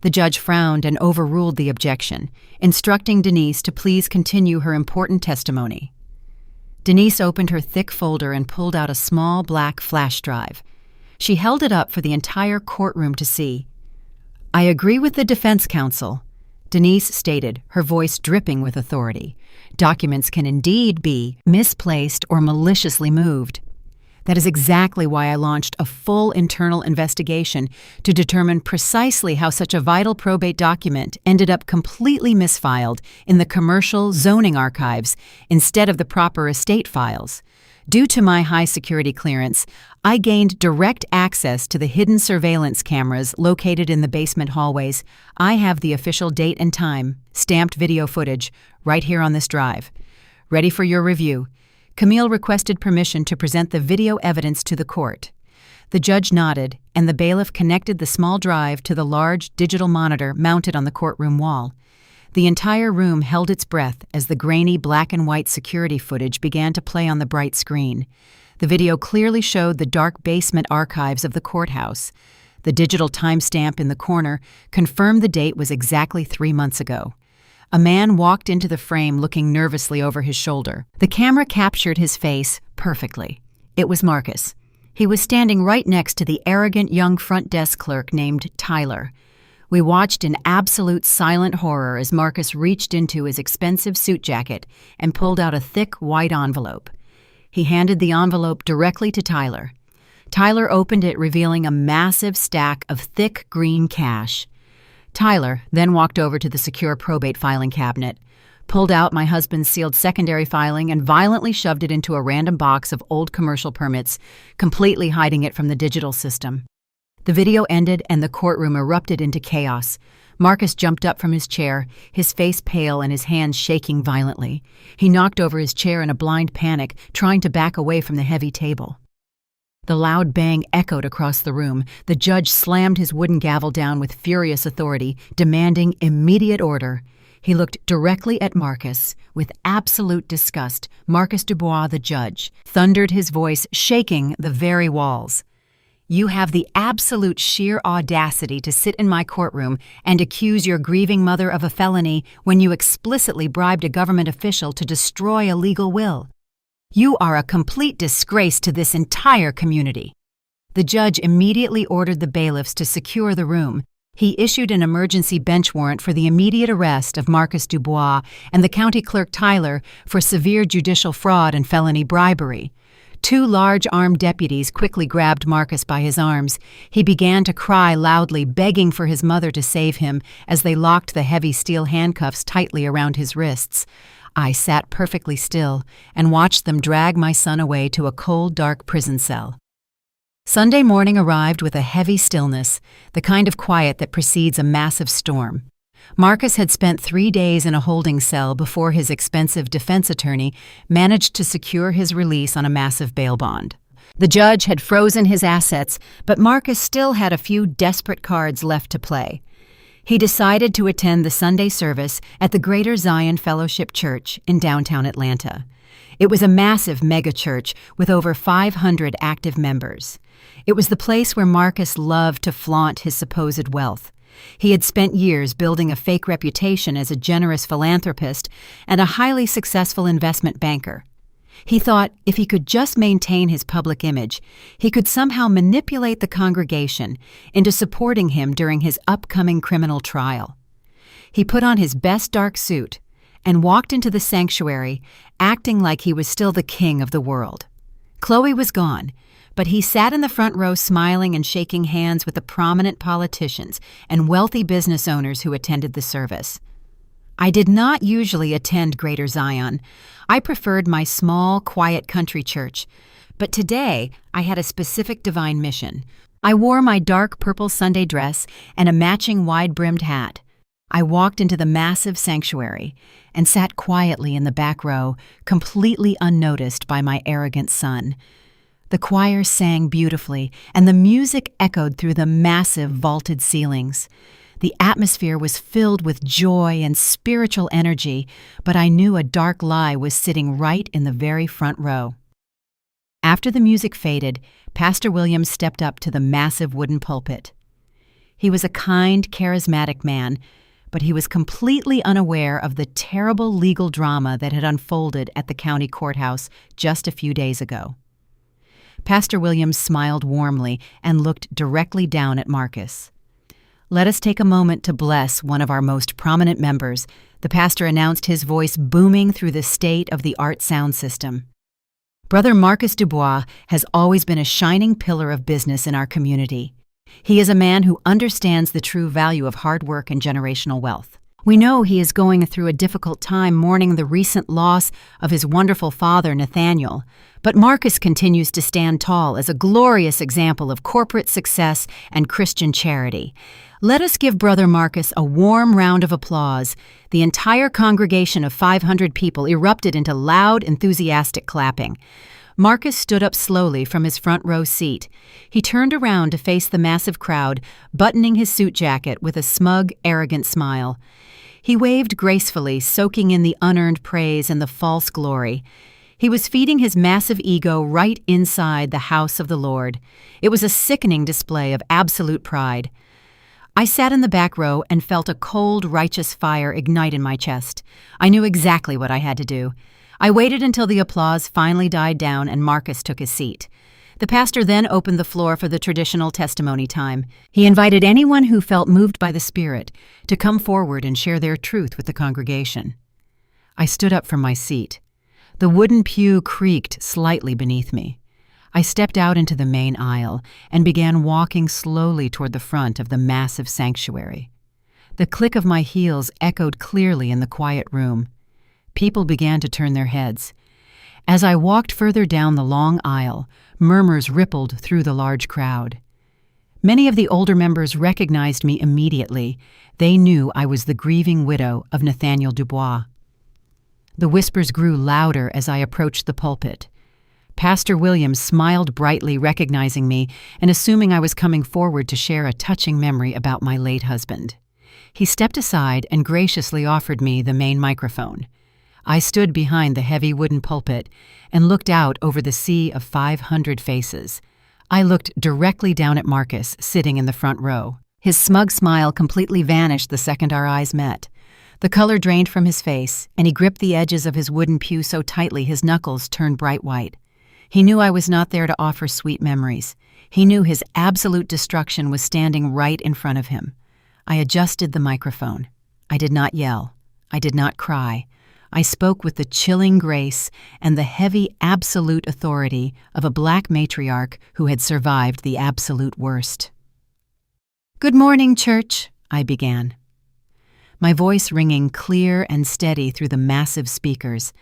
The judge frowned and overruled the objection, instructing Denise to please continue her important testimony. Denise opened her thick folder and pulled out a small black flash drive. She held it up for the entire courtroom to see. "I agree with the defense counsel," Denise stated, her voice dripping with authority. "Documents can indeed be misplaced or maliciously moved. That is exactly why I launched a full internal investigation to determine precisely how such a vital probate document ended up completely misfiled in the commercial zoning archives instead of the proper estate files. Due to my high security clearance, I gained direct access to the hidden surveillance cameras located in the basement hallways. I have the official date and time, stamped video footage, right here on this drive. Ready for your review." Camille requested permission to present the video evidence to the court. The judge nodded, and the bailiff connected the small drive to the large digital monitor mounted on the courtroom wall. The entire room held its breath as the grainy black and white security footage began to play on the bright screen. The video clearly showed the dark basement archives of the courthouse. The digital timestamp in the corner confirmed the date was exactly 3 months ago. A man walked into the frame looking nervously over his shoulder. The camera captured his face perfectly. It was Marcus. He was standing right next to the arrogant young front desk clerk named Tyler. We watched in absolute silent horror as Marcus reached into his expensive suit jacket and pulled out a thick, white envelope. He handed the envelope directly to Tyler. Tyler opened it, revealing a massive stack of thick green cash. Tyler then walked over to the secure probate filing cabinet, pulled out my husband's sealed secondary filing, and violently shoved it into a random box of old commercial permits, completely hiding it from the digital system. The video ended and the courtroom erupted into chaos. Marcus jumped up from his chair, his face pale and his hands shaking violently. He knocked over his chair in a blind panic, trying to back away from the heavy table. The loud bang echoed across the room. The judge slammed his wooden gavel down with furious authority, demanding immediate order. He looked directly at Marcus. With absolute disgust, Marcus Dubois, the judge, thundered, his voice shaking the very walls. "You have the absolute sheer audacity to sit in my courtroom and accuse your grieving mother of a felony when you explicitly bribed a government official to destroy a legal will. You are a complete disgrace to this entire community." The judge immediately ordered the bailiffs to secure the room. He issued an emergency bench warrant for the immediate arrest of Marcus Dubois and the county clerk Tyler for severe judicial fraud and felony bribery. 2 large armed deputies quickly grabbed Marcus by his arms. He began to cry loudly, begging for his mother to save him as they locked the heavy steel handcuffs tightly around his wrists. I sat perfectly still and watched them drag my son away to a cold, dark prison cell. Sunday morning arrived with a heavy stillness, the kind of quiet that precedes a massive storm. Marcus had spent 3 days in a holding cell before his expensive defense attorney managed to secure his release on a massive bail bond. The judge had frozen his assets, but Marcus still had a few desperate cards left to play. He decided to attend the Sunday service at the Greater Zion Fellowship Church in downtown Atlanta. It was a massive megachurch with over 500 active members. It was the place where Marcus loved to flaunt his supposed wealth. He had spent years building a fake reputation as a generous philanthropist and a highly successful investment banker. He thought if he could just maintain his public image, he could somehow manipulate the congregation into supporting him during his upcoming criminal trial. He put on his best dark suit and walked into the sanctuary, acting like he was still the king of the world. Chloe was gone, but he sat in the front row smiling and shaking hands with the prominent politicians and wealthy business owners who attended the service. I did not usually attend Greater Zion. I preferred my small, quiet country church, but today I had a specific divine mission. I wore my dark purple Sunday dress and a matching wide-brimmed hat. I walked into the massive sanctuary and sat quietly in the back row, completely unnoticed by my arrogant son. The choir sang beautifully, and the music echoed through the massive vaulted ceilings. The atmosphere was filled with joy and spiritual energy, but I knew a dark lie was sitting right in the very front row. After the music faded, Pastor Williams stepped up to the massive wooden pulpit. He was a kind, charismatic man, but he was completely unaware of the terrible legal drama that had unfolded at the county courthouse just a few days ago. Pastor Williams smiled warmly and looked directly down at Marcus. "Let us take a moment to bless one of our most prominent members," the pastor announced, his voice booming through the state-of-the-art sound system. "Brother Marcus Dubois has always been a shining pillar of business in our community. He is a man who understands the true value of hard work and generational wealth. We know he is going through a difficult time mourning the recent loss of his wonderful father, Nathaniel, but Marcus continues to stand tall as a glorious example of corporate success and Christian charity. Let us give Brother Marcus a warm round of applause." The entire congregation of 500 people erupted into loud, enthusiastic clapping. Marcus stood up slowly from his front row seat. He turned around to face the massive crowd, buttoning his suit jacket with a smug, arrogant smile. He waved gracefully, soaking in the unearned praise and the false glory. He was feeding his massive ego right inside the house of the Lord. It was a sickening display of absolute pride. I sat in the back row and felt a cold, righteous fire ignite in my chest. I knew exactly what I had to do. I waited until the applause finally died down and Marcus took his seat. The pastor then opened the floor for the traditional testimony time. He invited anyone who felt moved by the Spirit to come forward and share their truth with the congregation. I stood up from my seat. The wooden pew creaked slightly beneath me. I stepped out into the main aisle and began walking slowly toward the front of the massive sanctuary. The click of my heels echoed clearly in the quiet room. People began to turn their heads. As I walked further down the long aisle, murmurs rippled through the large crowd. Many of the older members recognized me immediately. They knew I was the grieving widow of Nathaniel Dubois. The whispers grew louder as I approached the pulpit. Pastor Williams smiled brightly, recognizing me and assuming I was coming forward to share a touching memory about my late husband. He stepped aside and graciously offered me the main microphone. I stood behind the heavy wooden pulpit and looked out over the sea of 500 faces. I looked directly down at Marcus, sitting in the front row. His smug smile completely vanished the second our eyes met. The color drained from his face, and he gripped the edges of his wooden pew so tightly his knuckles turned bright white. He knew I was not there to offer sweet memories. He knew his absolute destruction was standing right in front of him. I adjusted the microphone. I did not yell. I did not cry. I spoke with the chilling grace and the heavy absolute authority of a black matriarch who had survived the absolute worst. "Good morning, church," I began, my voice ringing clear and steady through the massive speakers.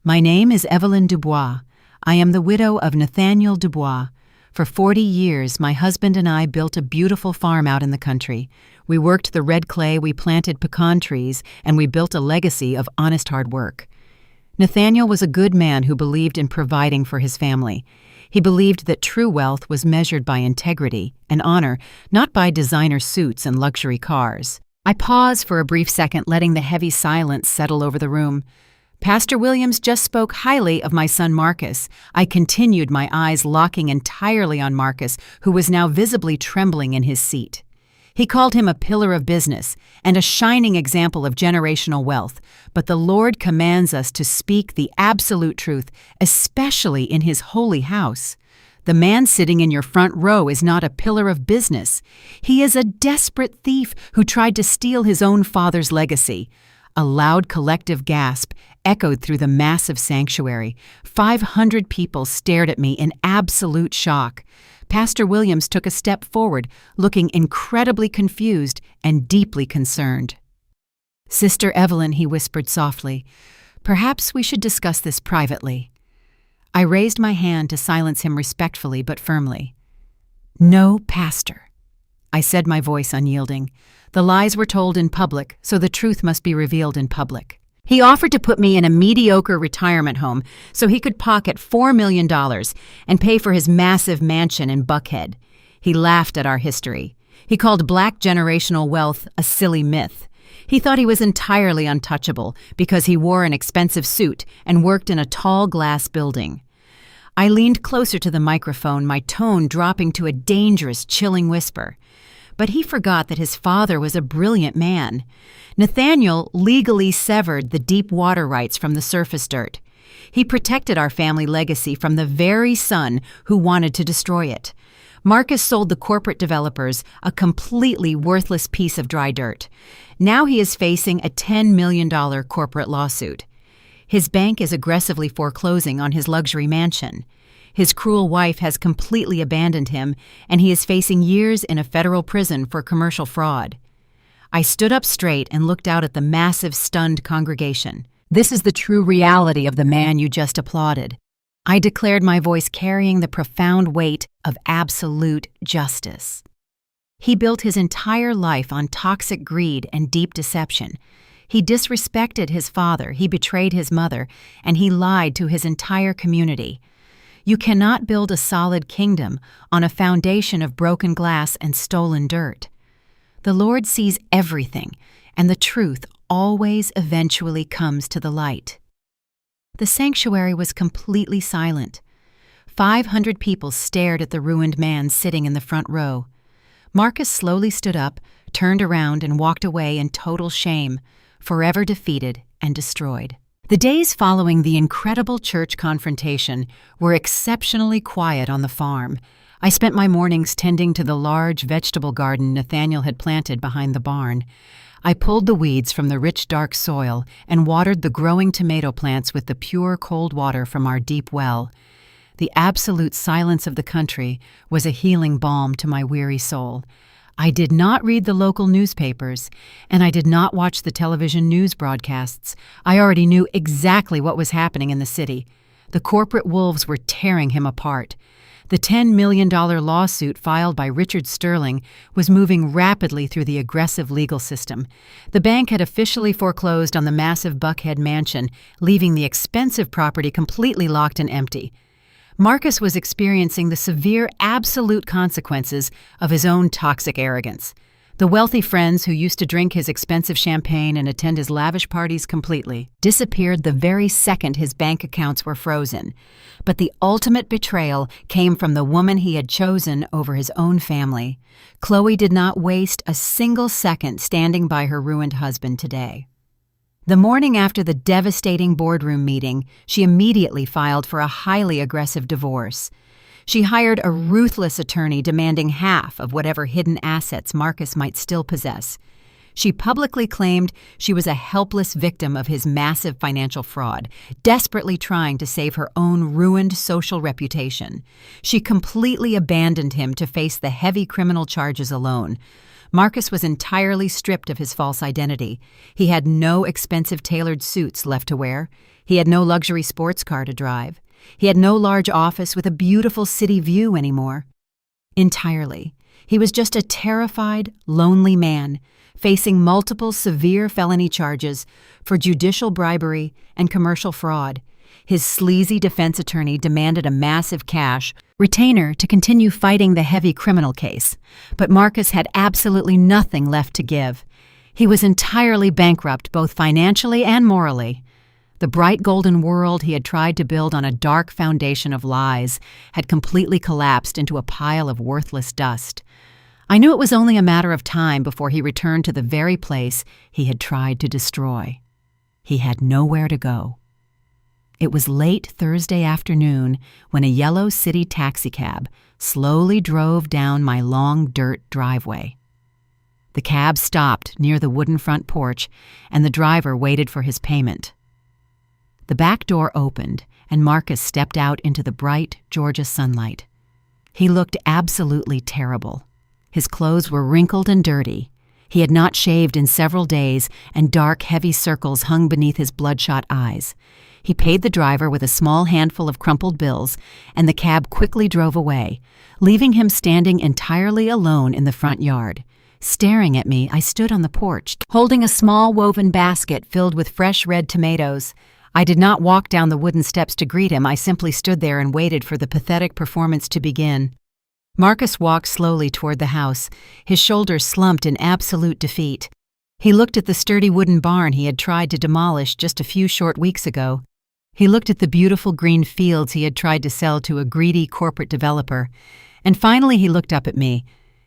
"My name is Evelyn Dubois. I am the widow of Nathaniel Dubois. For 40 years, my husband and I built a beautiful farm out in the country. We worked the red clay, we planted pecan trees, and we built a legacy of honest hard work. Nathaniel was a good man who believed in providing for his family. He believed that true wealth was measured by integrity and honor, not by designer suits and luxury cars." I paused for a brief second, letting the heavy silence settle over the room. Pastor Williams just spoke highly of my son Marcus. I continued, my eyes locking entirely on Marcus, who was now visibly trembling in his seat. He called him a pillar of business and a shining example of generational wealth, but the Lord commands us to speak the absolute truth, especially in His holy house. The man sitting in your front row is not a pillar of business. He is a desperate thief who tried to steal his own father's legacy. A loud collective gasp echoed through the massive sanctuary. 500 people stared at me in absolute shock. Pastor Williams took a step forward, looking incredibly confused and deeply concerned. "Sister Evelyn," he whispered softly, "perhaps we should discuss this privately." I raised my hand to silence him respectfully but firmly. "No, Pastor," I said, my voice unyielding. The lies were told in public, so the truth must be revealed in public. He offered to put me in a mediocre retirement home so he could pocket $4 million and pay for his massive mansion in Buckhead. He laughed at our history. He called black generational wealth a silly myth. He thought he was entirely untouchable because he wore an expensive suit and worked in a tall glass building. I leaned closer to the microphone, my tone dropping to a dangerous, chilling whisper. But he forgot that his father was a brilliant man. Nathaniel legally severed the deep water rights from the surface dirt. He protected our family legacy from the very son who wanted to destroy it. Marcus sold the corporate developers a completely worthless piece of dry dirt. Now he is facing a $10 million corporate lawsuit. His bank is aggressively foreclosing on his luxury mansion. His cruel wife has completely abandoned him, and he is facing years in a federal prison for commercial fraud. I stood up straight and looked out at the massive, stunned congregation. "This is the true reality of the man you just applauded," I declared, my voice carrying the profound weight of absolute justice. He built his entire life on toxic greed and deep deception. He disrespected his father, he betrayed his mother, and he lied to his entire community. You cannot build a solid kingdom on a foundation of broken glass and stolen dirt. The Lord sees everything, and the truth always eventually comes to the light. The sanctuary was completely silent. 500 people stared at the ruined man sitting in the front row. Marcus slowly stood up, turned around, and walked away in total shame, forever defeated and destroyed. The days following the incredible church confrontation were exceptionally quiet on the farm. I spent my mornings tending to the large vegetable garden Nathaniel had planted behind the barn. I pulled the weeds from the rich, dark soil and watered the growing tomato plants with the pure, cold water from our deep well. The absolute silence of the country was a healing balm to my weary soul. I did not read the local newspapers, and I did not watch the television news broadcasts. I already knew exactly what was happening in the city. The corporate wolves were tearing him apart. The $10 million lawsuit filed by Richard Sterling was moving rapidly through the aggressive legal system. The bank had officially foreclosed on the massive Buckhead mansion, leaving the expensive property completely locked and empty. Marcus was experiencing the severe absolute consequences of his own toxic arrogance. The wealthy friends who used to drink his expensive champagne and attend his lavish parties completely disappeared the very second his bank accounts were frozen. But the ultimate betrayal came from the woman he had chosen over his own family. Chloe did not waste a single second standing by her ruined husband today. The morning after the devastating boardroom meeting, she immediately filed for a highly aggressive divorce. She hired a ruthless attorney demanding half of whatever hidden assets Marcus might still possess. She publicly claimed she was a helpless victim of his massive financial fraud, desperately trying to save her own ruined social reputation. She completely abandoned him to face the heavy criminal charges alone. Marcus was entirely stripped of his false identity. He had no expensive tailored suits left to wear. He had no luxury sports car to drive. He had no large office with a beautiful city view anymore. Entirely. He was just a terrified, lonely man, facing multiple severe felony charges for judicial bribery and commercial fraud. His sleazy defense attorney demanded a massive cash retainer to continue fighting the heavy criminal case, but Marcus had absolutely nothing left to give. He was entirely bankrupt both financially and morally. The bright golden world he had tried to build on a dark foundation of lies had completely collapsed into a pile of worthless dust. I knew it was only a matter of time before he returned to the very place he had tried to destroy. He had nowhere to go. It was late Thursday afternoon when a yellow city taxicab slowly drove down my long dirt driveway. The cab stopped near the wooden front porch, and the driver waited for his payment. The back door opened, and Marcus stepped out into the bright Georgia sunlight. He looked absolutely terrible. His clothes were wrinkled and dirty. He had not shaved in several days, and dark, heavy circles hung beneath his bloodshot eyes. He paid the driver with a small handful of crumpled bills, and the cab quickly drove away, leaving him standing entirely alone in the front yard. Staring at me, I stood on the porch, holding a small woven basket filled with fresh red tomatoes. I did not walk down the wooden steps to greet him. I simply stood there and waited for the pathetic performance to begin. Marcus walked slowly toward the house, his shoulders slumped in absolute defeat. He looked at the sturdy wooden barn he had tried to demolish just a few short weeks ago. He looked at the beautiful green fields he had tried to sell to a greedy corporate developer. And finally he looked up at me,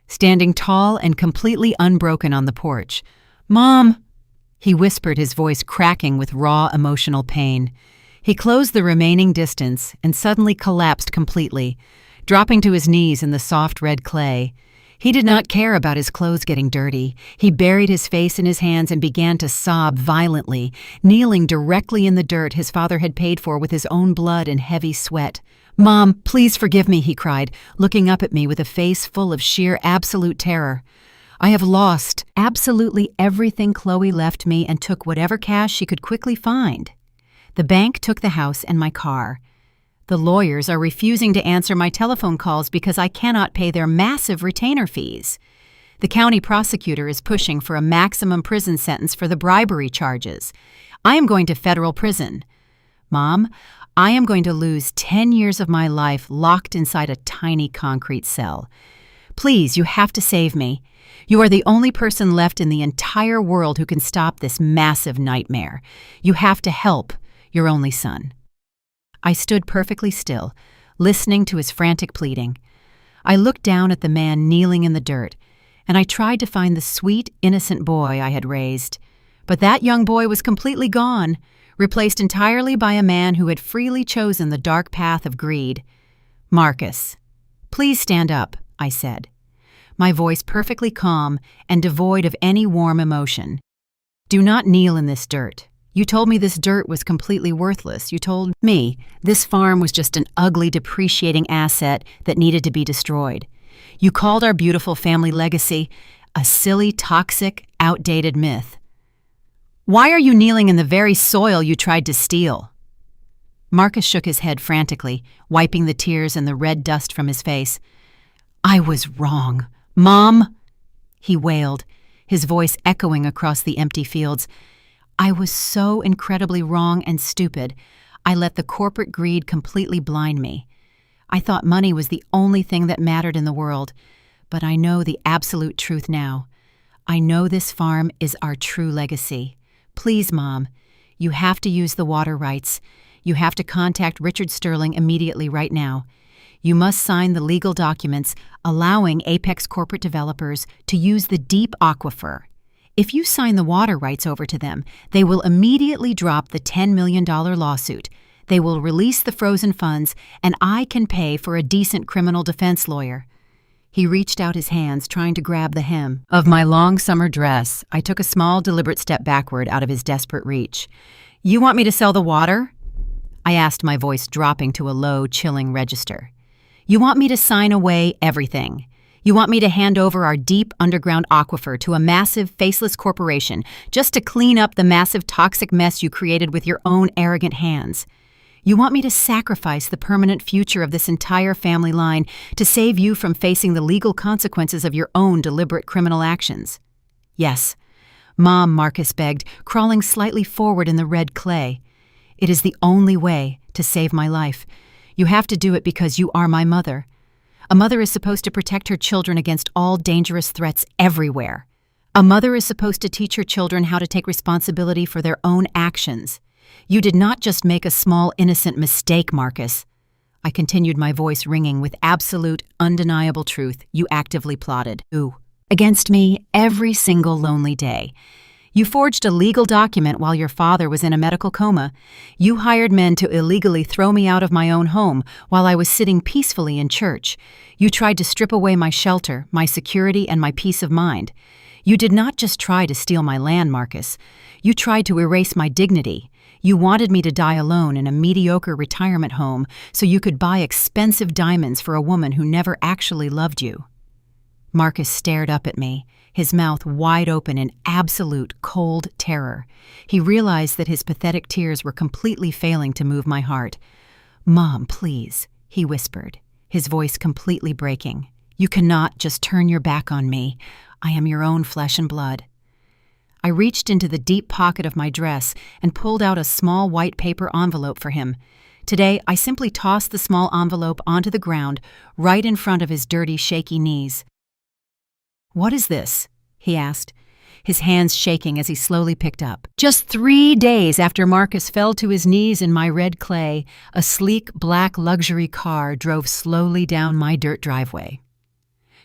standing tall and completely unbroken on the porch. "Mom!" he whispered, his voice cracking with raw emotional pain. He closed the remaining distance and suddenly collapsed completely, dropping to his knees in the soft red clay. He did not care about his clothes getting dirty. He buried his face in his hands and began to sob violently, kneeling directly in the dirt his father had paid for with his own blood and heavy sweat. "Mom, please forgive me," he cried, looking up at me with a face full of sheer absolute terror. "I have lost absolutely everything Chloe left me and took whatever cash she could quickly find. The bank took the house and my car. The lawyers are refusing to answer my telephone calls because I cannot pay their massive retainer fees. The county prosecutor is pushing for a maximum prison sentence for the bribery charges. I am going to federal prison. Mom, I am going to lose 10 years of my life locked inside a tiny concrete cell. Please, you have to save me. You are the only person left in the entire world who can stop this massive nightmare. You have to help your only son." I stood perfectly still, listening to his frantic pleading. I looked down at the man kneeling in the dirt, and I tried to find the sweet, innocent boy I had raised. But that young boy was completely gone, replaced entirely by a man who had freely chosen the dark path of greed. "Marcus, please stand up," I said, my voice perfectly calm and devoid of any warm emotion. "Do not kneel in this dirt. You told me this dirt was completely worthless. You told me this farm was just an ugly, depreciating asset that needed to be destroyed. You called our beautiful family legacy a silly, toxic, outdated myth. Why are you kneeling in the very soil you tried to steal?" Marcus shook his head frantically, wiping the tears and the red dust from his face. "I was wrong, Mom," he wailed, his voice echoing across the empty fields. "I was so incredibly wrong and stupid. I let the corporate greed completely blind me. I thought money was the only thing that mattered in the world, but I know the absolute truth now. I know this farm is our true legacy. Please, Mom, you have to use the water rights. You have to contact Richard Sterling immediately right now. You must sign the legal documents allowing Apex Corporate Developers to use the deep aquifer. If you sign the water rights over to them, they will immediately drop the $10 million lawsuit. They will release the frozen funds, and I can pay for a decent criminal defense lawyer." He reached out his hands, trying to grab the hem of my long summer dress. I took a small, deliberate step backward out of his desperate reach. "You want me to sell the water?" I asked, my voice dropping to a low, chilling register. "You want me to sign away everything? You want me to hand over our deep underground aquifer to a massive, faceless corporation just to clean up the massive toxic mess you created with your own arrogant hands? You want me to sacrifice the permanent future of this entire family line to save you from facing the legal consequences of your own deliberate criminal actions?" "Yes, Mom," Marcus begged, crawling slightly forward in the red clay. "It is the only way to save my life. You have to do it because you are my mother. A mother is supposed to protect her children against all dangerous threats everywhere. A mother is supposed to teach her children how to take responsibility for their own actions. You did not just make a small, innocent mistake, Marcus." I continued, my voice ringing with absolute, undeniable truth. "You actively plotted against me every single lonely day. You forged a legal document while your father was in a medical coma. You hired men to illegally throw me out of my own home while I was sitting peacefully in church. You tried to strip away my shelter, my security, and my peace of mind. You did not just try to steal my land, Marcus. You tried to erase my dignity. You wanted me to die alone in a mediocre retirement home so you could buy expensive diamonds for a woman who never actually loved you." Marcus stared up at me, his mouth wide open in absolute cold terror. He realized that his pathetic tears were completely failing to move my heart. "Mom, please," he whispered, his voice completely breaking. "You cannot just turn your back on me. I am your own flesh and blood." I reached into the deep pocket of my dress and pulled out a small white paper envelope for him. Today, I simply tossed the small envelope onto the ground right in front of his dirty, shaky knees. "What is this?" he asked, his hands shaking as he slowly picked up. Just 3 days after Marcus fell to his knees in my red clay, a sleek black luxury car drove slowly down my dirt driveway.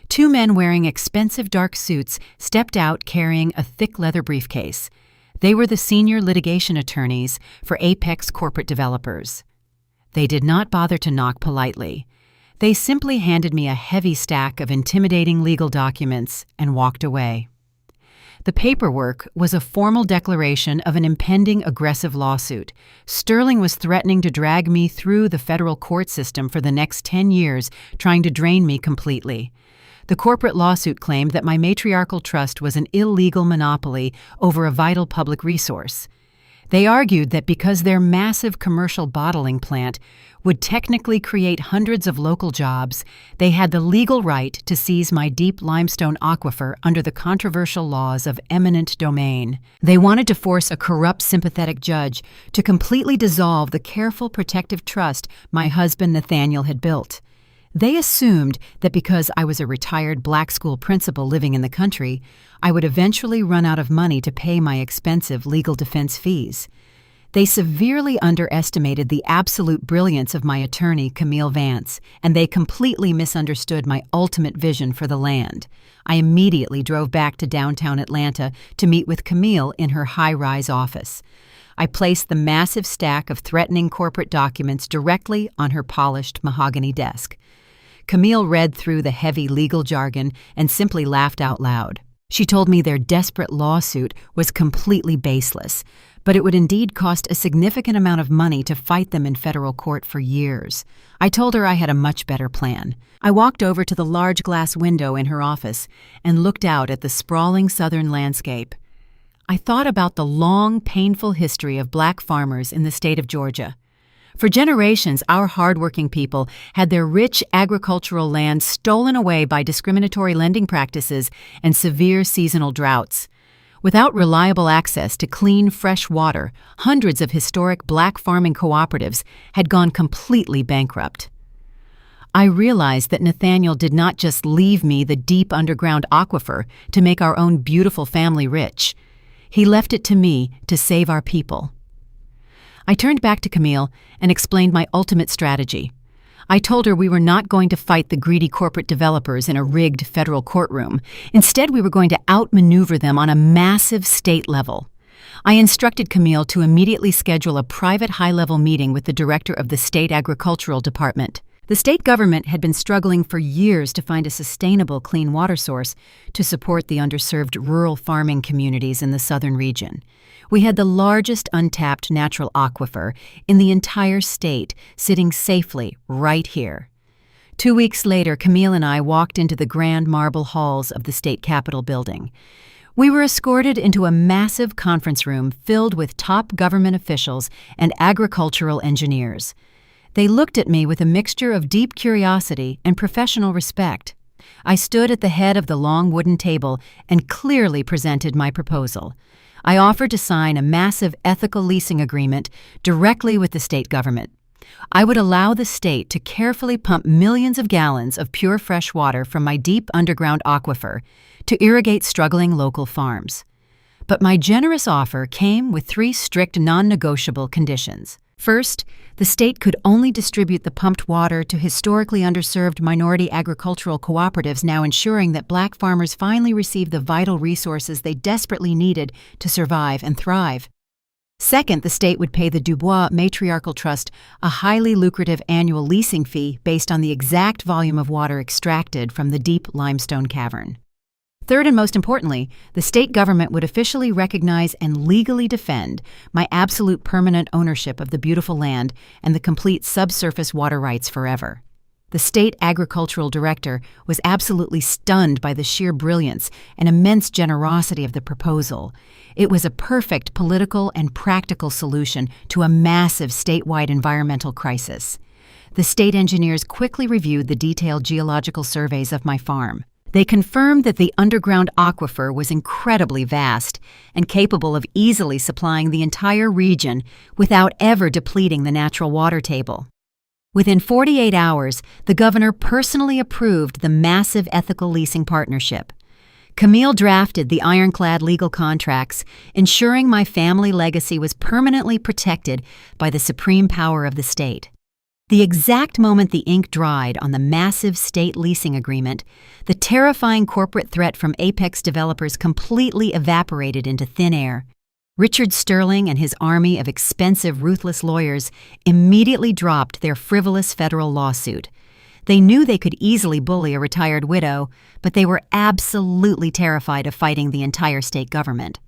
2 men wearing expensive dark suits stepped out carrying a thick leather briefcase. They were the senior litigation attorneys for Apex Corporate Developers. They did not bother to knock politely. They simply handed me a heavy stack of intimidating legal documents and walked away. The paperwork was a formal declaration of an impending aggressive lawsuit. Sterling was threatening to drag me through the federal court system for the next 10 years, trying to drain me completely. The corporate lawsuit claimed that my matriarchal trust was an illegal monopoly over a vital public resource. They argued that because their massive commercial bottling plant would technically create hundreds of local jobs, they had the legal right to seize my deep limestone aquifer under the controversial laws of eminent domain. They wanted to force a corrupt, sympathetic judge to completely dissolve the careful, protective trust my husband Nathaniel had built. They assumed that because I was a retired black school principal living in the country, I would eventually run out of money to pay my expensive legal defense fees. They severely underestimated the absolute brilliance of my attorney, Camille Vance, and they completely misunderstood my ultimate vision for the land. I immediately drove back to downtown Atlanta to meet with Camille in her high-rise office. I placed the massive stack of threatening corporate documents directly on her polished mahogany desk. Camille read through the heavy legal jargon and simply laughed out loud. She told me their desperate lawsuit was completely baseless, but it would indeed cost a significant amount of money to fight them in federal court for years. I told her I had a much better plan. I walked over to the large glass window in her office and looked out at the sprawling southern landscape. I thought about the long, painful history of black farmers in the state of Georgia. For generations, our hardworking people had their rich agricultural land stolen away by discriminatory lending practices and severe seasonal droughts. Without reliable access to clean, fresh water, hundreds of historic black farming cooperatives had gone completely bankrupt. I realized that Nathaniel did not just leave me the deep underground aquifer to make our own beautiful family rich. He left it to me to save our people. I turned back to Camille and explained my ultimate strategy. I told her we were not going to fight the greedy corporate developers in a rigged federal courtroom. Instead, we were going to outmaneuver them on a massive state level. I instructed Camille to immediately schedule a private high-level meeting with the director of the state agricultural department. The state government had been struggling for years to find a sustainable clean water source to support the underserved rural farming communities in the southern region. We had the largest untapped natural aquifer in the entire state, sitting safely right here. 2 weeks later, Camille and I walked into the grand marble halls of the state capitol building. We were escorted into a massive conference room filled with top government officials and agricultural engineers. They looked at me with a mixture of deep curiosity and professional respect. I stood at the head of the long wooden table and clearly presented my proposal. I offered to sign a massive ethical leasing agreement directly with the state government. I would allow the state to carefully pump millions of gallons of pure fresh water from my deep underground aquifer to irrigate struggling local farms. But my generous offer came with 3 strict non-negotiable conditions. First, the state could only distribute the pumped water to historically underserved minority agricultural cooperatives, now ensuring that black farmers finally receive the vital resources they desperately needed to survive and thrive. Second, the state would pay the Dubois Matriarchal Trust a highly lucrative annual leasing fee based on the exact volume of water extracted from the deep limestone cavern. Third, and most importantly, the state government would officially recognize and legally defend my absolute permanent ownership of the beautiful land and the complete subsurface water rights forever. The state agricultural director was absolutely stunned by the sheer brilliance and immense generosity of the proposal. It was a perfect political and practical solution to a massive statewide environmental crisis. The state engineers quickly reviewed the detailed geological surveys of my farm. They confirmed that the underground aquifer was incredibly vast and capable of easily supplying the entire region without ever depleting the natural water table. Within 48 hours, the governor personally approved the massive ethical leasing partnership. Camille drafted the ironclad legal contracts, ensuring my family legacy was permanently protected by the supreme power of the state. The exact moment the ink dried on the massive state leasing agreement, the terrifying corporate threat from apex developers completely evaporated into thin air. Richard Sterling and his army of expensive, ruthless lawyers immediately dropped their frivolous federal lawsuit. They knew they could easily bully a retired widow, but they were absolutely terrified of fighting the entire state government.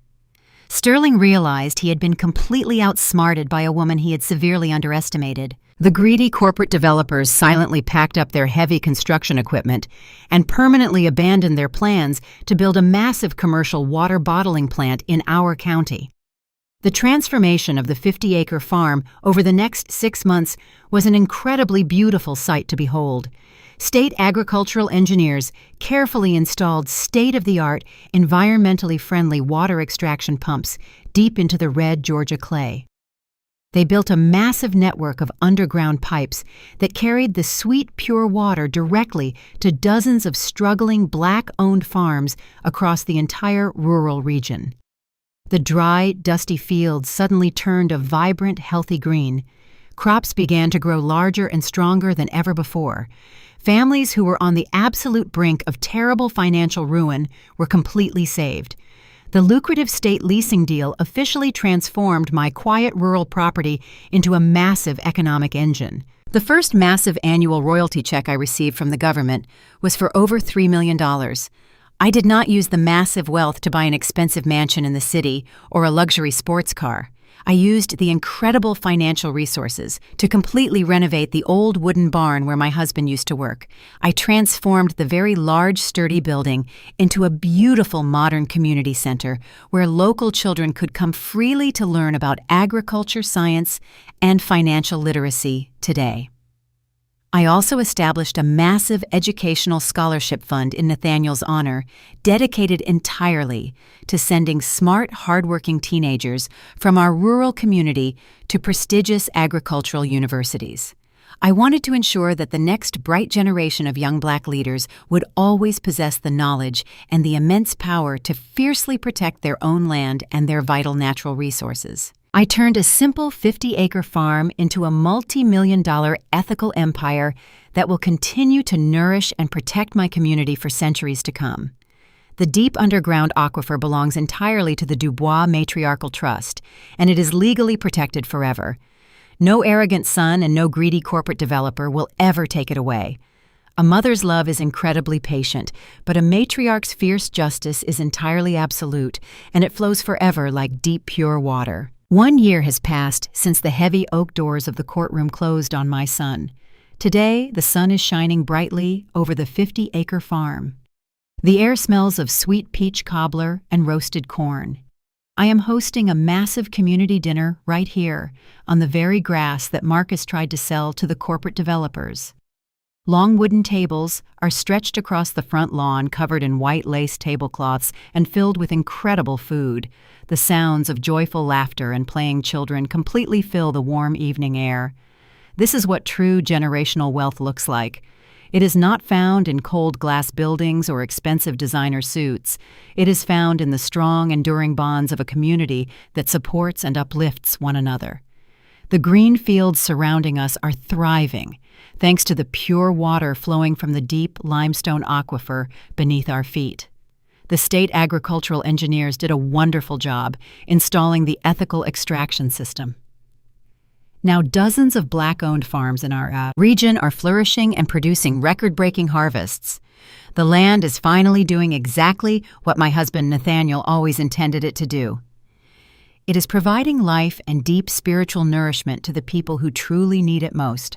Sterling realized he had been completely outsmarted by a woman he had severely underestimated. The greedy corporate developers silently packed up their heavy construction equipment and permanently abandoned their plans to build a massive commercial water bottling plant in our county. The transformation of the 50-acre farm over the next 6 months was an incredibly beautiful sight to behold. State agricultural engineers carefully installed state-of-the-art, environmentally friendly water extraction pumps deep into the red Georgia clay. They built a massive network of underground pipes that carried the sweet, pure water directly to dozens of struggling black-owned farms across the entire rural region. The dry, dusty fields suddenly turned a vibrant, healthy green. Crops began to grow larger and stronger than ever before. Families who were on the absolute brink of terrible financial ruin were completely saved. The lucrative state leasing deal officially transformed my quiet rural property into a massive economic engine. The first massive annual royalty check I received from the government was for over $3 million. I did not use the massive wealth to buy an expensive mansion in the city or a luxury sports car. I used the incredible financial resources to completely renovate the old wooden barn where my husband used to work. I transformed the very large, sturdy building into a beautiful modern community center where local children could come freely to learn about agriculture, science, and financial literacy today. I also established a massive educational scholarship fund in Nathaniel's honor, dedicated entirely to sending smart, hardworking teenagers from our rural community to prestigious agricultural universities. I wanted to ensure that the next bright generation of young Black leaders would always possess the knowledge and the immense power to fiercely protect their own land and their vital natural resources. I turned a simple 50-acre farm into a multi-million-dollar ethical empire that will continue to nourish and protect my community for centuries to come. The deep underground aquifer belongs entirely to the Dubois Matriarchal Trust, and it is legally protected forever. No arrogant son and no greedy corporate developer will ever take it away. A mother's love is incredibly patient, but a matriarch's fierce justice is entirely absolute, and it flows forever like deep, pure water. 1 year has passed since the heavy oak doors of the courtroom closed on my son. Today, the sun is shining brightly over the 50-acre farm. The air smells of sweet peach cobbler and roasted corn. I am hosting a massive community dinner right here, on the very grass that Marcus tried to sell to the corporate developers. Long wooden tables are stretched across the front lawn, covered in white lace tablecloths and filled with incredible food. The sounds of joyful laughter and playing children completely fill the warm evening air. This is what true generational wealth looks like. It is not found in cold glass buildings or expensive designer suits. It is found in the strong, enduring bonds of a community that supports and uplifts one another. The green fields surrounding us are thriving, thanks to the pure water flowing from the deep limestone aquifer beneath our feet. The state agricultural engineers did a wonderful job installing the ethical extraction system. Now, dozens of Black-owned farms in our region are flourishing and producing record-breaking harvests. The land is finally doing exactly what my husband Nathaniel always intended it to do. It is providing life and deep spiritual nourishment to the people who truly need it most.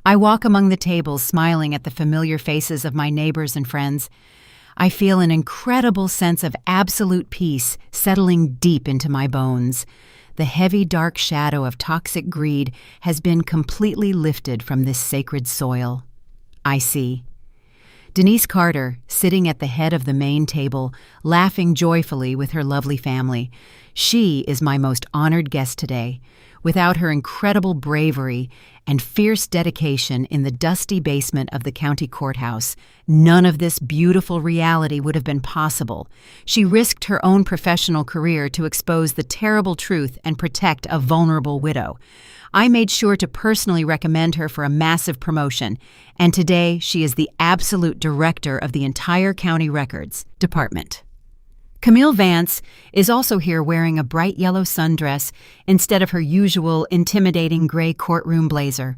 I walk among the tables smiling at the familiar faces of my neighbors and friends. I feel an incredible sense of absolute peace settling deep into my bones. The heavy, dark shadow of toxic greed has been completely lifted from this sacred soil. I see Denise Carter, sitting at the head of the main table, laughing joyfully with her lovely family. She is my most honored guest today. Without her incredible bravery and fierce dedication in the dusty basement of the county courthouse, none of this beautiful reality would have been possible. She risked her own professional career to expose the terrible truth and protect a vulnerable widow. I made sure to personally recommend her for a massive promotion, and today she is the absolute director of the entire county records department. Camille Vance is also here wearing a bright yellow sundress instead of her usual intimidating gray courtroom blazer.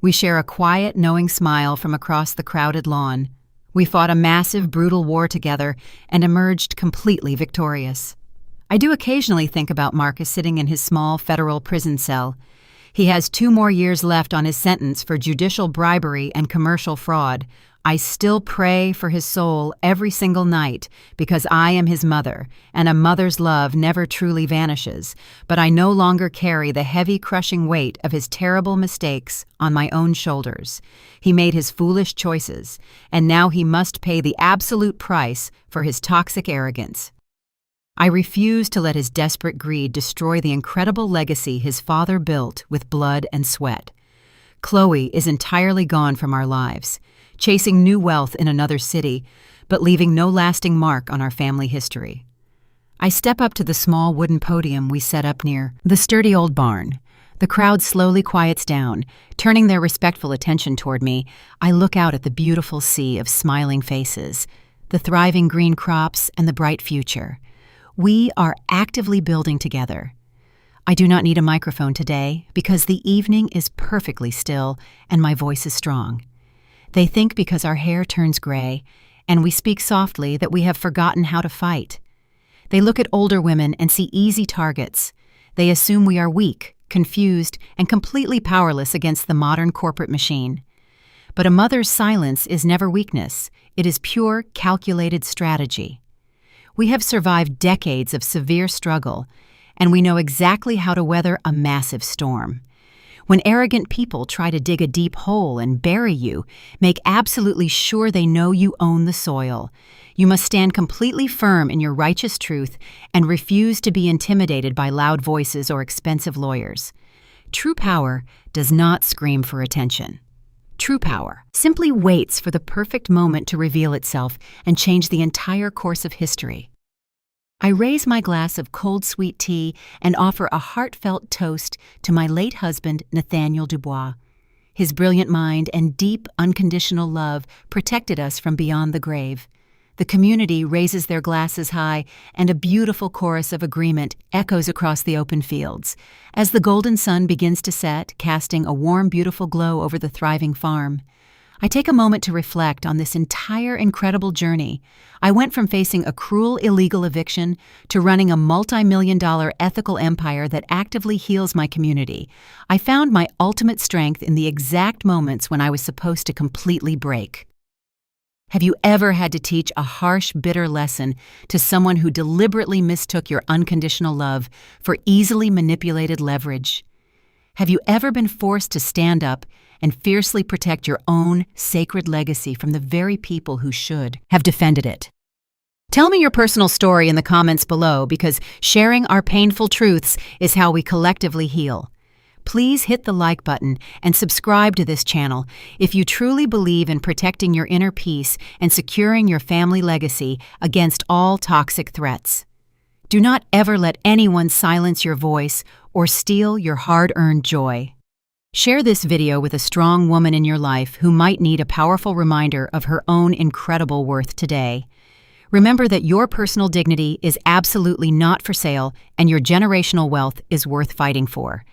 We share a quiet, knowing smile from across the crowded lawn. We fought a massive, brutal war together and emerged completely victorious. I do occasionally think about Marcus sitting in his small federal prison cell. He has 2 more years left on his sentence for judicial bribery and commercial fraud. I still pray for his soul every single night because I am his mother, and a mother's love never truly vanishes, but I no longer carry the heavy, crushing weight of his terrible mistakes on my own shoulders. He made his foolish choices, and now he must pay the absolute price for his toxic arrogance. I refuse to let his desperate greed destroy the incredible legacy his father built with blood and sweat. Chloe is entirely gone from our lives, chasing new wealth in another city, but leaving no lasting mark on our family history. I step up to the small wooden podium we set up near the sturdy old barn. The crowd slowly quiets down. Turning their respectful attention toward me, I look out at the beautiful sea of smiling faces, the thriving green crops, and the bright future. We are actively building together. I do not need a microphone today because the evening is perfectly still and my voice is strong. They think because our hair turns gray and we speak softly that we have forgotten how to fight. They look at older women and see easy targets. They assume we are weak, confused, and completely powerless against the modern corporate machine. But a mother's silence is never weakness. It is pure, calculated strategy. We have survived decades of severe struggle, and we know exactly how to weather a massive storm. When arrogant people try to dig a deep hole and bury you, make absolutely sure they know you own the soil. You must stand completely firm in your righteous truth and refuse to be intimidated by loud voices or expensive lawyers. True power does not scream for attention. True power simply waits for the perfect moment to reveal itself and change the entire course of history. I raise my glass of cold sweet tea and offer a heartfelt toast to my late husband, Nathaniel Dubois. His brilliant mind and deep, unconditional love protected us from beyond the grave. The community raises their glasses high, and a beautiful chorus of agreement echoes across the open fields. As the golden sun begins to set, casting a warm, beautiful glow over the thriving farm, I take a moment to reflect on this entire incredible journey. I went from facing a cruel, illegal eviction to running a multi-million-dollar ethical empire that actively heals my community. I found my ultimate strength in the exact moments when I was supposed to completely break. Have you ever had to teach a harsh, bitter lesson to someone who deliberately mistook your unconditional love for easily manipulated leverage? Have you ever been forced to stand up and fiercely protect your own sacred legacy from the very people who should have defended it? Tell me your personal story in the comments below, because sharing our painful truths is how we collectively heal. Please hit the like button and subscribe to this channel if you truly believe in protecting your inner peace and securing your family legacy against all toxic threats. Do not ever let anyone silence your voice or steal your hard-earned joy. Share this video with a strong woman in your life who might need a powerful reminder of her own incredible worth today. Remember that your personal dignity is absolutely not for sale, and your generational wealth is worth fighting for.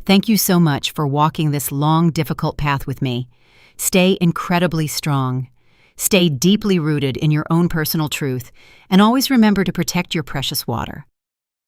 Thank you so much for walking this long, difficult path with me. Stay incredibly strong. Stay deeply rooted in your own personal truth, and always remember to protect your precious water.